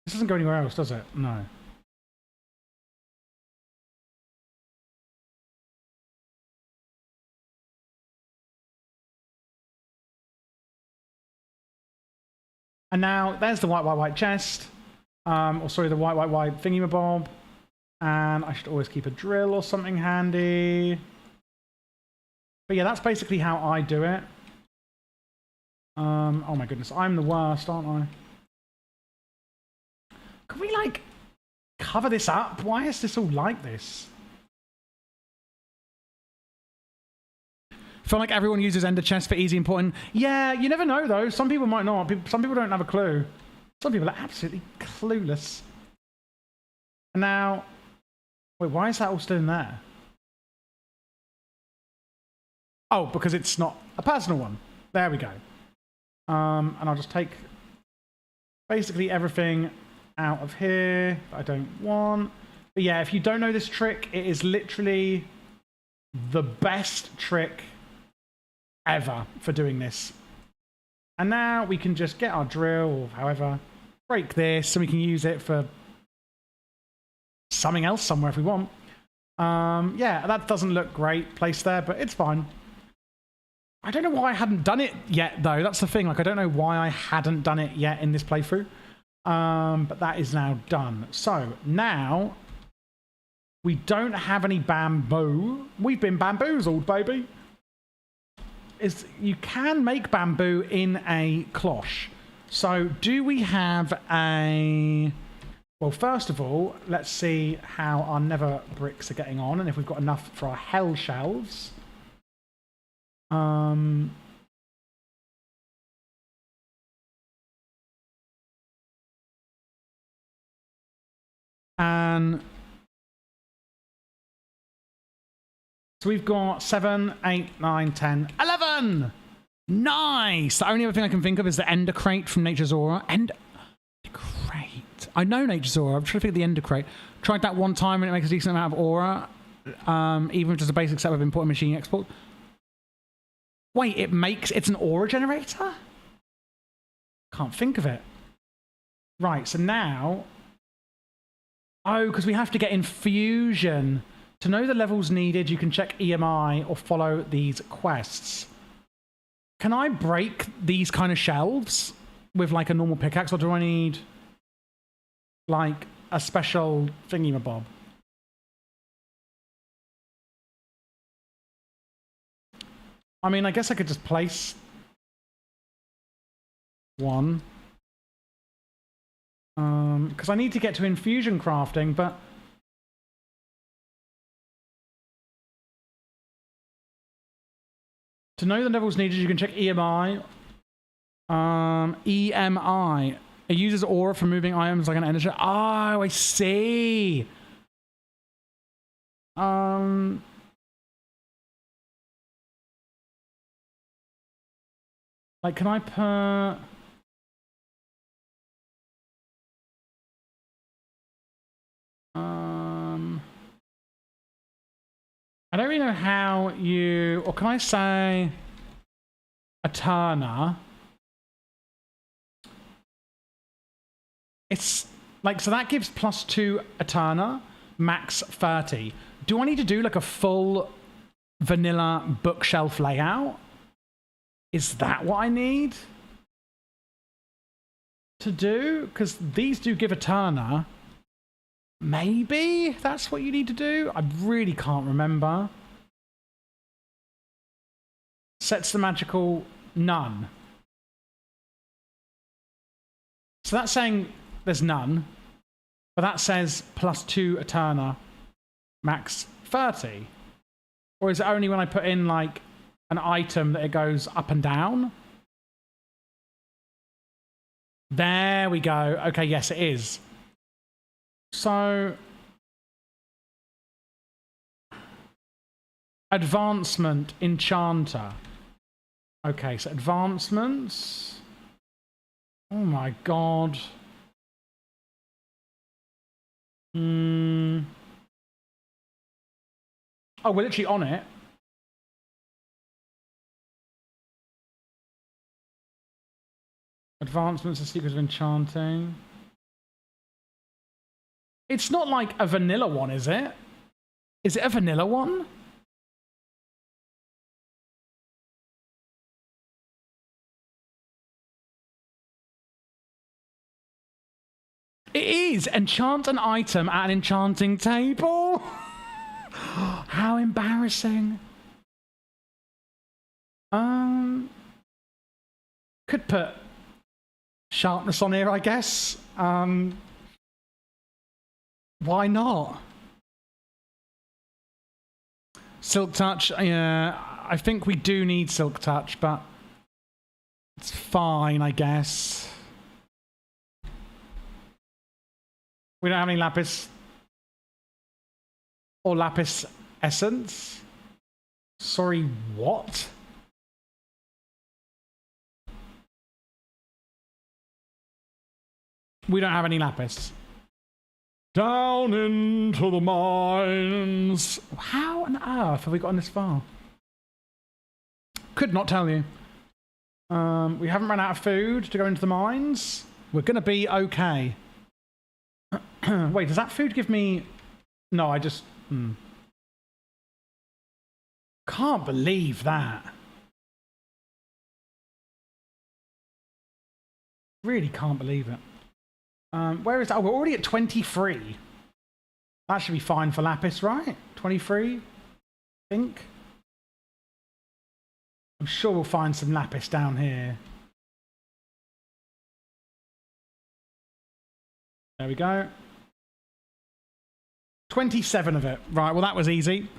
Speaker 1: This doesn't go anywhere else, does it? No. And now there's the white chest. Or sorry, the white thingamabob. And I should always keep a drill or something handy. But yeah, that's basically how I do it. Oh my goodness, I'm the worst, aren't I? Can we, like, cover this up? Why is this all like this? Feel like everyone uses Ender Chest for easy importing. Yeah, you never know, though. Some people might not. Some people don't have a clue. Some people are absolutely clueless. And now... Wait, why is that all still in there? Oh, because it's not a personal one. There we go. And I'll just take basically everything out of here that I don't want. But yeah, if you don't know this trick, it is literally the best trick ever for doing this. And now we can just get our drill or however, break this, and we can use it for something else somewhere if we want. Yeah, that doesn't look great placed there, but it's fine. I don't know why I hadn't done it yet, though. That's the thing. Like, I don't know why I hadn't done it yet in this playthrough. But that is now done. So, now... we don't have any bamboo. We've been bamboozled, baby. You can make bamboo in a cloche. So, do we have a... well, first of all, let's see how our nether bricks are getting on and if we've got enough for our hell shelves. And so we've got 7, 8, 9, 10, 11! Nice! The only other thing I can think of is the ender crate from Nature's Aura. Ender crate. I know Nature's Aura. I'm trying to think of the ender crate. Tried that one time and it makes a decent amount of aura. Even just a basic set of import and machine export. Wait, it's an aura generator? Can't think of it. Right, so now... oh, because we have to get infusion. To know the levels needed, you can check EMI or follow these quests. Can I break these kind of shelves with like a normal pickaxe, or do I need like a special thingy-mabob? I mean, I guess I could just place one. Because I need to get to infusion crafting, but... to know the levels needed, you can check EMI. EMI. It uses aura for moving items like an energy. Oh, I see. Like, can I put... I don't really know how you... or can I say... a turner? It's... like, so that gives +2 a turner, max 30. Do I need to do, like, a full vanilla bookshelf layout? Is that what I need to do? Because these do give a turner. Maybe that's what you need to do? I really can't remember. Sets the magical none. So that's saying there's none. But that says +2 a turner, max 30. Or is it only when I put in like an item that it goes up and down? There we go. Okay, yes, it is. So, advancement, enchanter. Okay, so advancements. Oh my god. Oh, we're literally on it. Advancements, the secret of enchanting. It's not like a vanilla one, is it? Is it a vanilla one? It is! Enchant an item at an enchanting table? How embarrassing. Could put sharpness on here, I guess. Why not? Silk touch, yeah, I think we do need silk touch, but it's fine, I guess. We don't have any lapis or lapis essence. Sorry, what? We don't have any lapis. Down into the mines. How on earth have we gotten this far? Could not tell you. We haven't run out of food to go into the mines. We're going to be okay. Wait, does that food give me... no, I just... Can't believe that. Really can't believe it. Where is that? Oh, we're already at 23. That should be fine for lapis, right? 23, I think. I'm sure we'll find some lapis down here. There we go. 27 of it. Right, well, that was easy.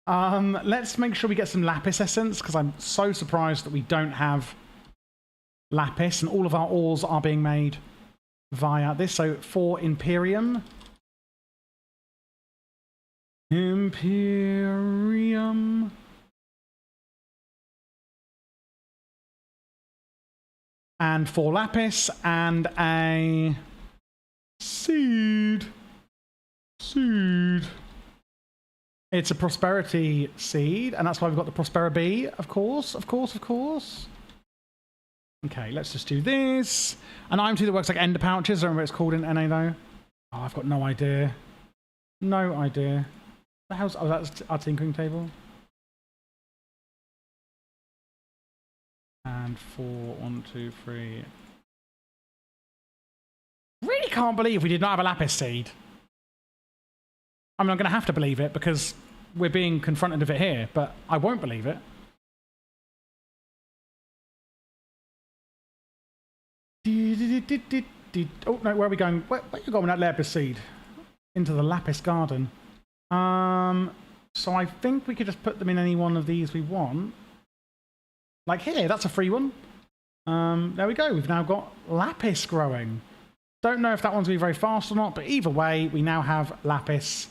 Speaker 1: Let's make sure we get some lapis essence, because I'm so surprised that we don't have lapis, and all of our ores are being made via this. So for Imperium. Imperium. And 4 lapis and a seed. It's a prosperity seed, and that's why we've got the Prosperity, of course. Okay, let's just do this. An item that works like ender pouches. I don't remember what it's called in NA though. Oh, I've got no idea. No idea. The hell's... Oh, that's our tinkering table. And 4, 1, 2, 3. Really can't believe we did not have a lapis seed. I mean, I'm going to have to believe it because we're being confronted with it here, but I won't believe it. Oh, no, where are we going? Where are you going with that lapis seed? Into the lapis garden. So I think we could just put them in any one of these we want. Like here, that's a free one. There we go. We've now got lapis growing. Don't know if that one's going to be very fast or not, but either way, we now have lapis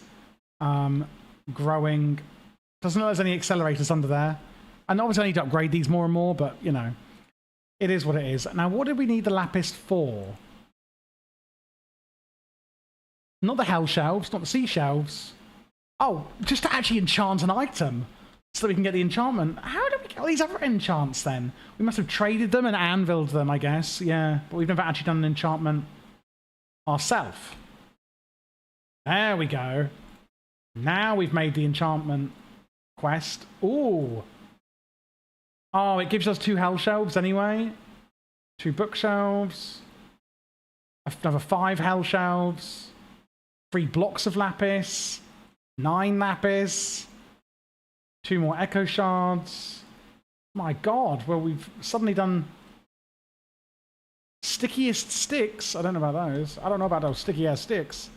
Speaker 1: growing. Doesn't look like there's any accelerators under there. And obviously I need to upgrade these more and more, but, you know, it is what it is. Now, what did we need the lapis for? Not the hell shelves, not the sea shelves. Oh, just to actually enchant an item so that we can get the enchantment. How do we get all these other enchants then? We must have traded them and anviled them, I guess. Yeah, but we've never actually done an enchantment ourselves. There we go. Now we've made the enchantment quest. Ooh. Oh, it gives us 2 hell shelves anyway. 2 bookshelves. Another 5 hell shelves. 3 blocks of lapis. 9 lapis. 2 more echo shards. My god, well, we've suddenly done stickiest sticks. I don't know about those. I don't know about those sticky ass sticks.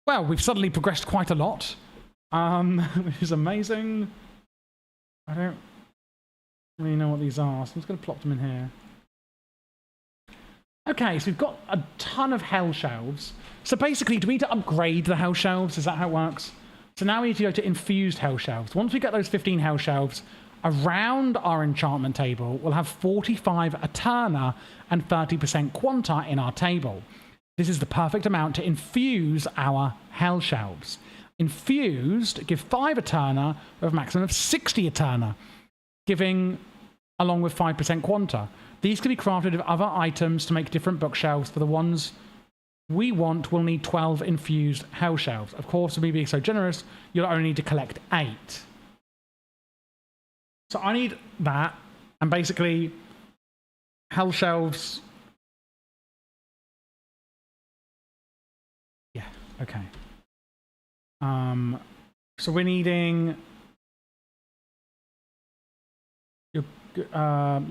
Speaker 1: Well, we've suddenly progressed quite a lot. Which is amazing. I don't really know what these are, so I'm just going to plop them in here. Okay, so we've got a ton of hell shelves. So basically, do we need to upgrade the hell shelves? Is that how it works? So now we need to go to infused hell shelves. Once we get those 15 hell shelves, around our enchantment table, we'll have 45 Eterna and 30% Quanta in our table. This is the perfect amount to infuse our hell shelves. Infused give 5 Eterna with a maximum of 60 Eterna, giving along with 5% Quanta. These can be crafted with other items to make different bookshelves. For the ones we want, we'll need 12 infused hell shelves. Of course, with me being so generous, you'll only need to collect 8. So I need that, and basically hell shelves. Yeah, okay. So we're needing. You're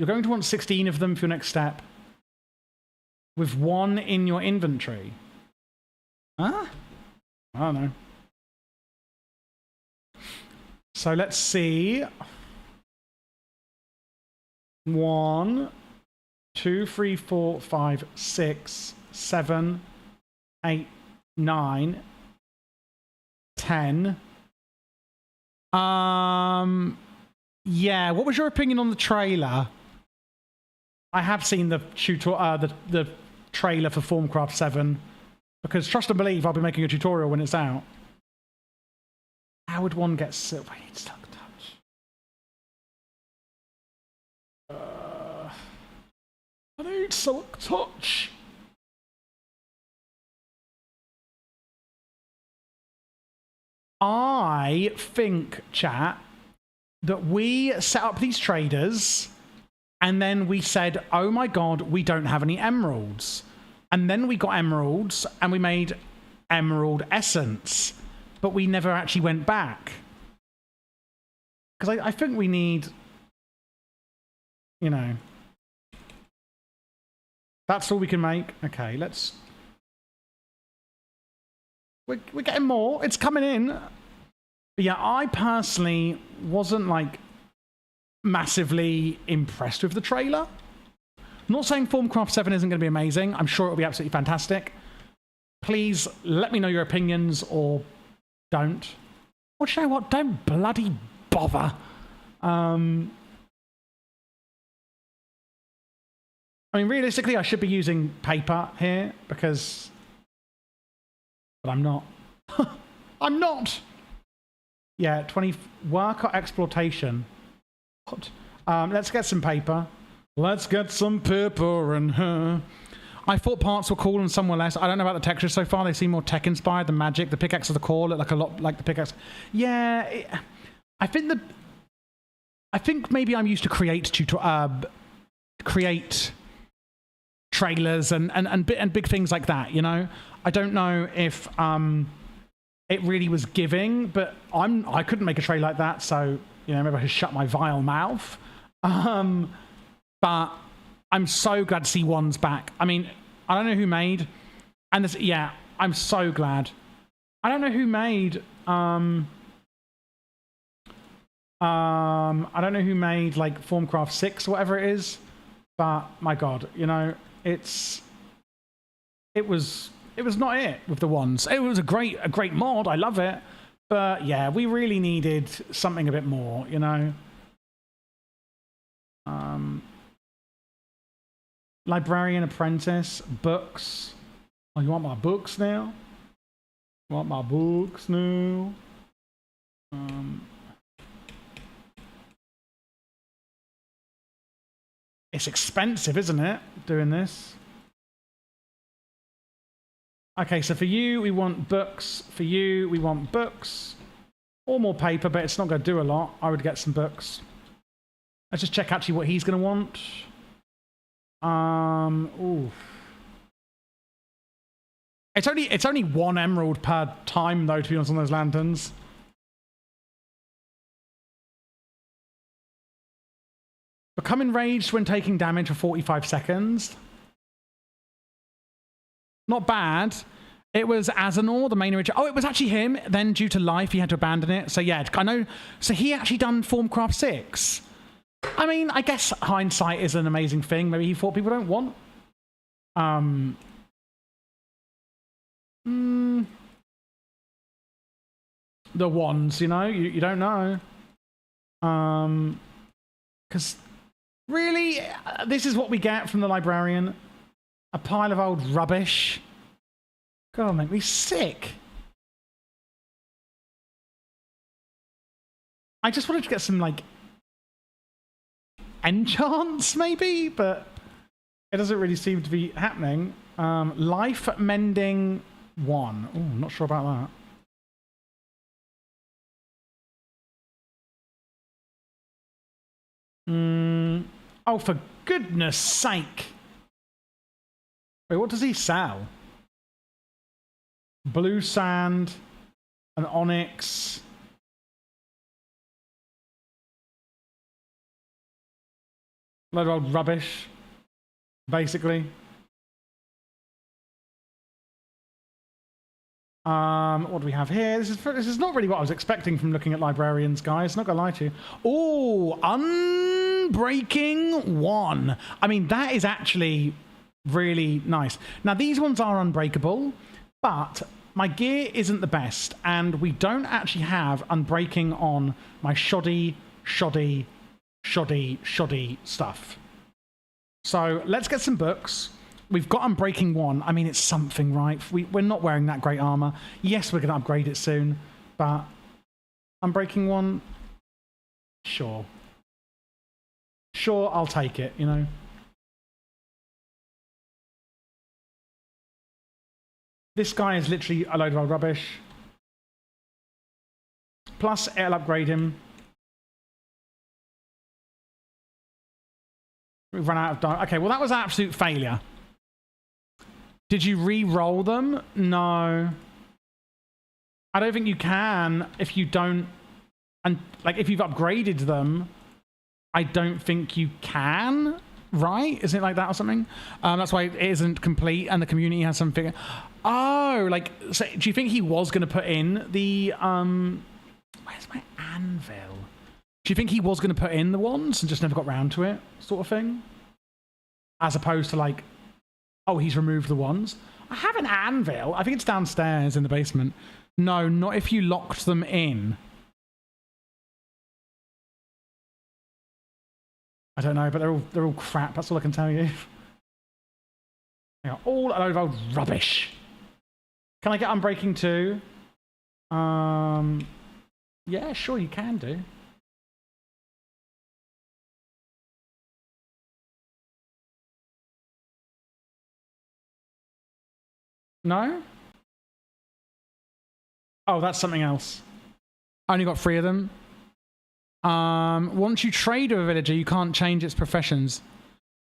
Speaker 1: going to want 16 of them for your next step, with 1 in your inventory. Huh? I don't know. So let's see. 1, 2, 3, 4, 5, 6, 7, 8, 9, 10. Yeah, what was your opinion on the trailer? I have seen the the trailer for Formcraft 7, because trust and believe I'll be making a tutorial when it's out. How would one get silver? I need silk touch. I need silk touch. I think, chat, that we set up these traders And then we said, oh my God, we don't have any emeralds. And then we got emeralds and we made emerald essence, but we never actually went back. Because I think we need, you know, that's all we can make. Okay, let's, we're getting more. It's coming in. But yeah, I personally wasn't like massively impressed with the trailer. I'm not saying Formcraft 7 isn't going to be amazing. I'm sure it'll be absolutely fantastic. Please let me know your opinions or don't. Or you know what? Don't bloody bother. I mean, realistically, I should be using paper here because... But I'm not. I'm not! Yeah, 20... Work or exploitation? What? Let's get some paper. Let's get some paper and her. I thought parts were cool and some were less. I don't know about the textures so far. They seem more tech-inspired than Magic. The pickaxe of the core look like a lot like the pickaxe. Yeah, I think maybe I'm used to create trailers and big things like that. You know, I don't know if it really was giving, but I couldn't make a trailer like that. So you know, maybe I should shut my vile mouth. But I'm so glad to see one's back. I mean, I don't know who made, and this, yeah, I'm so glad. I don't know who made, I don't know who made like Formcraft 6 or whatever it is, but my God, you know, it was not it with the ones. It was a great mod. I love it. But yeah, we really needed something a bit more, you know. Librarian apprentice, books. Oh, you want my books now? You want my books now? It's expensive, isn't it, doing this? Okay, so for you, we want books. For you, we want books. Or more paper, but it's not going to do a lot. I would get some books. Let's just check actually what he's going to want. Ooh. It's only 1 emerald per time, though, to be honest, on those lanterns. Become enraged when taking damage for 45 seconds. Not bad. It was Azanor, the main original. Oh, it was actually him. Then, due to life, he had to abandon it. So, yeah, I know. So, he actually done Formcraft 6. I mean, I guess hindsight is an amazing thing. Maybe he thought people don't want. The wands, you know? You don't know. Because, really, this is what we get from the librarian. A pile of old rubbish. God, make me sick. I just wanted to get some, like, enchants, maybe? But it doesn't really seem to be happening. Life Mending 1. Oh, I'm not sure about that. Oh, for goodness sake. Wait, what does he sell? Blue sand, an onyx. Load of old rubbish, basically. What do we have here? This is not really what I was expecting from looking at librarians, guys. Not gonna lie to you. Oh, Unbreaking 1. I mean, that is actually really nice. Now, these ones are unbreakable, but my gear isn't the best, and we don't actually have Unbreaking on my shoddy stuff. So let's get some books. We've got Unbreaking 1. I mean, it's something, right? We're not wearing that great armor. Yes, we're going to upgrade it soon, but Unbreaking 1, sure. Sure, I'll take it, you know. This guy is literally a load of old rubbish. Plus, it'll upgrade him. We've run out of diamonds. Okay, well, that was an absolute failure. Did you re-roll them? No. I don't think you can if you don't... And, like, if you've upgraded them, I don't think you can, right? Isn't it like that or something? That's why it isn't complete and the community has something... Oh, like, so do you think he was going to put in the... Where's my anvil? Do you think he was going to put in the wands and just never got round to it, sort of thing? As opposed to, like, oh, he's removed the wands. I have an anvil. I think it's downstairs in the basement. No, not if you locked them in. I don't know, but they're all crap. That's all I can tell you. They are all a load of old rubbish. Can I get Unbreaking too? Yeah, sure you can do. No? Oh, that's something else. I only got 3 of them. Once you trade with a villager, you can't change its professions.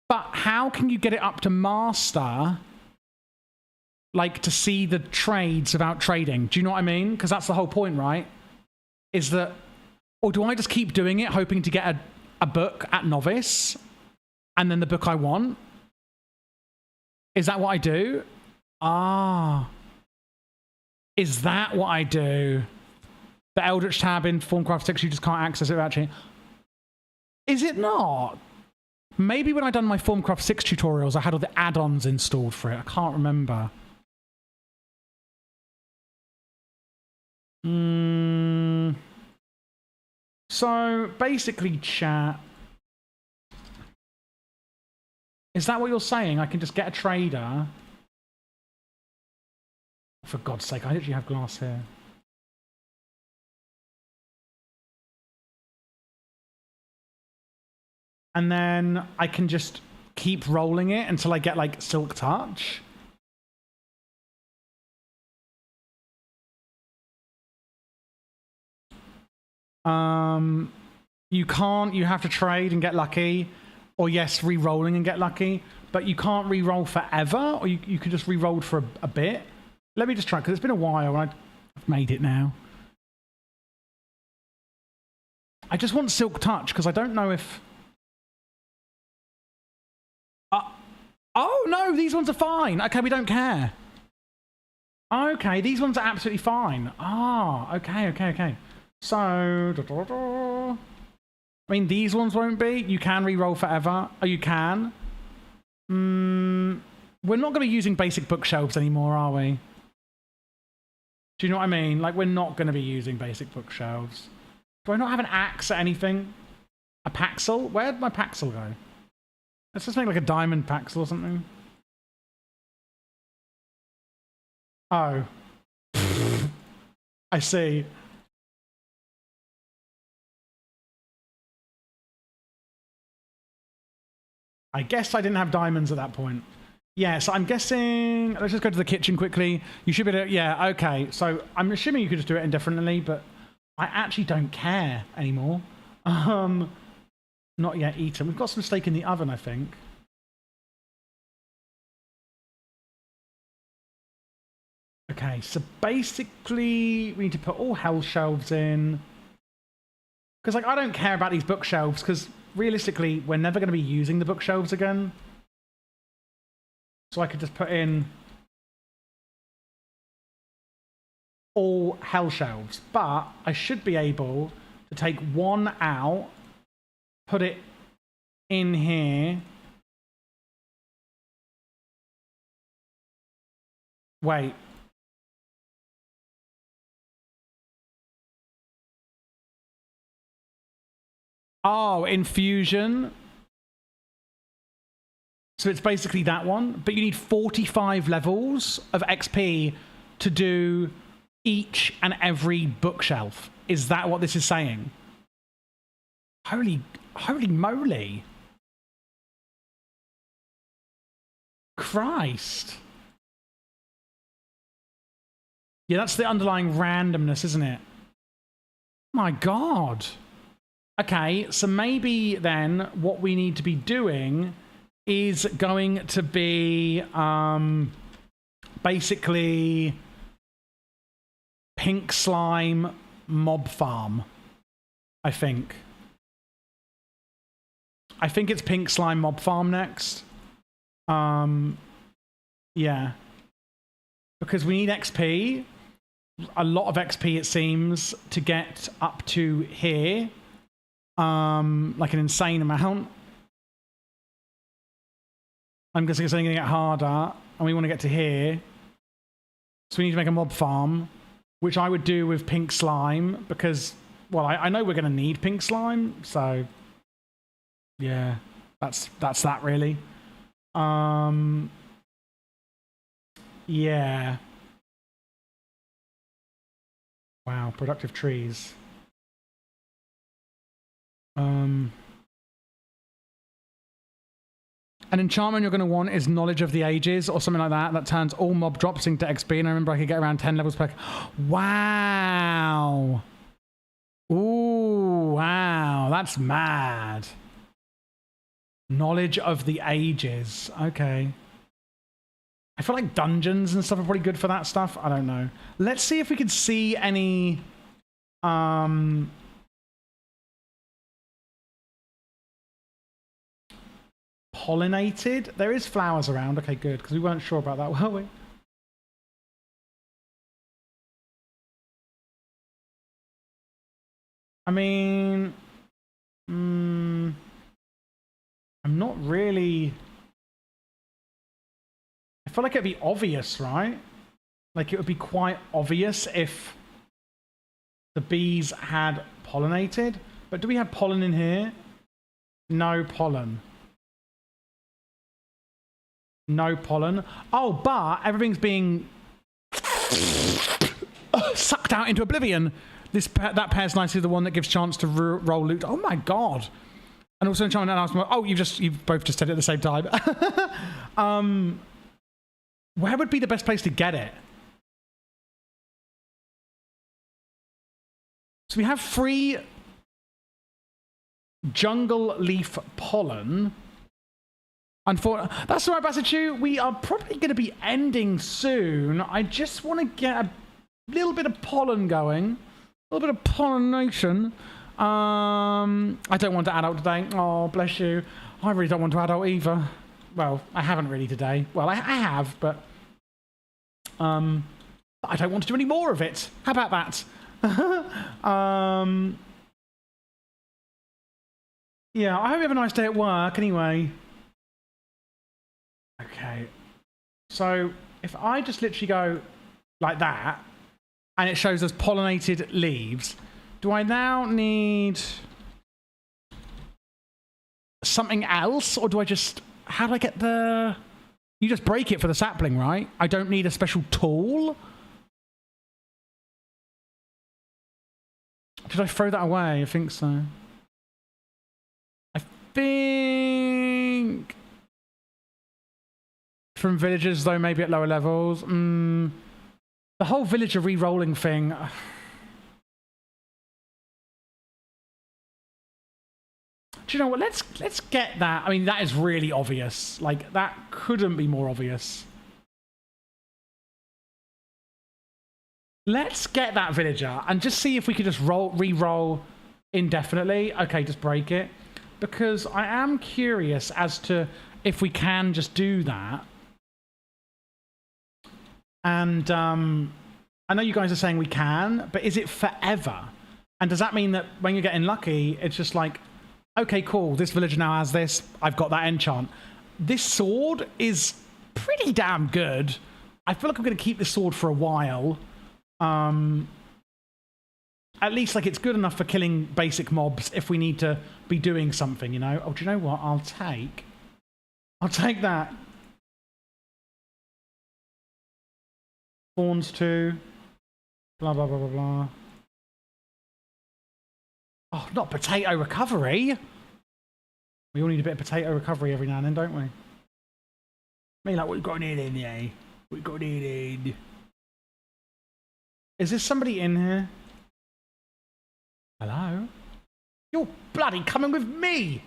Speaker 1: But how can you get it up to master, like, to see the trades without trading? Do you know what I mean? Because that's the whole point, right? Is that... Or do I just keep doing it, hoping to get a book at novice, and then the book I want? Is that what I do? Ah. Is that what I do? The Eldritch tab in Formcraft 6, you just can't access it without changing. Is it not? Maybe when I done my Formcraft 6 tutorials, I had all the add-ons installed for it. I can't remember. So, basically, chat. Is that what you're saying? I can just get a trader? For God's sake, I literally have glass here. And then I can just keep rolling it until I get, like, Silk Touch. You can't. You have to trade and get lucky. Or, yes, re-rolling and get lucky. But you can't re-roll forever. Or you can just re-roll for a bit. Let me just try, because it's been a while and I've made it now. I just want Silk Touch, because I don't know if... oh, no, these ones are fine. Okay, we don't care. Okay, these ones are absolutely fine. Ah, okay. So... I mean, these ones won't be. You can re-roll forever. Oh, you can? We're not going to be using basic bookshelves anymore, are we? Do you know what I mean? Like, we're not going to be using basic bookshelves. Do I not have an axe or anything? A paxel? Where'd my paxel go? Let's just make like a diamond paxel or something. Oh. I see. I guess I didn't have diamonds at that point. Yeah, so I'm guessing... Let's just go to the kitchen quickly. You should be able to... Yeah, okay. So I'm assuming you could just do it indefinitely, but I actually don't care anymore. Not yet eaten. We've got some steak in the oven, I think. Okay, so basically we need to put all hell shelves in. Because, like, I don't care about these bookshelves, because realistically, we're never going to be using the bookshelves again. So I could just put in all hell shelves. But I should be able to take one out, put it in here. Wait. Oh, infusion. So it's basically that one, but you need 45 levels of XP to do each and every bookshelf. Is that what this is saying? Holy moly. Christ. Yeah, that's the underlying randomness, isn't it? My God. Okay, so maybe then what we need to be doing is going to be basically pink slime mob farm, I think. I think it's pink slime mob farm next. Yeah. Because we need XP. A lot of XP, it seems, to get up to here. Like an insane amount. I'm guessing it's only going to get harder, and we want to get to here. So we need to make a mob farm, which I would do with pink slime, because, well, I know we're going to need pink slime, so yeah, that's that really. Yeah. Wow, productive trees. An enchantment you're going to want is Knowledge of the Ages or something like that. That turns all mob drops into XP, and I remember I could get around 10 levels per... Wow. Ooh, wow. That's mad. Knowledge of the Ages. Okay. I feel like dungeons and stuff are probably good for that stuff. I don't know. Let's see if we can see any... pollinated? There is flowers around. Okay, good, because we weren't sure about that, were we? I mean... I'm not really... I feel like it'd be obvious, right? Like, it would be quite obvious if the bees had pollinated. But do we have pollen in here? No pollen. No pollen. Oh, but everything's being sucked out into oblivion. That pair's nicely the one that gives chance to roll loot. Oh my god! And also enchantment and ask. Oh, you've both just said it at the same time. Where would be the best place to get it? So we have free jungle leaf pollen. That's all right, Basachu. We are probably going to be ending soon. I just want to get a little bit of pollen going. A little bit of pollination. I don't want to adult today. Oh, bless you. I really don't want to adult either. Well, I haven't really today. Well, I have, but... I don't want to do any more of it. How about that? Yeah, I hope you have a nice day at work anyway. Okay, so if I just literally go like that, and it shows us pollinated leaves, do I now need something else, or do I just... How do I get the... You just break it for the sapling, right? I don't need a special tool? Did I throw that away? I think so. I think... From villagers, though, maybe at lower levels. The whole villager re-rolling thing. Do you know what? Let's get that. I mean, that is really obvious. Like, that couldn't be more obvious. Let's get that villager and just see if we could just re-roll indefinitely. Okay, just break it. Because I am curious as to if we can just do that. And I know you guys are saying we can, but is it forever? And does that mean that when you're getting lucky, it's just like, okay, cool, this villager now has this, I've got that enchant. This sword is pretty damn good. I feel like I'm going to keep this sword for a while. At least, like, it's good enough for killing basic mobs if we need to be doing something, you know? Oh, do you know what? I'll take that. Thorns too. Blah, blah, blah, blah, blah. Oh, not potato recovery. We all need a bit of potato recovery every now and then, don't we? I mean, like, what you got in there? What you got in? Is there somebody in here? Hello? You're bloody coming with me.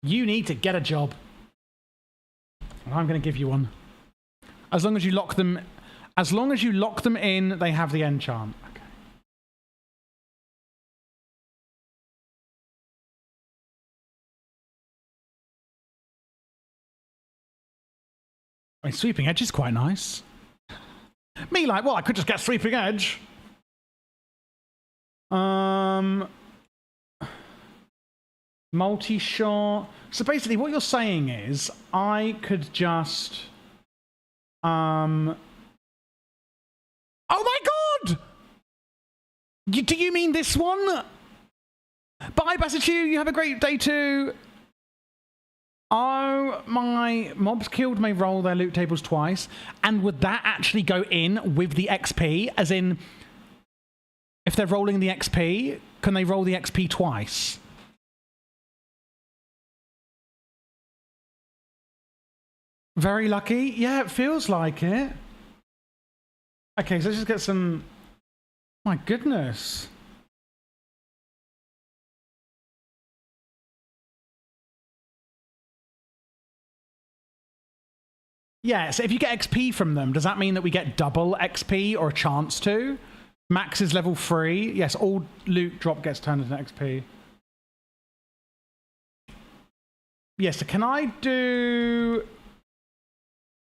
Speaker 1: You need to get a job. And I'm going to give you one. As long as you lock them in, they have the enchant. Okay. I mean, sweeping edge is quite nice. Me like, well, I could just get sweeping edge. Multi-shot. So basically what you're saying is I could just oh my god! Do you mean this one? Bye, Bassitu. You have a great day too. Oh, my mobs killed may roll their loot tables twice. And would that actually go in with the XP? As in, if they're rolling the XP, can they roll the XP twice? Very lucky. Yeah, it feels like it. Okay, so let's just get some... My goodness. Yeah, so if you get XP from them, does that mean that we get double XP or a chance to? Max is level 3. Yes, all loot drop gets turned into XP. Yes, so can I do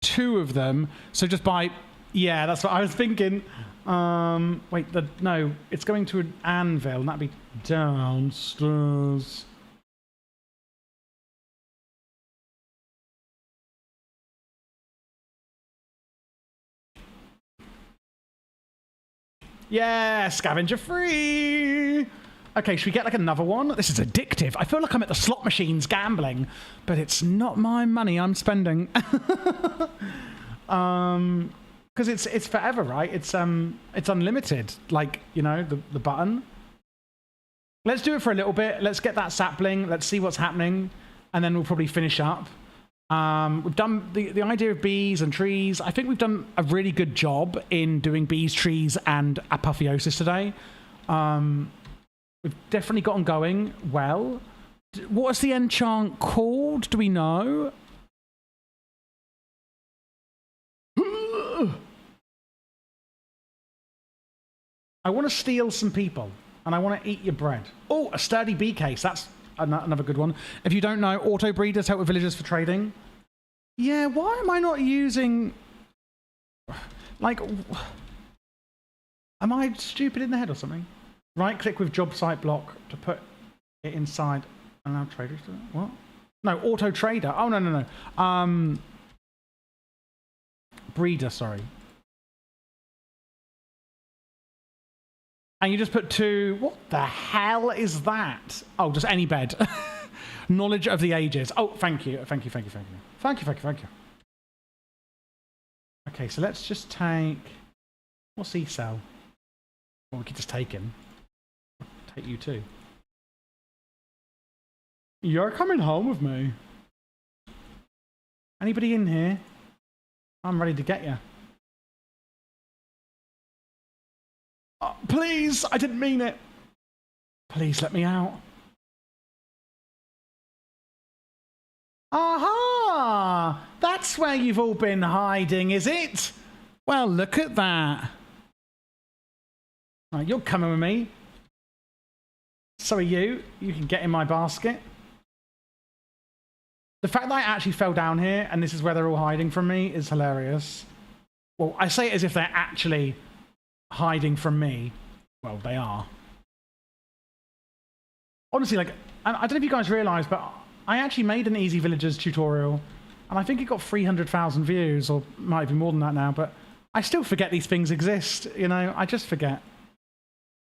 Speaker 1: 2 of them? So just by... Yeah, that's what I was thinking. Wait, no, it's going to an anvil, and that'd be downstairs. Yeah, scavenger free. Okay, should we get like another one? This is addictive. I feel like I'm at the slot machines gambling, but it's not my money I'm spending. Because it's forever, right? It's unlimited. Like, you know, the button. Let's do it for a little bit. Let's get that sapling. Let's see what's happening, and then we'll probably finish up. We've done the idea of bees and trees. I think we've done a really good job in doing bees, trees, and Apotheosis today. We've definitely gotten going well. What's the enchant called? Do we know? I want to steal some people, and I want to eat your bread. Oh, a sturdy bee case. That's another good one. If you don't know, auto breeders help with villagers for trading. Yeah, why am I not using... Like... Am I stupid in the head or something? Right-click with job site block to put it inside. Allow traders to... What? No, auto trader. Oh, no. Breeder, sorry. And you just put 2... What the hell is that? Oh, just any bed. Knowledge of the ages. Oh, thank you. Thank you. Okay, so let's just take... What's he sell? Well, we could just take him. Take you too. You're coming home with me. Anybody in here? I'm ready to get you. Oh, please, I didn't mean it. Please let me out. Aha! That's where you've all been hiding, is it? Well, look at that. Right, you're coming with me. So are you. You can get in my basket. The fact that I actually fell down here and this is where they're all hiding from me is hilarious. Well, I say it as if they're actually hiding from me. Well, they are. Honestly, like, I don't know if you guys realize, but I actually made an Easy Villagers tutorial, and I think it got 300,000 views, or might be more than that now, but I still forget these things exist, you know? I just forget.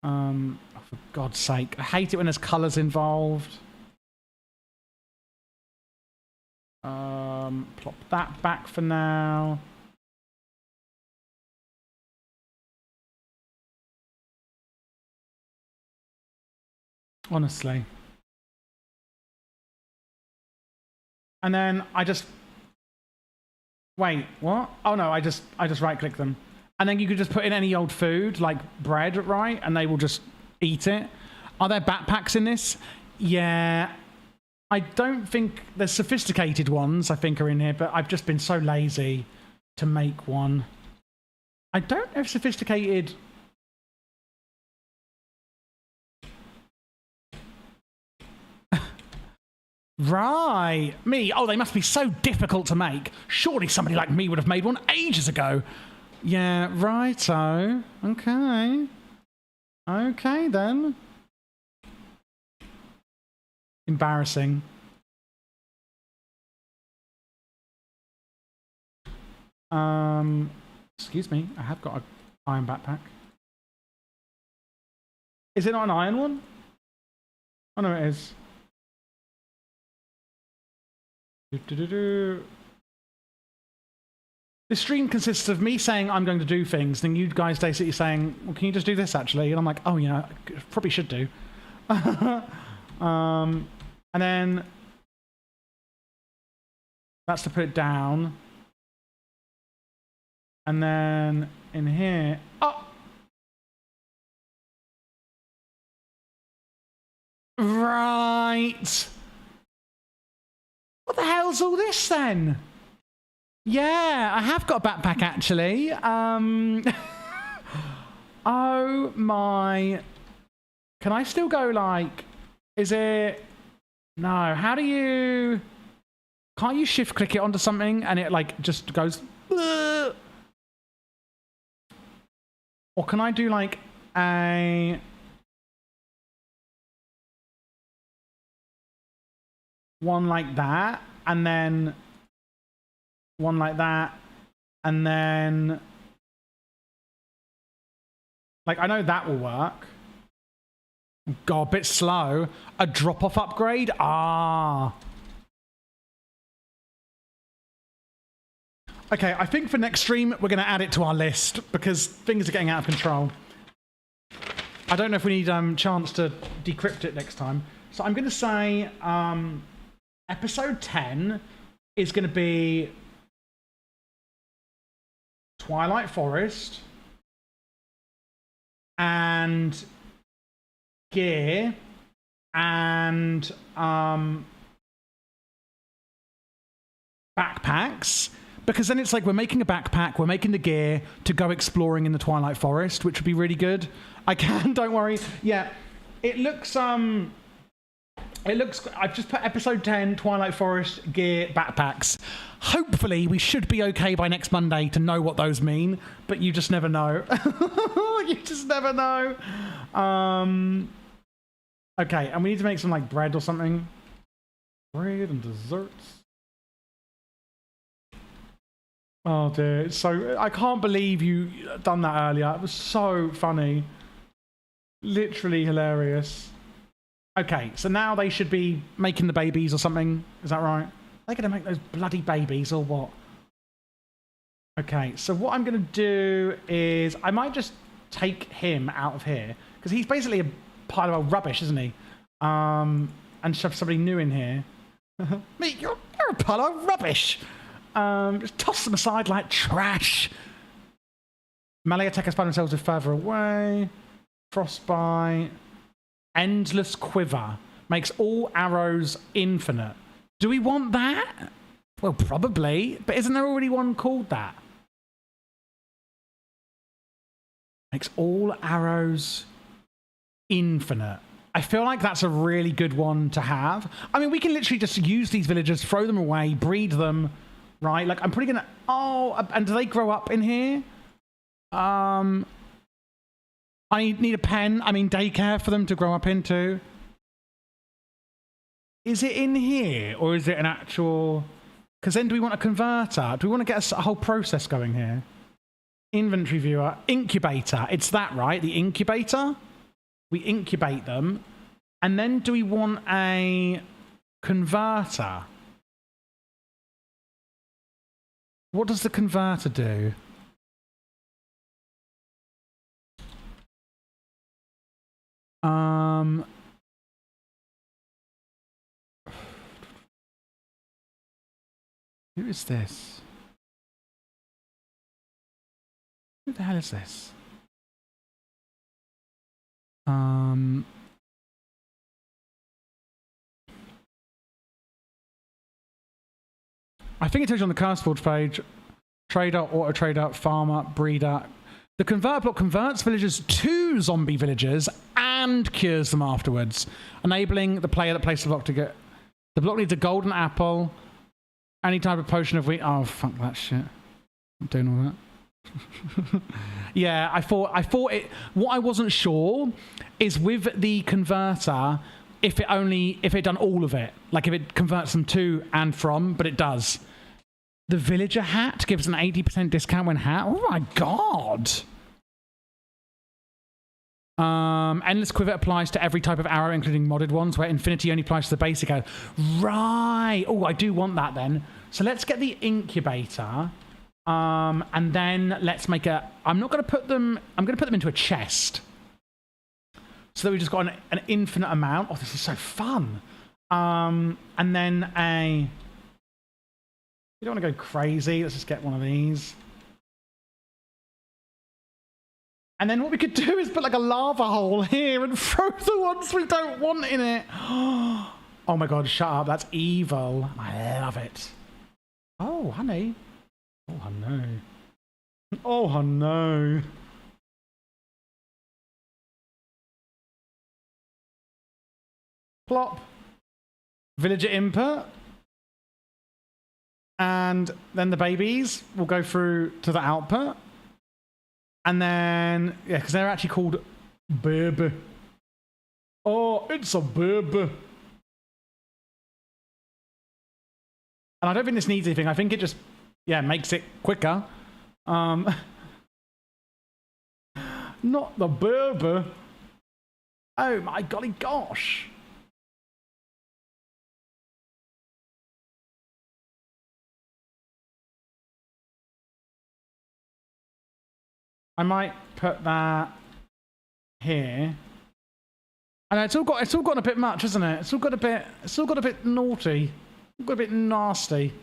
Speaker 1: Oh, for God's sake. I hate it when there's colours involved. Plop that back for now. Honestly. And then I just... Wait, what? Oh no, I just right-click them. And then you could just put in any old food, like bread, right? And they will just eat it. Are there backpacks in this? Yeah. I don't think there's sophisticated ones, I think, are in here, but I've just been so lazy to make one. I don't know if sophisticated... Right. Me. Oh, they must be so difficult to make. Surely somebody like me would have made one ages ago. Yeah, righto. Okay. Okay, then. Embarrassing. Excuse me. I have got an iron backpack. Is it not an iron one? Oh, no, it is. This stream consists of me saying I'm going to do things, then you guys basically saying, well, can you just do this actually? And I'm like, oh yeah, probably should do. And then that's to put it down. And then in here, oh! Right! What the hell's all this then? Yeah, I have got a backpack actually. Oh my. Can I still go like, is it? No, how do you? Can't you shift click it onto something and it like just goes? Bleh. Or can I do like a? One like that, and then one like that, and then like I know that will work. God, a bit slow. A drop-off upgrade? Ah. Okay, I think for next stream we're going to add it to our list because things are getting out of control. I don't know if we need chance to decrypt it next time. So I'm going to say episode 10 is going to be Twilight Forest and gear and backpacks, because then it's like we're making a backpack, we're making the gear to go exploring in the Twilight Forest, which would be really good. I can, don't worry. Yeah, it looks I've just put episode 10, Twilight Forest, gear, backpacks. Hopefully we should be okay by next Monday to know what those mean, but you just never know. You just never know. Okay, and we need to make some like bread or something. Bread and desserts. Oh dear, it's so I can't believe you done that earlier. It was so funny. Literally hilarious. Okay, so now they should be making the babies or something. Is that right? They're going to make those bloody babies or what? Okay, so what I'm going to do is I might just take him out of here because he's basically a pile of old rubbish, isn't he? And shove somebody new in here. Mate, you're a pile of rubbish. Just toss them aside like trash. Melee attackers find themselves further away. Frostbite. Endless quiver. Makes all arrows infinite. Do we want that? Well, probably. But isn't there already one called that? Makes all arrows infinite. I feel like that's a really good one to have. I mean, we can literally just use these villagers, throw them away, breed them, right? Like, I'm probably gonna... Oh, and do they grow up in here? I need a pen. I mean, daycare for them to grow up into. Is it in here, or is it an actual... Because then do we want a converter? Do we want to get a whole process going here? Inventory viewer. Incubator. It's that, right? The incubator? We incubate them. And then do we want a converter? What does the converter do? Who is this? Who the hell is this? I think it tells you on the curse forge page. Trader, auto trader, farmer, breeder. The convert block converts villagers to zombie villagers and cures them afterwards, enabling the player that places the block to get... The block needs a golden apple, any type of potion of wheat. Oh, fuck that shit. I'm doing all that. Yeah, I thought it... What I wasn't sure is with the converter, if it done all of it. Like if it converts them to and from, but it does. The villager hat gives an 80% discount when hat. Oh my god. Endless quiver applies to every type of arrow, including modded ones, where infinity only applies to the basic arrow. Right. Oh, I do want that then. So let's get the incubator. And then let's make a... I'm going to put them into a chest. So that we've just got an infinite amount. Oh, this is so fun. And then a... You don't want to go crazy. Let's just get one of these. And then what we could do is put like a lava hole here and throw the ones we don't want in it. Oh my god, shut up. That's evil. I love it. Oh, honey. Oh, no. Oh, no. Plop. Villager input. And then the babies will go through to the output. And then, yeah, because they're actually called baby. Oh, it's a baby. And I don't think this needs anything. I think it just, yeah, makes it quicker. Not the baby. Oh my golly gosh. I might put that here. I know it's all got a bit much, isn't it? It's all got a bit naughty. It's got a bit nasty.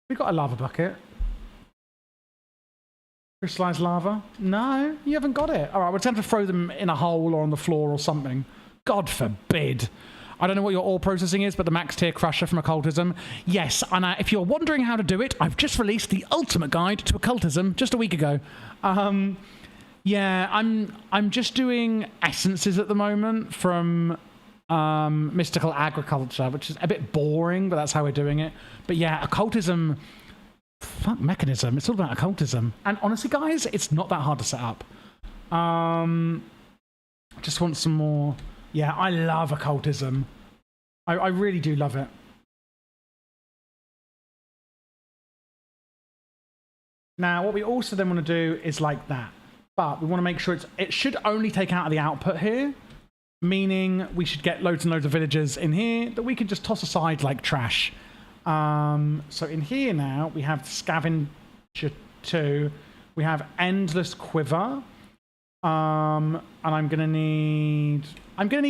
Speaker 1: We got a lava bucket. Crystallized lava? No, you haven't got it. All right, we're going to throw them in a hole or on the floor or something. God forbid. I don't know what your ore processing is, but the max tier crusher from occultism. Yes, and if you're wondering how to do it, I've just released the ultimate guide to occultism just a week ago. Yeah, I'm just doing essences at the moment from mystical agriculture, which is a bit boring, but that's how we're doing it. But yeah, occultism, fuck mechanism. It's all about occultism. And honestly, guys, it's not that hard to set up. Just want some more. Yeah, I love occultism. I really do love it. Now, what we also then want to do is like that. But we want to make sure it should only take out of the output here, meaning we should get loads and loads of villagers in here that we can just toss aside like trash. So in here now, we have Scavenger 2. We have Endless Quiver. And I'm gonna need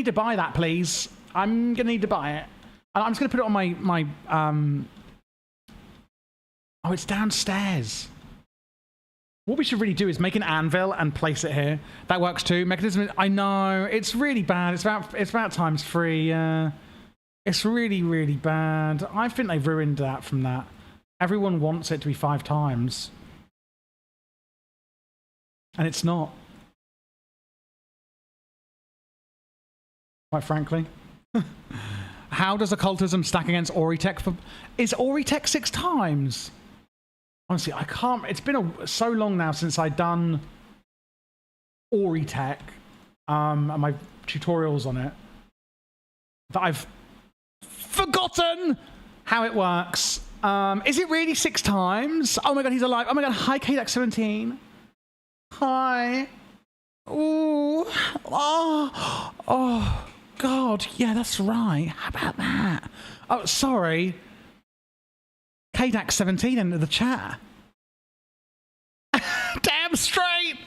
Speaker 1: to buy that, please. I'm gonna need to buy it. And I'm just gonna put it on my Oh, it's downstairs. What we should really do is make an anvil and place it here. That works too. Mechanism. I know it's really bad. It's about times 3. It's really, really bad. I think they've ruined that from that. Everyone wants it to be 5 times, and it's not. Quite frankly. How does occultism stack against Auritech? Is Auritech 6 times? Honestly, I can't. It's been so long now since I've done Auritech and my tutorials on it that I've forgotten how it works. Is it really 6 times? Oh my god, he's alive. Oh my god, hi KDAX17. Hi. Ooh. Oh god, yeah, that's right. How about that? Oh, sorry. KDAX17 into the chat. Damn straight.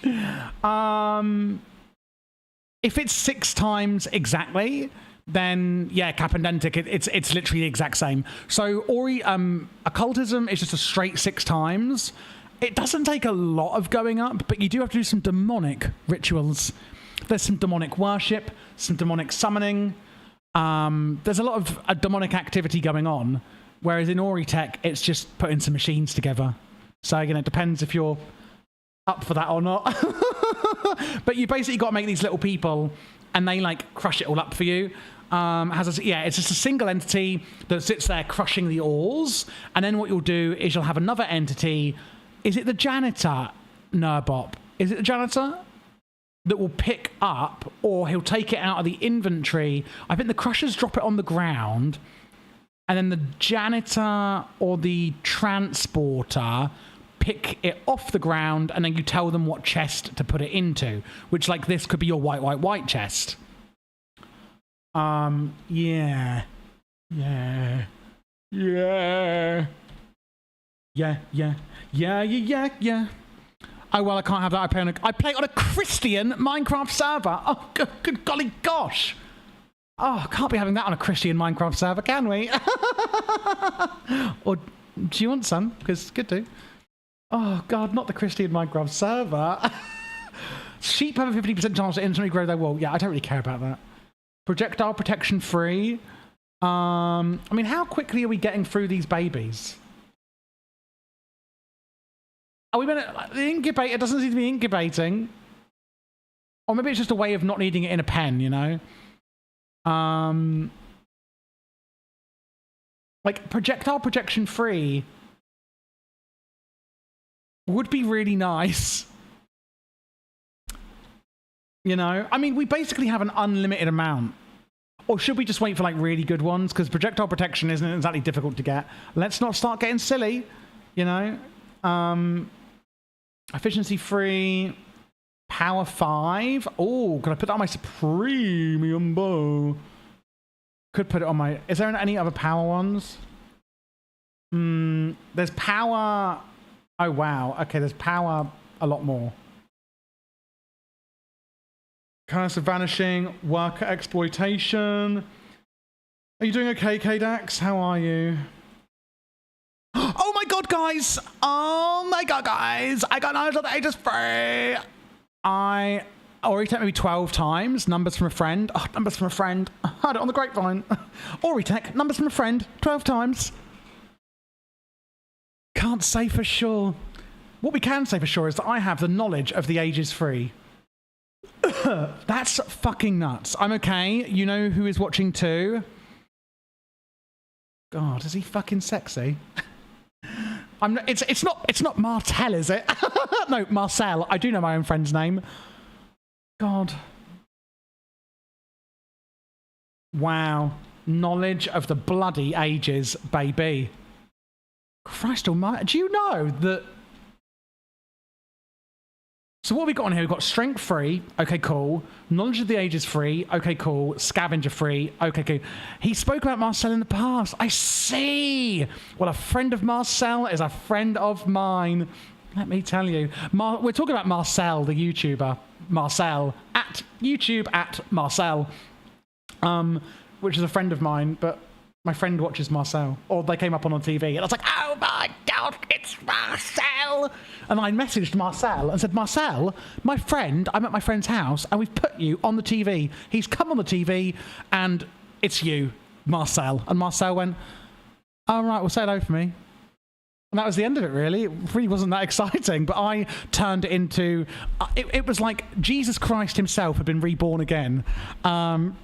Speaker 1: If it's 6 times exactly, then yeah, Capendentic, it's literally the exact same. So occultism is just a straight 6 times. It doesn't take a lot of going up, but you do have to do some demonic rituals. There's some demonic worship, some demonic summoning. There's a lot of demonic activity going on, whereas in Ori Tech, it's just putting some machines together. So, it depends if you're up for that or not. But you basically got to make these little people, and they, like, crush it all up for you. It's just a single entity that sits there crushing the ores, and then what you'll do is you'll have another entity. Is it the janitor, Nurbop? Is it the janitor? That will pick up, or he'll take it out of the inventory. I think the crushers drop it on the ground, and then the janitor or the transporter pick it off the ground, and then you tell them what chest to put it into, which, like, this could be your white chest. Yeah. Oh, well, I can't have that. I play on a Christian Minecraft server. Oh, good golly gosh. Oh, can't be having that on a Christian Minecraft server, can we? Or do you want some? Because could do. Oh, God, not the Christian Minecraft server. Sheep have a 50% chance to instantly grow their wool. Yeah, I don't really care about that. Projectile protection free. I mean, how quickly are we getting through these babies? Are we gonna, the incubator doesn't seem to be incubating. Or maybe it's just a way of not needing it in a pen, you know? Like, projectile projection free would be really nice. You know? I mean, we basically have an unlimited amount. Or should we just wait for, like, really good ones? Because projectile protection isn't exactly difficult to get. Let's not start getting silly, you know? Efficiency free, power 5. Oh, can I put that on my premium bow? Could put it on my... Is there any other power ones? There's power... Oh, wow. Okay, there's power a lot more. Curse of Vanishing, Worker Exploitation. Are you doing okay, K-Dax? How are you? Oh my god, guys! Oh my god, guys! I got Knowledge of the Ages free! I already Tech maybe 12 times. Numbers from a friend. Oh, numbers from a friend. I heard it on the grapevine. Ori Tech, numbers from a friend. 12 times. Can't say for sure. What we can say for sure is that I have the knowledge of the Ages free. That's fucking nuts. I'm okay. You know who is watching too? God, is he fucking sexy? It's not Martel, is it? No, Marcel. I do know my own friend's name. God. Wow. Knowledge of the bloody Ages, baby. Christ almighty. Do you know that... So what have we got on here? We've got strength free. Okay, cool. Knowledge of the Ages free. Okay, cool. Scavenger free. Okay, cool. He spoke about Marcel in the past. I see. Well, a friend of Marcel is a friend of mine. Let me tell you. We're talking about Marcel, the YouTuber. Marcel. At YouTube at Marcel. Which is a friend of mine, but my friend watches Marcel. Or they came up on TV, and I was like, oh my God, it's Marcel! And I messaged Marcel and said, Marcel, my friend, I'm at my friend's house, and we've put you on the TV. He's come on the TV, and it's you, Marcel. And Marcel went, all right, well, say hello for me. And that was the end of it, really. It really wasn't that exciting, but I turned it into... It was like Jesus Christ himself had been reborn again.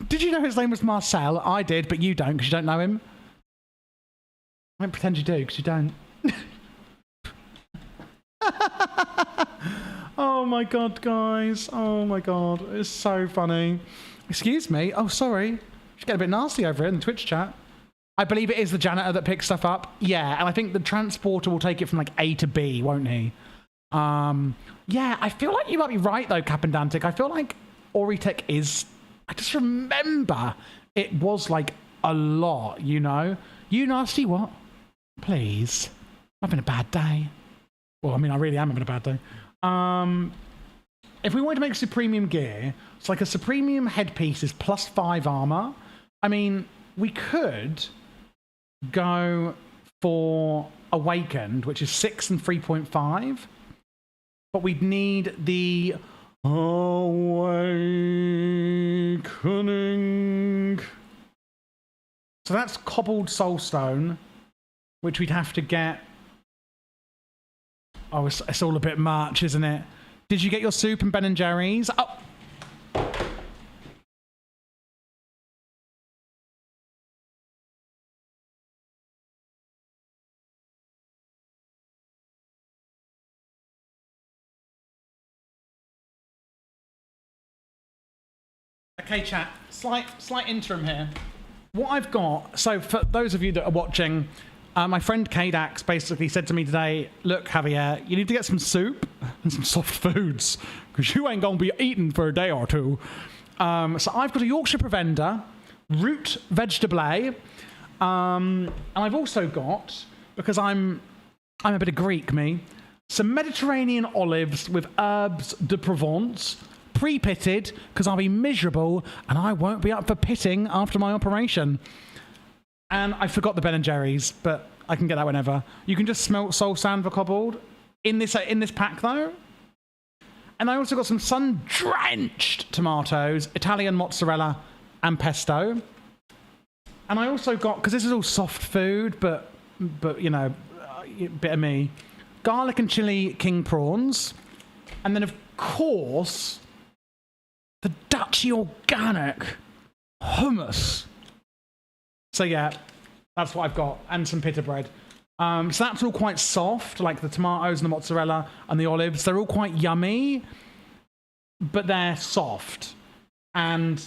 Speaker 1: Did you know his name was Marcel? I did, but you don't, because you don't know him. I won't pretend you do, because you don't. Oh my God, guys. Oh my God. It's so funny. Excuse me. Oh, sorry. Should get a bit nasty over it in the Twitch chat. I believe it is the janitor that picks stuff up. Yeah, and I think the transporter will take it from like A to B, won't he? Yeah, I feel like you might be right though, Capendantic. I feel like Ori Tech is... I just remember it was like a lot, you know? You nasty what? Please. I'm having a bad day. Well, I mean, I really am having a bad day. If we wanted to make Supremium gear, it's like a Supremium headpiece is +5 armor. I mean, we could go for Awakened, which is 6 and 3.5. But we'd need the Awakening. So that's cobbled soulstone, which we'd have to get. Oh, it's all a bit much, isn't it? Did you get your soup and Ben & Jerry's? Oh! Okay, chat. Slight interim here. What I've got, so for those of you that are watching, my friend Kadax basically said to me today, look, Javier, you need to get some soup and some soft foods, because you ain't going to be eating for a day or two. So I've got a Yorkshire Provender, root vegetable, and I've also got, because I'm a bit of Greek, me, some Mediterranean olives with herbes de Provence, pre-pitted, because I'll be miserable and I won't be up for pitting after my operation. And I forgot the Ben & Jerry's, but I can get that whenever. You can just smelt soul sand for cobbled in this pack, though. And I also got some sun-drenched tomatoes, Italian mozzarella, and pesto. And I also got, because this is all soft food, but you know, a bit of me, garlic and chili king prawns. And then, of course, the Dutchy organic hummus. So yeah, that's what I've got, and some pita bread. So that's all quite soft, like the tomatoes and the mozzarella and the olives. They're all quite yummy, but they're soft. And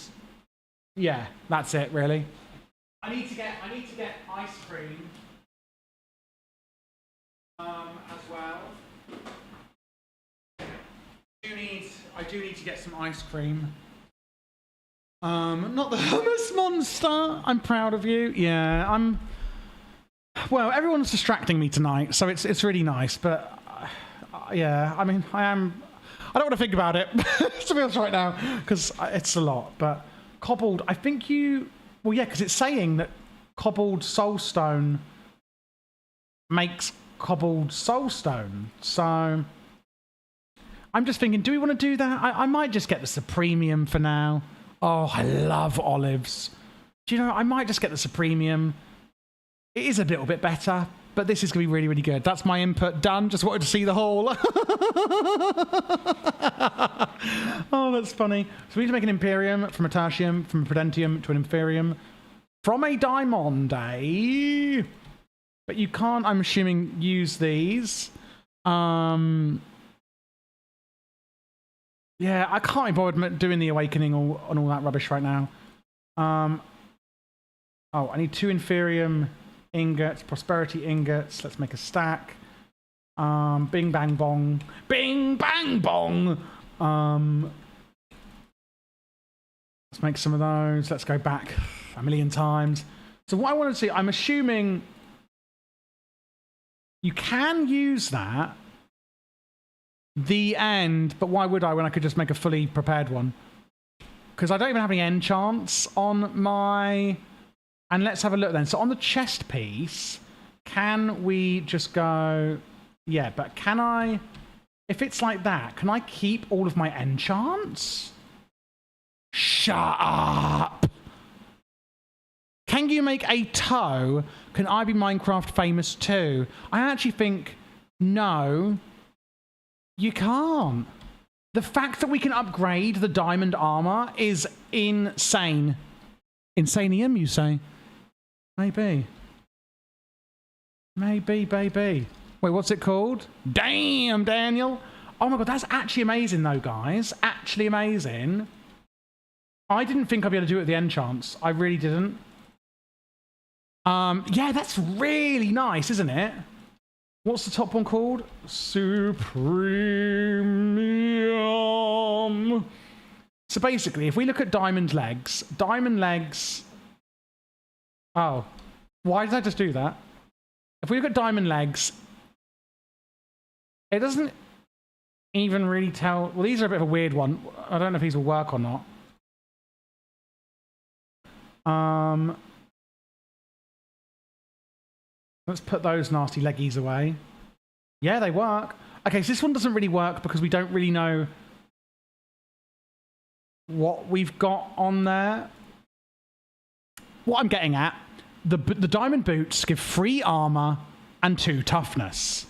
Speaker 1: yeah, that's it really. I need to get ice cream as well. I do need to get some ice cream. Not the hummus monster. I'm proud of you. Yeah, well, everyone's distracting me tonight, so it's really nice. But yeah, I mean, I don't want to think about it to be honest right now, because it's a lot. But cobbled, I think well, yeah, because it's saying that cobbled soulstone makes cobbled soulstone. So I'm just thinking, do we want to do that? I might just get the Supremium for now. Oh, I love olives. Do you know, I might just get the Supremium. It is a little bit better, but this is going to be really, really good. That's my input done. Just wanted to see the whole. Oh, that's funny. So we need to make an Imperium from a Tertium, from a Prudentium to an Inferium, from a Diamond, eh? But you can't, I'm assuming, use these. Yeah, I can't be bothered doing the Awakening and all that rubbish right now. Oh, I need 2 Inferium ingots, Prosperity ingots. Let's make a stack. Bing, bang, bong. Bing, bang, bong! Let's make some of those. Let's go back a million times. So what I want to see, I'm assuming you can use that. The end, but why would I when I could just make a fully prepared one? Because I don't even have any enchants on my... And let's have a look then. So on the chest piece, can we just go... Yeah, but can I... If it's like that, can I keep all of my enchants? Shut up! Can you make a toe? Can I be Minecraft famous too? I actually think no. You can't. The fact that we can upgrade the diamond armor is insane. Insanium, you say? Maybe. Maybe, baby. Wait, what's it called? Damn, Daniel. Oh my god, that's actually amazing though, guys. Actually amazing. I didn't think I'd be able to do it with the enchants. I really didn't. Yeah, that's really nice, isn't it? What's the top one called? Supremium. So basically, if we look at diamond legs... Oh. Why did I just do that? If we look at diamond legs, it doesn't even really tell... Well, these are a bit of a weird one. I don't know if these will work or not. Let's put those nasty leggies away. Yeah, they work. Okay, so this one doesn't really work because we don't really know what we've got on there. What I'm getting at the diamond boots give 3 armor and 2 toughness.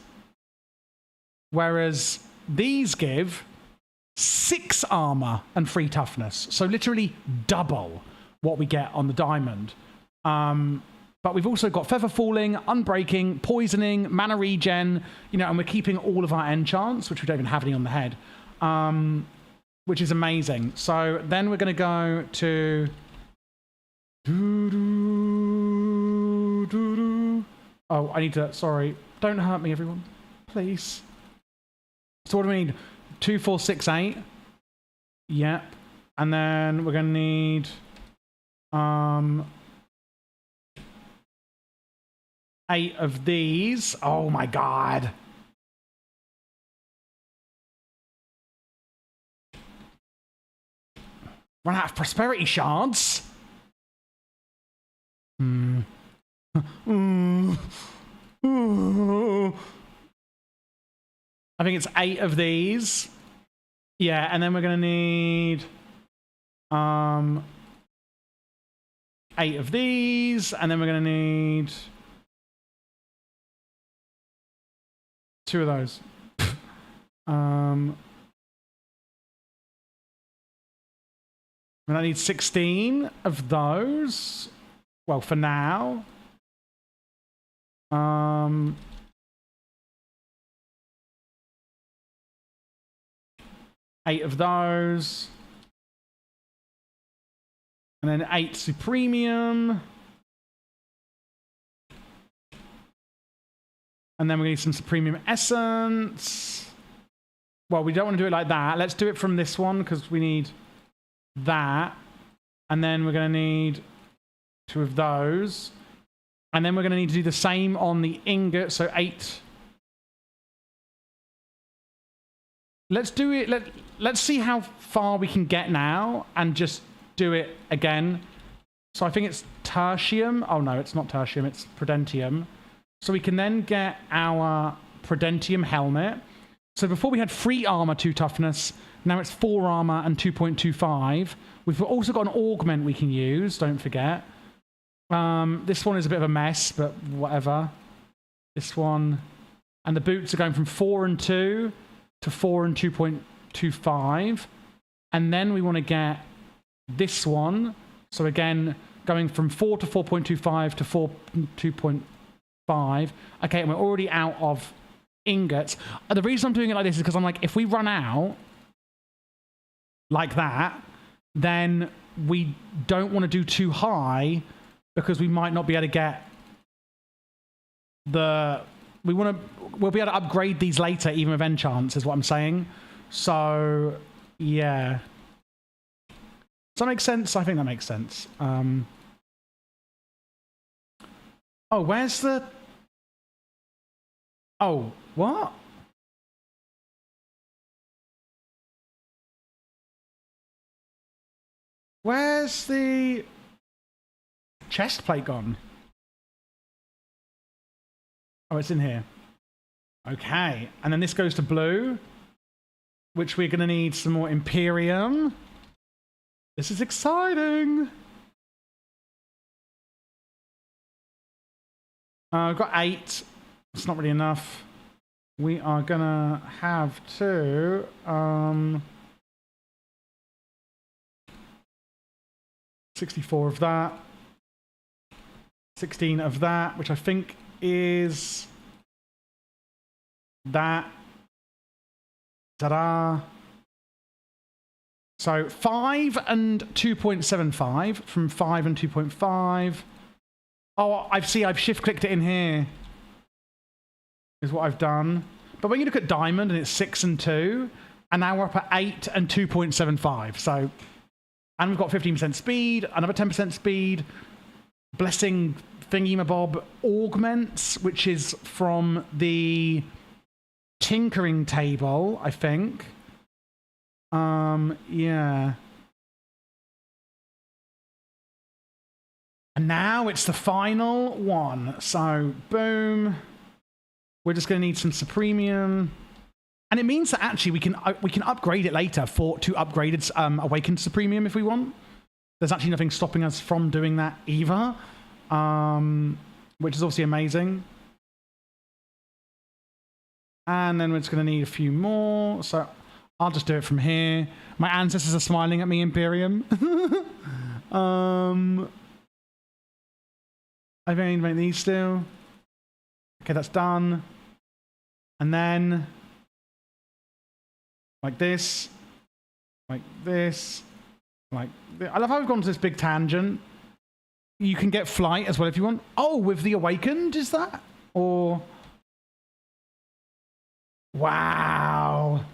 Speaker 1: Whereas these give 6 armor and 3 toughness. So literally double what we get on the diamond. But we've also got feather falling, unbreaking, poisoning, mana regen, you know, and we're keeping all of our enchants, which we don't even have any on the head, which is amazing. So then we're going to go to... Oh, I need to... Sorry. Don't hurt me, everyone. Please. So what do we need? 2, 4, 6, 8. Yep. And then we're going to need... 8 of these. Oh my god. Run out of prosperity shards. I think it's 8 of these. Yeah, and then we're gonna need 8 of these, and then we're gonna need 2 of those. And I need 16 of those. Well, for now. 8 of those. And then 8 Supremium. And then we're going to need some Supremium Essence. Well, we don't want to do it like that. Let's do it from this one because we need that. And then we're going to need 2 of those. And then we're going to need to do the same on the ingot. So 8. Let's do it. Let's see how far we can get now and just do it again. So I think it's Tertium. Oh, no, it's not Tertium. It's Prudentium. So we can then get our Prudentium helmet. So before we had 3 armor, 2 toughness. Now it's 4 armor and 2.25. We've also got an augment we can use, don't forget. This one is a bit of a mess, but whatever. This one. And the boots are going from 4 and 2 to 4 and 2.25. And then we want to get this one. So again, going from 4 to 4.25 to 2.5. Okay, and we're already out of ingots. The reason I'm doing it like this is because I'm like, if we run out like that, then we don't want to do too high because we might not be able to get the... We'll be able to upgrade these later, even with enchants, is what I'm saying. So, yeah. Does that make sense? I think that makes sense. Oh, where's the... Oh, what? Where's the chest plate gone? Oh, it's in here. Okay. And then this goes to blue, which we're going to need some more Imperium. This is exciting. We've got 8. It's not really enough. We are going to have to... 64 of that. 16 of that, which I think is that. Ta-da. So 5 and 2.75 from 5 and 2.5. Oh, I've shift-clicked it in here. Is what I've done. But when you look at Diamond, and it's 6 and 2, and now we're up at 8 and 2.75. So, and we've got 15% speed, another 10% speed, Blessing Thingy-mabob Augments, which is from the Tinkering table, I think. Yeah. And now it's the final one. So, boom. We're just going to need some Supremium. And it means that actually we can upgrade it later to upgrade its Awakened Supremium if we want. There's actually nothing stopping us from doing that either. which is obviously amazing. And then we're just going to need a few more. So I'll just do it from here. My ancestors are smiling at me, Imperium. I need to make these still. Okay, that's done. And then like this, like this, like this. I love how we've gone to this big tangent. You can get flight as well if you want. Oh, with the Awakened, is that? Or... Wow.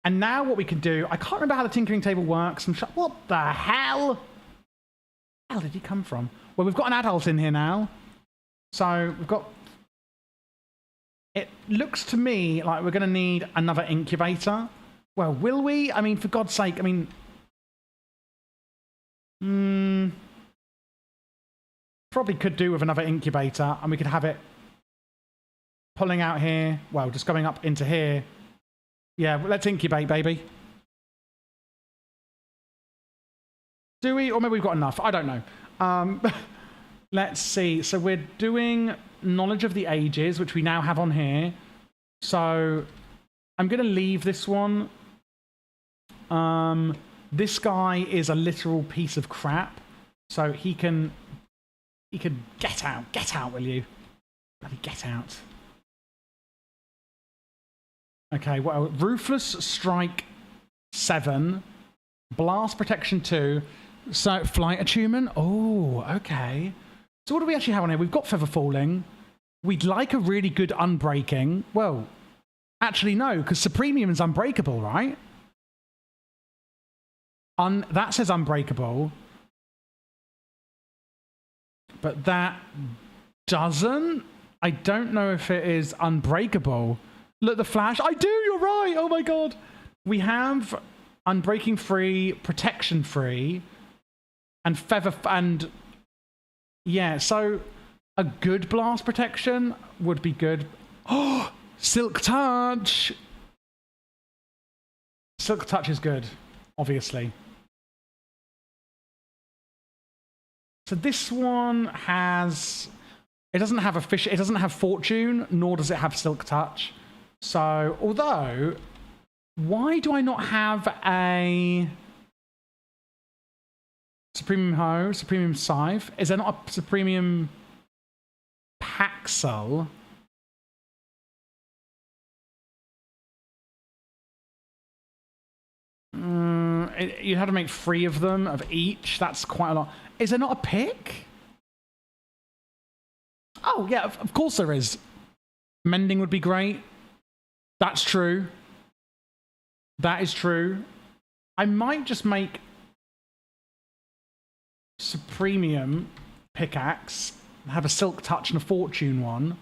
Speaker 1: And now what we can do, I can't remember how the tinkering table works. What the hell? Where the hell did he come from? Well, we've got an adult in here now. So we've got... It looks to me like we're going to need another incubator. Well, will we? I mean, for God's sake, I mean... Probably could do with another incubator, and we could have it pulling out here. Well, just going up into here. Yeah, let's incubate, baby. Do we? Or maybe we've got enough. I don't know. Let's see. So we're doing Knowledge of the Ages, which we now have on here. So I'm going to leave this one. This guy is a literal piece of crap. So he can get out. Get out, will you? Bloody get out. Okay, well, Ruthless Strike 7, Blast Protection 2, so Flight Attunement. Oh, okay. So what do we actually have on here? We've got Feather Falling. We'd like a really good Unbreaking. Well, actually no, because Supremium is unbreakable, right? That says Unbreakable. But that doesn't. I don't know if it is Unbreakable. Look, the flash. I do, you're right. Oh my God. We have Unbreaking free, Protection free, and Feather, and yeah, so a good Blast Protection would be good. Oh, Silk Touch. Silk Touch is good, obviously. So this one has, it doesn't have it doesn't have Fortune, nor does it have Silk Touch. So, although, why do I not have a Supremium Hoe, Supremium Scythe? Is there not a Supremium Paxel? You have to make 3 of them, of each. That's quite a lot. Is there not a pick? Oh, yeah, of course there is. Mending would be great. That's true. That is true. I might just make Supremium Pickaxe, have a Silk Touch and a Fortune one.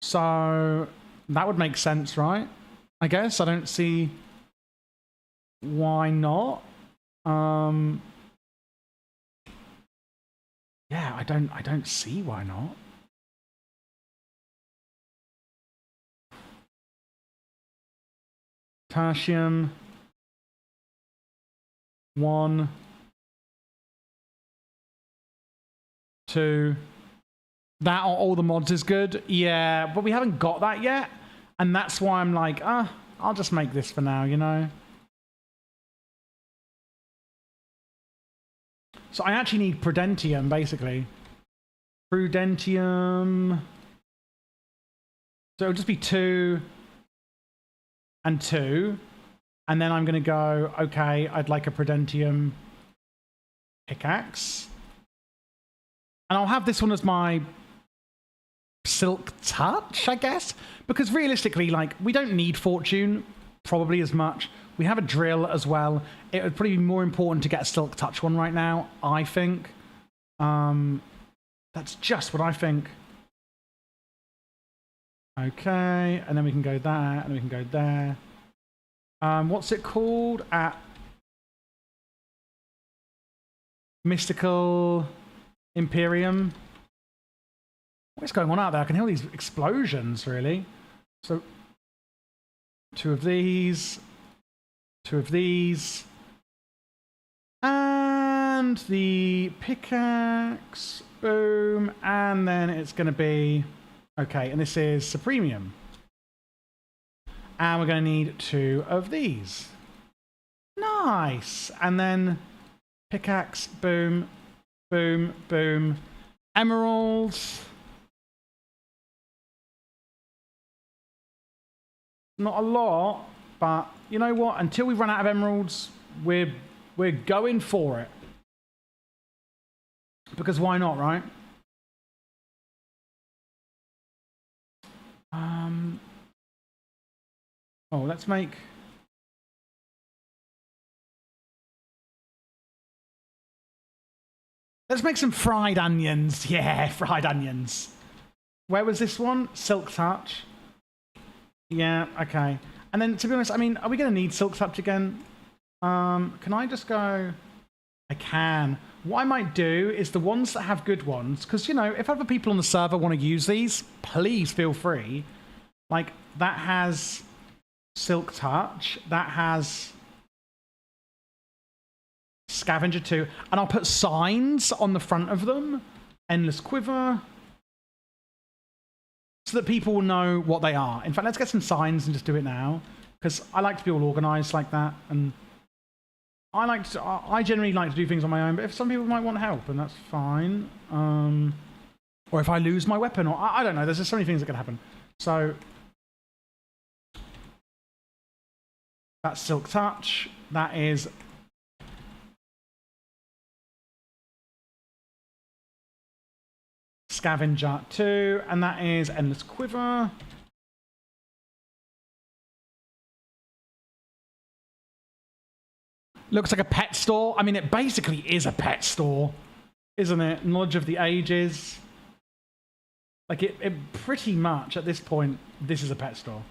Speaker 1: So that would make sense, right? I guess. I don't see why not. Yeah, I don't see why not. Potassium. 1, 2. That or all the mods is good. Yeah, but we haven't got that yet. And that's why I'm like, I'll just make this for now, you know? So I actually need Prudentium, basically. Prudentium. So it'll just be 2 and 2. And then I'm going to go, okay, I'd like a Prudentium Pickaxe. And I'll have this one as my Silk Touch, I guess. Because realistically, like, we don't need Fortune probably as much. We have a Drill as well. It would probably be more important to get a Silk Touch one right now, I think. That's just what I think. Okay, and then we can go there, and we can go there. What's it called? At Mystical Imperium. What's going on out there? I can hear these explosions, really. So, 2 of these. 2 of these. And the pickaxe. Boom. And then it's going to be... Okay, and this is Supremium. And we're going to need 2 of these. Nice. And then pickaxe, boom, boom, boom. Emeralds. Not a lot, but you know what? Until we run out of emeralds, we're going for it. Because why not, right? Oh, let's make... Let's make some fried onions. Yeah, fried onions. Where was this one? Silk Touch. Yeah, okay. And then, to be honest, I mean, are we going to need Silk Touch again? Can I just go... I can. What I might do is the ones that have good ones, because, you know, if other people on the server want to use these, please feel free. Like, that has Silk Touch. That has Scavenger 2. And I'll put signs on the front of them. Endless Quiver. So that people will know what they are. In fact, let's get some signs and just do it now. Because I like to be all organised like that. And I generally like to do things on my own. But if some people might want help, and that's fine. Or if I lose my weapon. Or I don't know. There's just so many things that can happen. So that's Silk Touch. That is... Scavenger 2, and that is Endless Quiver. Looks like a pet store. I mean, it basically is a pet store, isn't it? Knowledge of the Ages. Like, it pretty much, at this point, this is a pet store.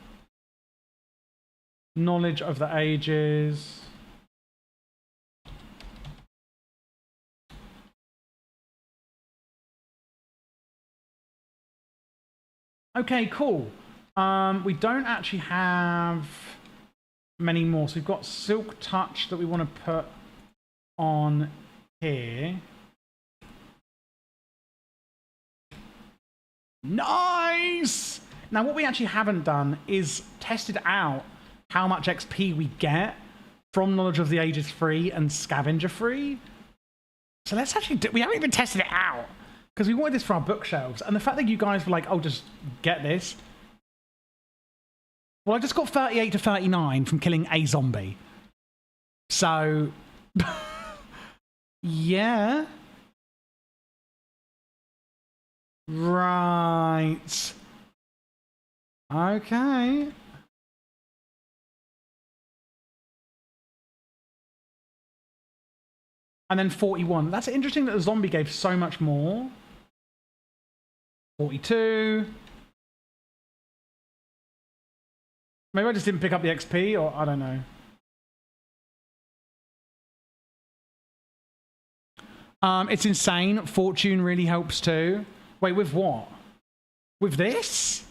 Speaker 1: Knowledge of the Ages. Okay, cool. We don't actually have many more. So we've got Silk Touch that we want to put on here. Nice! Now, what we actually haven't done is tested out how much XP we get from Knowledge of the Ages free and Scavenger free. So let's actually do... We haven't even tested it out. Because we wanted this for our bookshelves. And the fact that you guys were like, oh, just get this. Well, I just got 38 to 39 from killing a zombie. So, yeah. Right. Okay. And then 41. That's interesting that the zombie gave so much more. 42. Maybe I just didn't pick up the XP, or I don't know. It's insane. Fortune really helps too. Wait, with what? With this?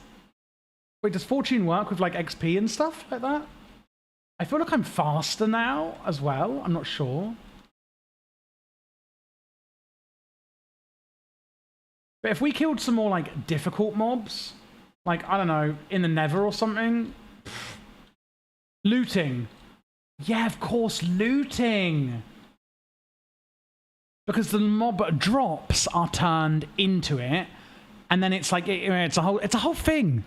Speaker 1: Wait, does Fortune work with like XP and stuff like that? I feel like I'm faster now as well. I'm not sure. But if we killed some more, like, difficult mobs, like, I don't know, in the Nether or something. Looting. Yeah, of course, looting. Because the mob drops are turned into it, and then it's like, it's a whole thing.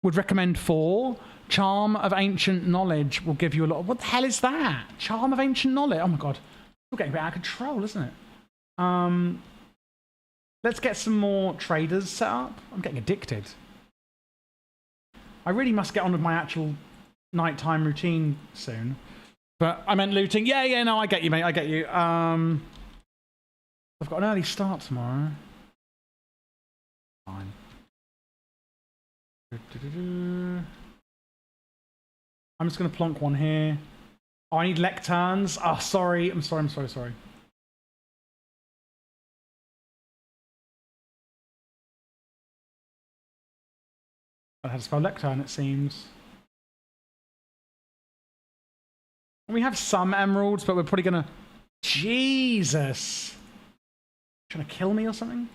Speaker 1: Would recommend 4. Charm of Ancient Knowledge will give you a lot of... What the hell is that? Charm of Ancient Knowledge? Oh my god. We're getting a bit out of control, isn't it? Let's get some more traders set up. I'm getting addicted. I really must get on with my actual nighttime routine soon. But I meant looting. Yeah, no, I get you, mate. I get you. I've got an early start tomorrow. Fine. I'm just going to plonk one here. Oh, I need lecterns. Oh, sorry. I'm sorry. I had to spell lectern, it seems. We have some emeralds, but we're probably gonna... Jesus! Trying to kill me or something?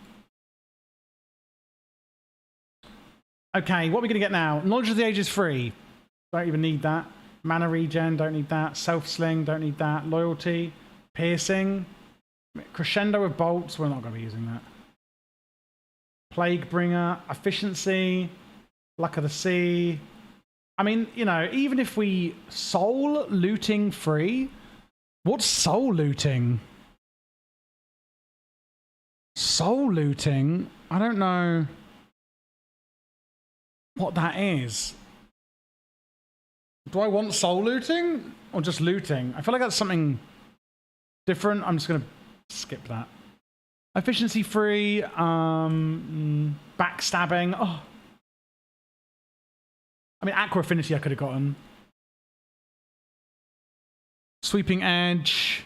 Speaker 1: Okay, what are we going to get now? Knowledge of the Age is free. Don't even need that. Mana regen, don't need that. Self-sling, don't need that. Loyalty, piercing. Crescendo of bolts, we're not going to be using that. Plague bringer, efficiency, luck of the sea. I mean, you know, even if we soul looting free, what's soul looting? Soul looting? I don't know what that is. Do I want soul looting or just looting? I feel like that's something different. I'm just going to skip that. Efficiency free, backstabbing. Oh. I mean, Aqua Affinity I could have gotten. Sweeping Edge.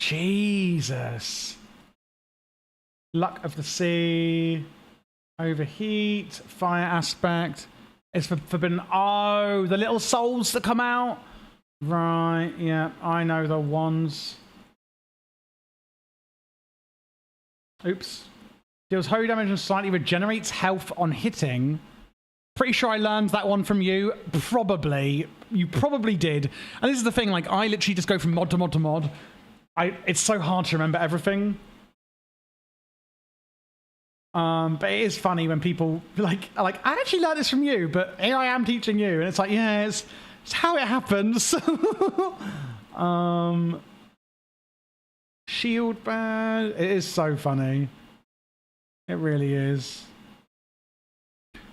Speaker 1: Jesus. Luck of the Sea. Overheat. Fire Aspect. It's for forbidden. Oh, the little souls that come out. Right, yeah, I know the ones. Oops. Deals holy damage and slightly regenerates health on hitting. Pretty sure I learned that one from you. Probably. You probably did. And this is the thing, like, I literally just go from mod to mod to mod. It's so hard to remember everything. But it is funny when people, like, I actually learned this from you, but here I am teaching you. And it's like, yeah, it's how it happens. Shield bad. It is so funny. It really is.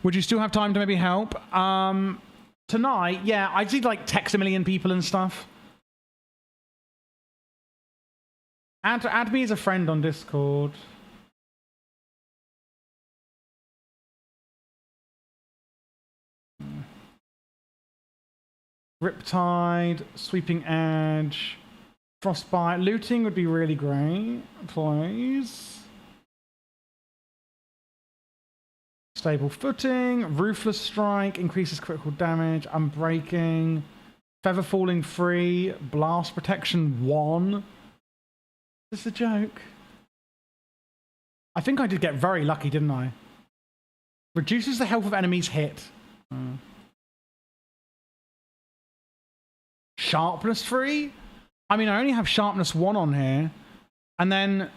Speaker 1: Would you still have time to maybe help? Tonight, yeah, I did like text a million people and stuff. Add me as a friend on Discord. Riptide, Sweeping Edge, Frostbite. Looting would be really great, please. Stable Footing, Ruthless Strike, increases critical damage, Unbreaking, Feather Falling free, Blast Protection 1. Is this a joke? I think I did get very lucky, didn't I? Reduces the health of enemies hit. Sharpness free? I mean, I only have sharpness 1 on here. And then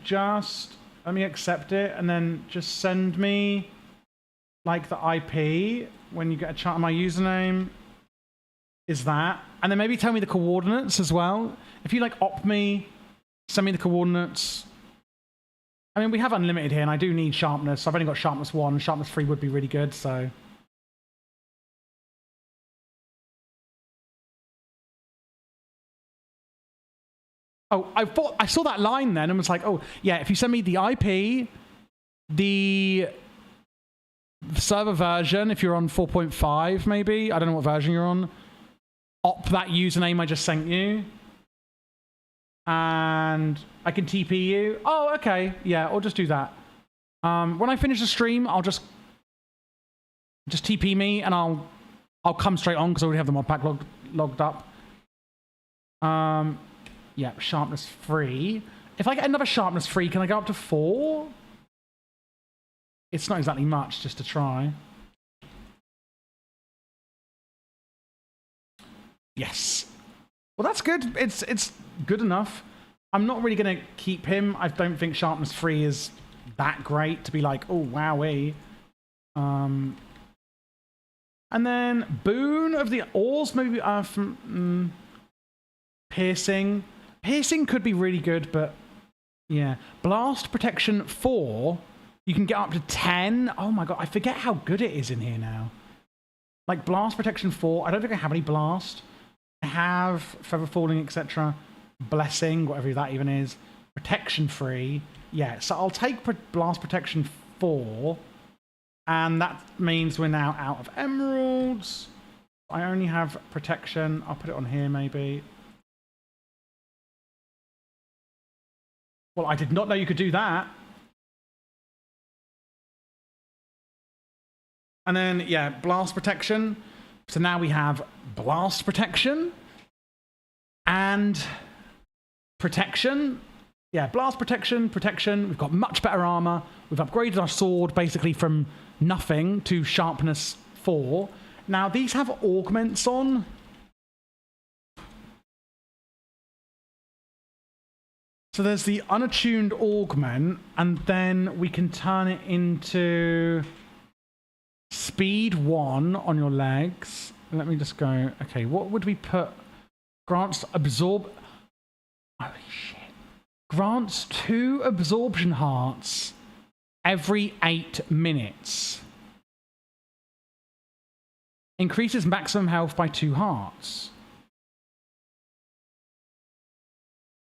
Speaker 1: just, let me accept it, and then just send me like the IP when you get a chance. My username is that. And then maybe tell me the coordinates as well. If you like opt me, send me the coordinates. I mean, we have unlimited here, and I do need sharpness. I've only got sharpness 1. Sharpness 3 would be really good, so. Oh, I saw that line then and was like, oh, yeah, if you send me the IP, the server version, if you're on 4.5 maybe, I don't know what version you're on, opt that username I just sent you, and I can TP you. Oh, okay, yeah, I'll just do that. When I finish the stream, I'll just TP me, and I'll come straight on because I already have the mod pack logged up. Yeah, sharpness 3. If I get another sharpness 3, can I go up to 4? It's not exactly much, just to try. Yes. Well, that's good. It's good enough. I'm not really going to keep him. I don't think sharpness 3 is that great to be like, oh, wowee. And then boon of the ores, maybe from piercing. Piercing could be really good, but yeah. Blast protection 4. You can get up to 10. Oh my god, I forget how good it is in here now. Like blast protection 4. I don't think I have any blast. I have feather falling, etc. Blessing, whatever that even is. Protection 3. Yeah, so I'll take blast protection 4. And that means we're now out of emeralds. I only have protection. I'll put it on here maybe. Well, I did not know you could do that. And then, yeah, blast protection. So now we have blast protection. And protection. Yeah, blast protection, protection. We've got much better armor. We've upgraded our sword basically from nothing to sharpness 4. Now, these have augments on. So there's the unattuned augment, and then we can turn it into speed 1 on your legs. Let me just go. Okay, what would we put? Grants absorb. Holy shit. Grants 2 absorption hearts every 8 minutes. Increases maximum health by 2 hearts.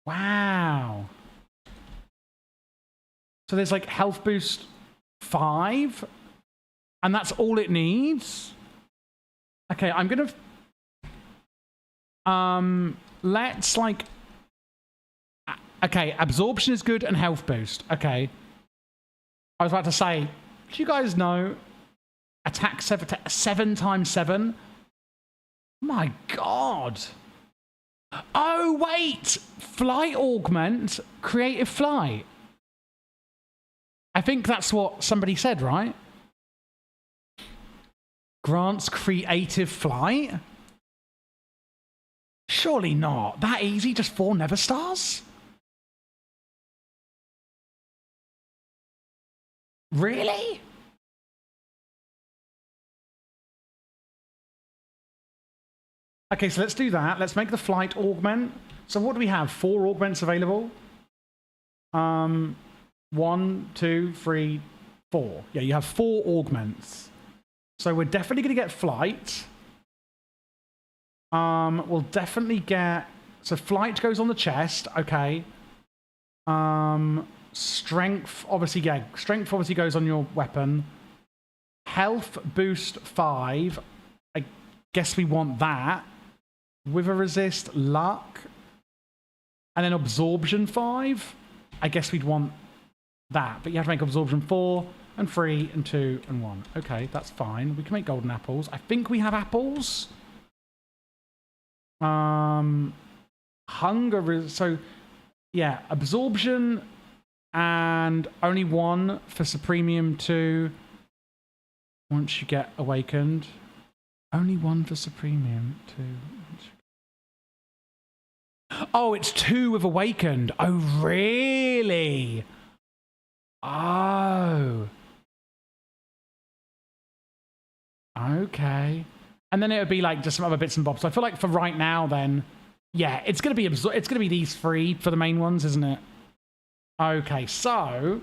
Speaker 1: Wow. So there's like health boost 5, and that's all it needs. Okay, I'm gonna let's like, okay, absorption is good and health boost. Okay, I was about to say, do you guys know attack 7 times 7? My god. Oh wait, flight augment, creative flight. I think that's what somebody said, right? Grants creative flight? Surely not. That easy, just 4 Nether Stars? Really? Okay, so let's do that. Let's make the flight augment. So what do we have? 4 augments available? 1, 2, 3, 4. Yeah, you have 4 augments. So we're definitely going to get flight. We'll definitely get... So flight goes on the chest. Okay. Strength, obviously, yeah. Strength obviously goes on your weapon. Health boost 5. I guess we want that. Wither resist, luck. And then absorption 5. I guess we'd want that. But you have to make absorption 4 and 3 and 2 and 1. Okay, that's fine. We can make golden apples. I think we have apples. Hunger is... So, yeah, absorption and only 1 for Supremium 2 once you get awakened. Only 1 for Supremium 2. Oh, it's 2 with awakened. Oh, really? Oh. Okay. And then it would be like just some other bits and bobs. So I feel like for right now then, yeah, it's going to be these 3 for the main ones, isn't it? Okay, so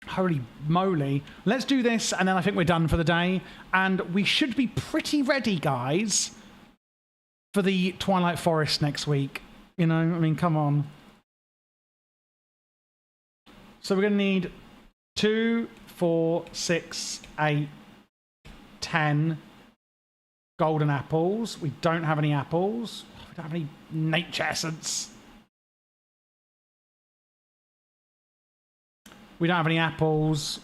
Speaker 1: holy moly. Let's do this and then I think we're done for the day. And we should be pretty ready, guys, for the Twilight Forest next week. You know, I mean, come on. So we're going to need 2, 4, 6, 8, 10 golden apples. We don't have any apples. We don't have any nature essence. We don't have any apples.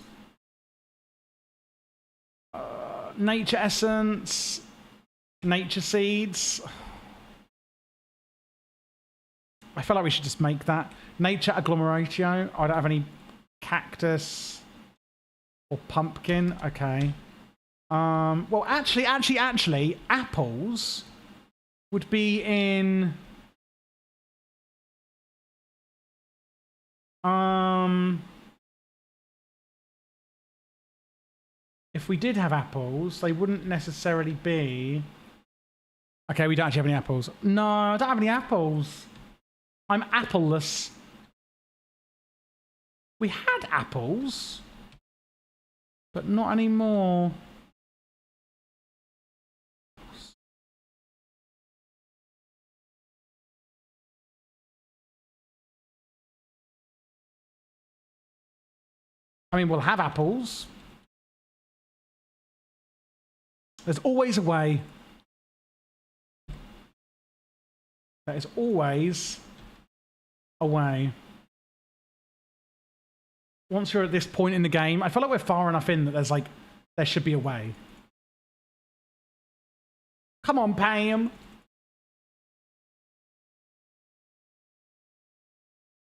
Speaker 1: Nature essence. Nature seeds. I feel like we should just make that. Nature agglomeratio. I don't have any cactus or pumpkin. Okay. Well, actually, apples would be in... If we did have apples, they wouldn't necessarily be... Okay, we don't actually have any apples. No, I don't have any apples. I'm appleless. We had apples, but not anymore. I mean, we'll have apples. There's always a way. There is always a way. Once you're at this point in the game, I feel like we're far enough in that there's like, there should be a way. Come on, Pam.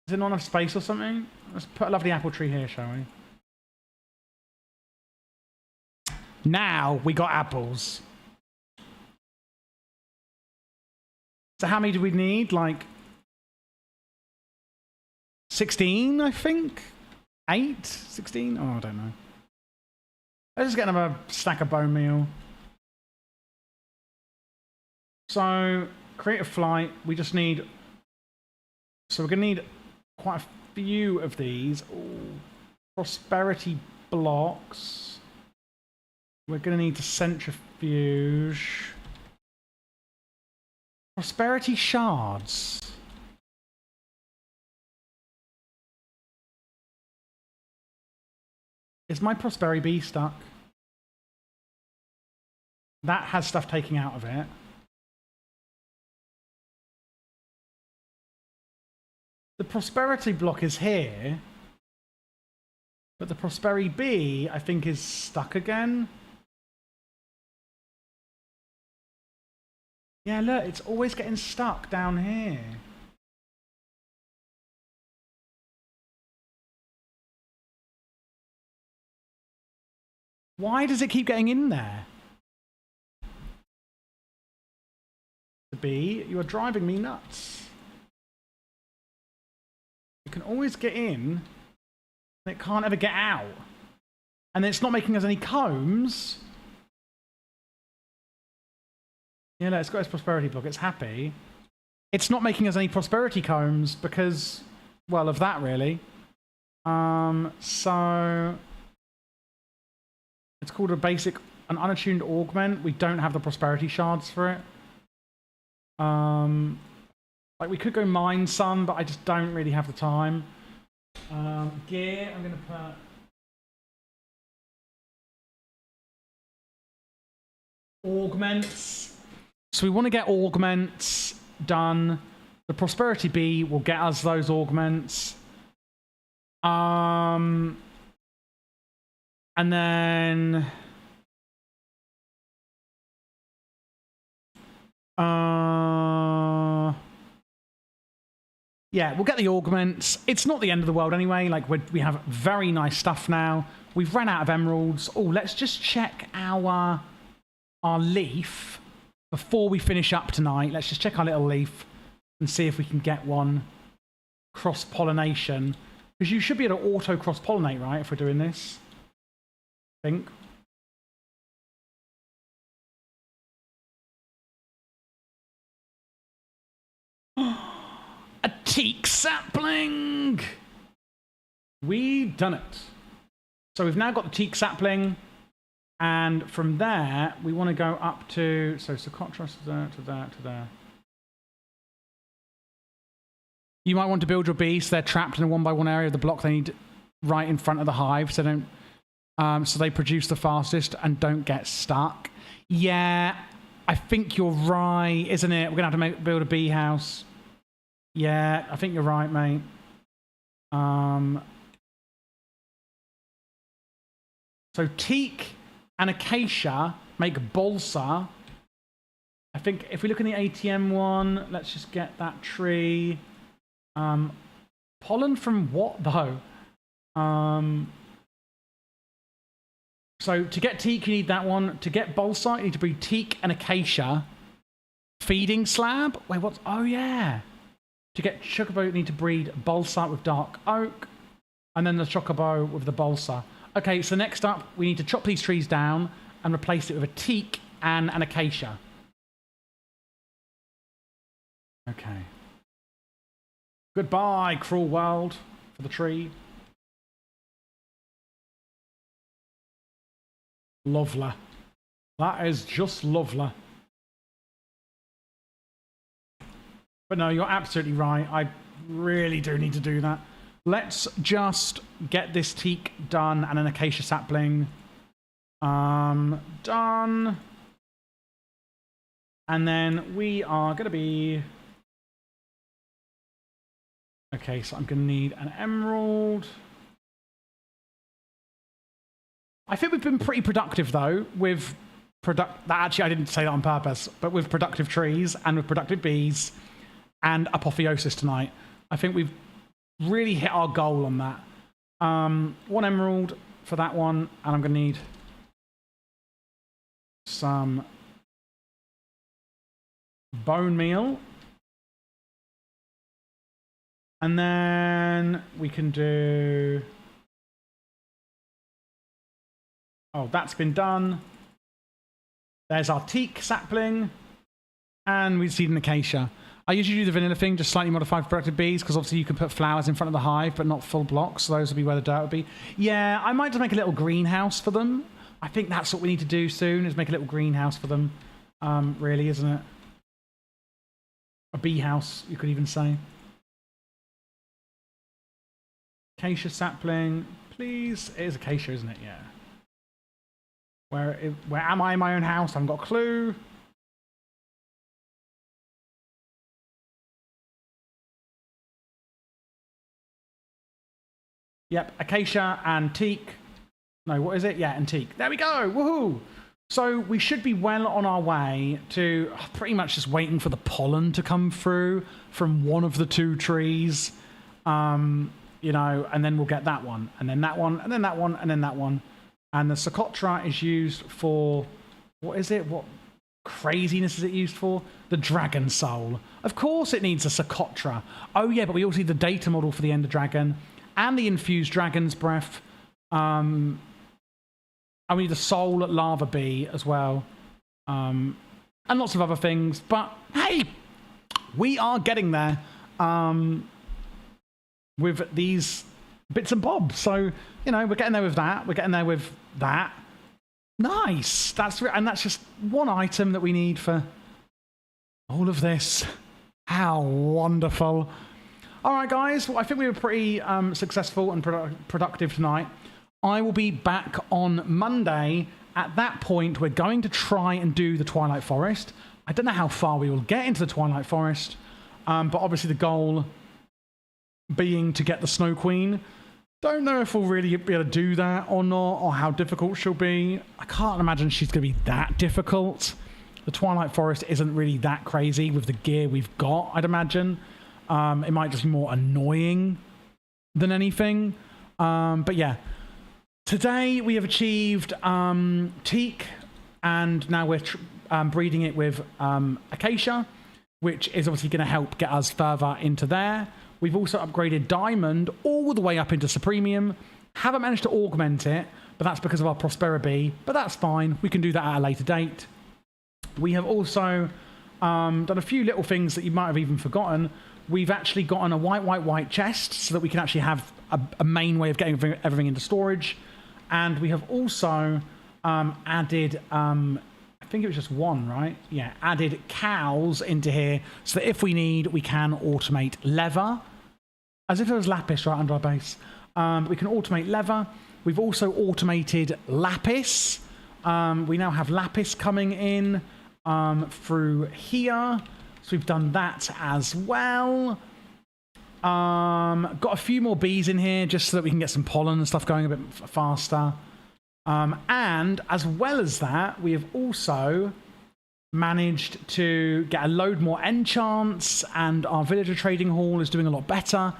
Speaker 1: Is it not enough space or something? Let's put a lovely apple tree here, shall we? Now we got apples. So how many do we need? Like 16, I think? 8? 16? Oh, I don't know. Let's just get another stack of bone meal. So, create a flight. We just need... So we're going to need quite a few of these. Ooh. Prosperity blocks. We're going to need to centrifuge. Prosperity shards. Is my prosperity bee stuck? That has stuff taken out of it. The prosperity block is here, but the prosperity bee, I think, is stuck again. Yeah, look, it's always getting stuck down here. Why does it keep getting in there? The bee, you are driving me nuts. You can always get in, and it can't ever get out. And then it's not making us any combs. Yeah, no, it's got its prosperity block. It's happy. It's not making us any prosperity combs because, well, of that, really. So... It's called an unattuned augment. We don't have the prosperity shards for it. Like, we could go mine some, but I just don't really have the time. Gear, I'm going to put... Augments. So we want to get augments done. The prosperity bee will get us those augments. And then... yeah, we'll get the augments. It's not the end of the world anyway. Like, we have very nice stuff now. We've run out of emeralds. Oh, let's just check our leaf before we finish up tonight. Let's just check our little leaf and see if we can get one. Cross-pollination. Because you should be able to auto-cross-pollinate, right, if we're doing this. I think. A teak sapling! We done it. So we've now got the teak sapling, and from there we want to go up to Socotra to there, to there, to there. You might want to build your bees so they're trapped in a 1x1 area of the block they need right in front of the hive, so so they produce the fastest and don't get stuck. Yeah, I think you're right, isn't it? We're gonna have to build a bee house. Yeah, I think you're right, mate. So teak and acacia make balsa. I think if we look in the ATM one, let's just get that tree. Pollen from what though? So to get teak, you need that one. To get balsa, you need to breed teak and acacia. Feeding slab? Wait, what's... Oh, yeah. To get chocobo, you need to breed balsa with dark oak. And then the chocobo with the balsa. Okay, so next up, we need to chop these trees down and replace it with a teak and an acacia. Okay. Goodbye, cruel world, for the tree. Lovely. That is just lovely. But no, you're absolutely right. I really do need to do that. Let's just get this teak done and an acacia sapling. Done. And then we are going to be... Okay, so I'm going to need an emerald. I think we've been pretty productive, though, with actually, I didn't say that on purpose, but with productive trees and with productive bees and Apotheosis tonight. I think we've really hit our goal on that. 1 emerald for that one, and I'm going to need some bone meal. And then we can do... Oh, that's been done. There's our teak sapling. And we seed an acacia. I usually do the vanilla thing, just slightly modified for productive bees, because obviously you can put flowers in front of the hive, but not full blocks. So those will be where the dirt will be. Yeah, I might just make a little greenhouse for them. I think that's what we need to do soon, is make a little greenhouse for them. Really, isn't it? A bee house, you could even say. Acacia sapling, please. It is acacia, isn't it? Yeah. Where am I in my own house? I haven't got a clue. Yep, acacia and teak. No, what is it? Yeah, and teak. There we go. Woohoo! So we should be well on our way to pretty much just waiting for the pollen to come through from one of the 2 trees. You know, and then we'll get that one, and then that one, and then that one, and then that one. And the Socotra is used for, what is it? What craziness is it used for? The Dragon Soul. Of course it needs a Socotra. Oh yeah, but we also need the data model for the Ender Dragon and the Infused Dragon's Breath. And we need the Soul Lava Bee as well. And lots of other things. But hey, we are getting there. With these bits and bobs. So, you know, we're getting there with that. We're getting there with that. Nice. And that's just one item that we need for all of this. How wonderful. All right, guys. Well, I think we were pretty successful and productive tonight. I will be back on Monday. At that point, we're going to try and do the Twilight Forest. I don't know how far we will get into the Twilight Forest, but obviously the goal being to get the Snow Queen. Don't know if we'll really be able to do that or not, or how difficult she'll be. I can't imagine she's going to be that difficult. The Twilight Forest isn't really that crazy with the gear we've got, I'd imagine. It might just be more annoying than anything. But yeah, today we have achieved teak, and now we're breeding it with acacia, which is obviously going to help get us further into there. We've also upgraded Diamond all the way up into Supremium. Haven't managed to augment it, but that's because of our Prosperity. But that's fine. We can do that at a later date. We have also done a few little things that you might have even forgotten. We've actually gotten a white chest so that we can actually have a main way of getting everything into storage. And we have also added... I think it was just one, right? Yeah, added cows into here so that if we need, we can automate leather. As if there was lapis right under our base. We can automate leather. We've also automated lapis. We now have lapis coming in through here. So we've done that as well. Got a few more bees in here just so that we can get some pollen and stuff going a bit faster. And as well as that, we have also managed to get a load more enchants, and our villager trading hall is doing a lot better.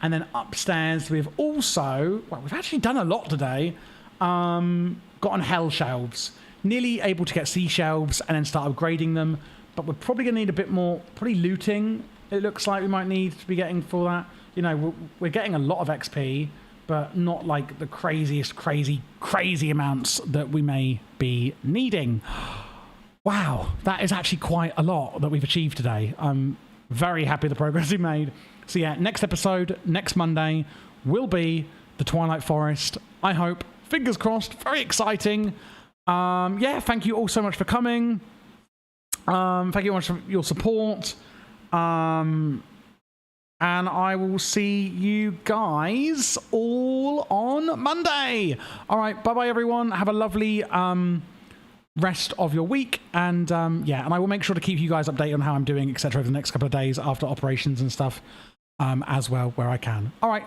Speaker 1: And then upstairs, we've also, well, we've actually done a lot today, gotten hell shelves. Nearly able to get sea shelves and then start upgrading them. But we're probably going to need a bit more, probably looting, it looks like we might need to be getting for that. You know, we're getting a lot of XP, but not like the craziest, crazy amounts that we may be needing. Wow, that is actually quite a lot that we've achieved today. I'm very happy with the progress we made. So yeah, next episode, next Monday, will be the Twilight Forest. I hope. Fingers crossed. Very exciting. Yeah, thank you all so much for coming. Thank you very much for your support. And I will see you guys all on Monday. All right, bye-bye, everyone. Have a lovely rest of your week. And yeah, and I will make sure to keep you guys updated on how I'm doing, etc., over the next couple of days after operations and stuff as well, where I can. All right.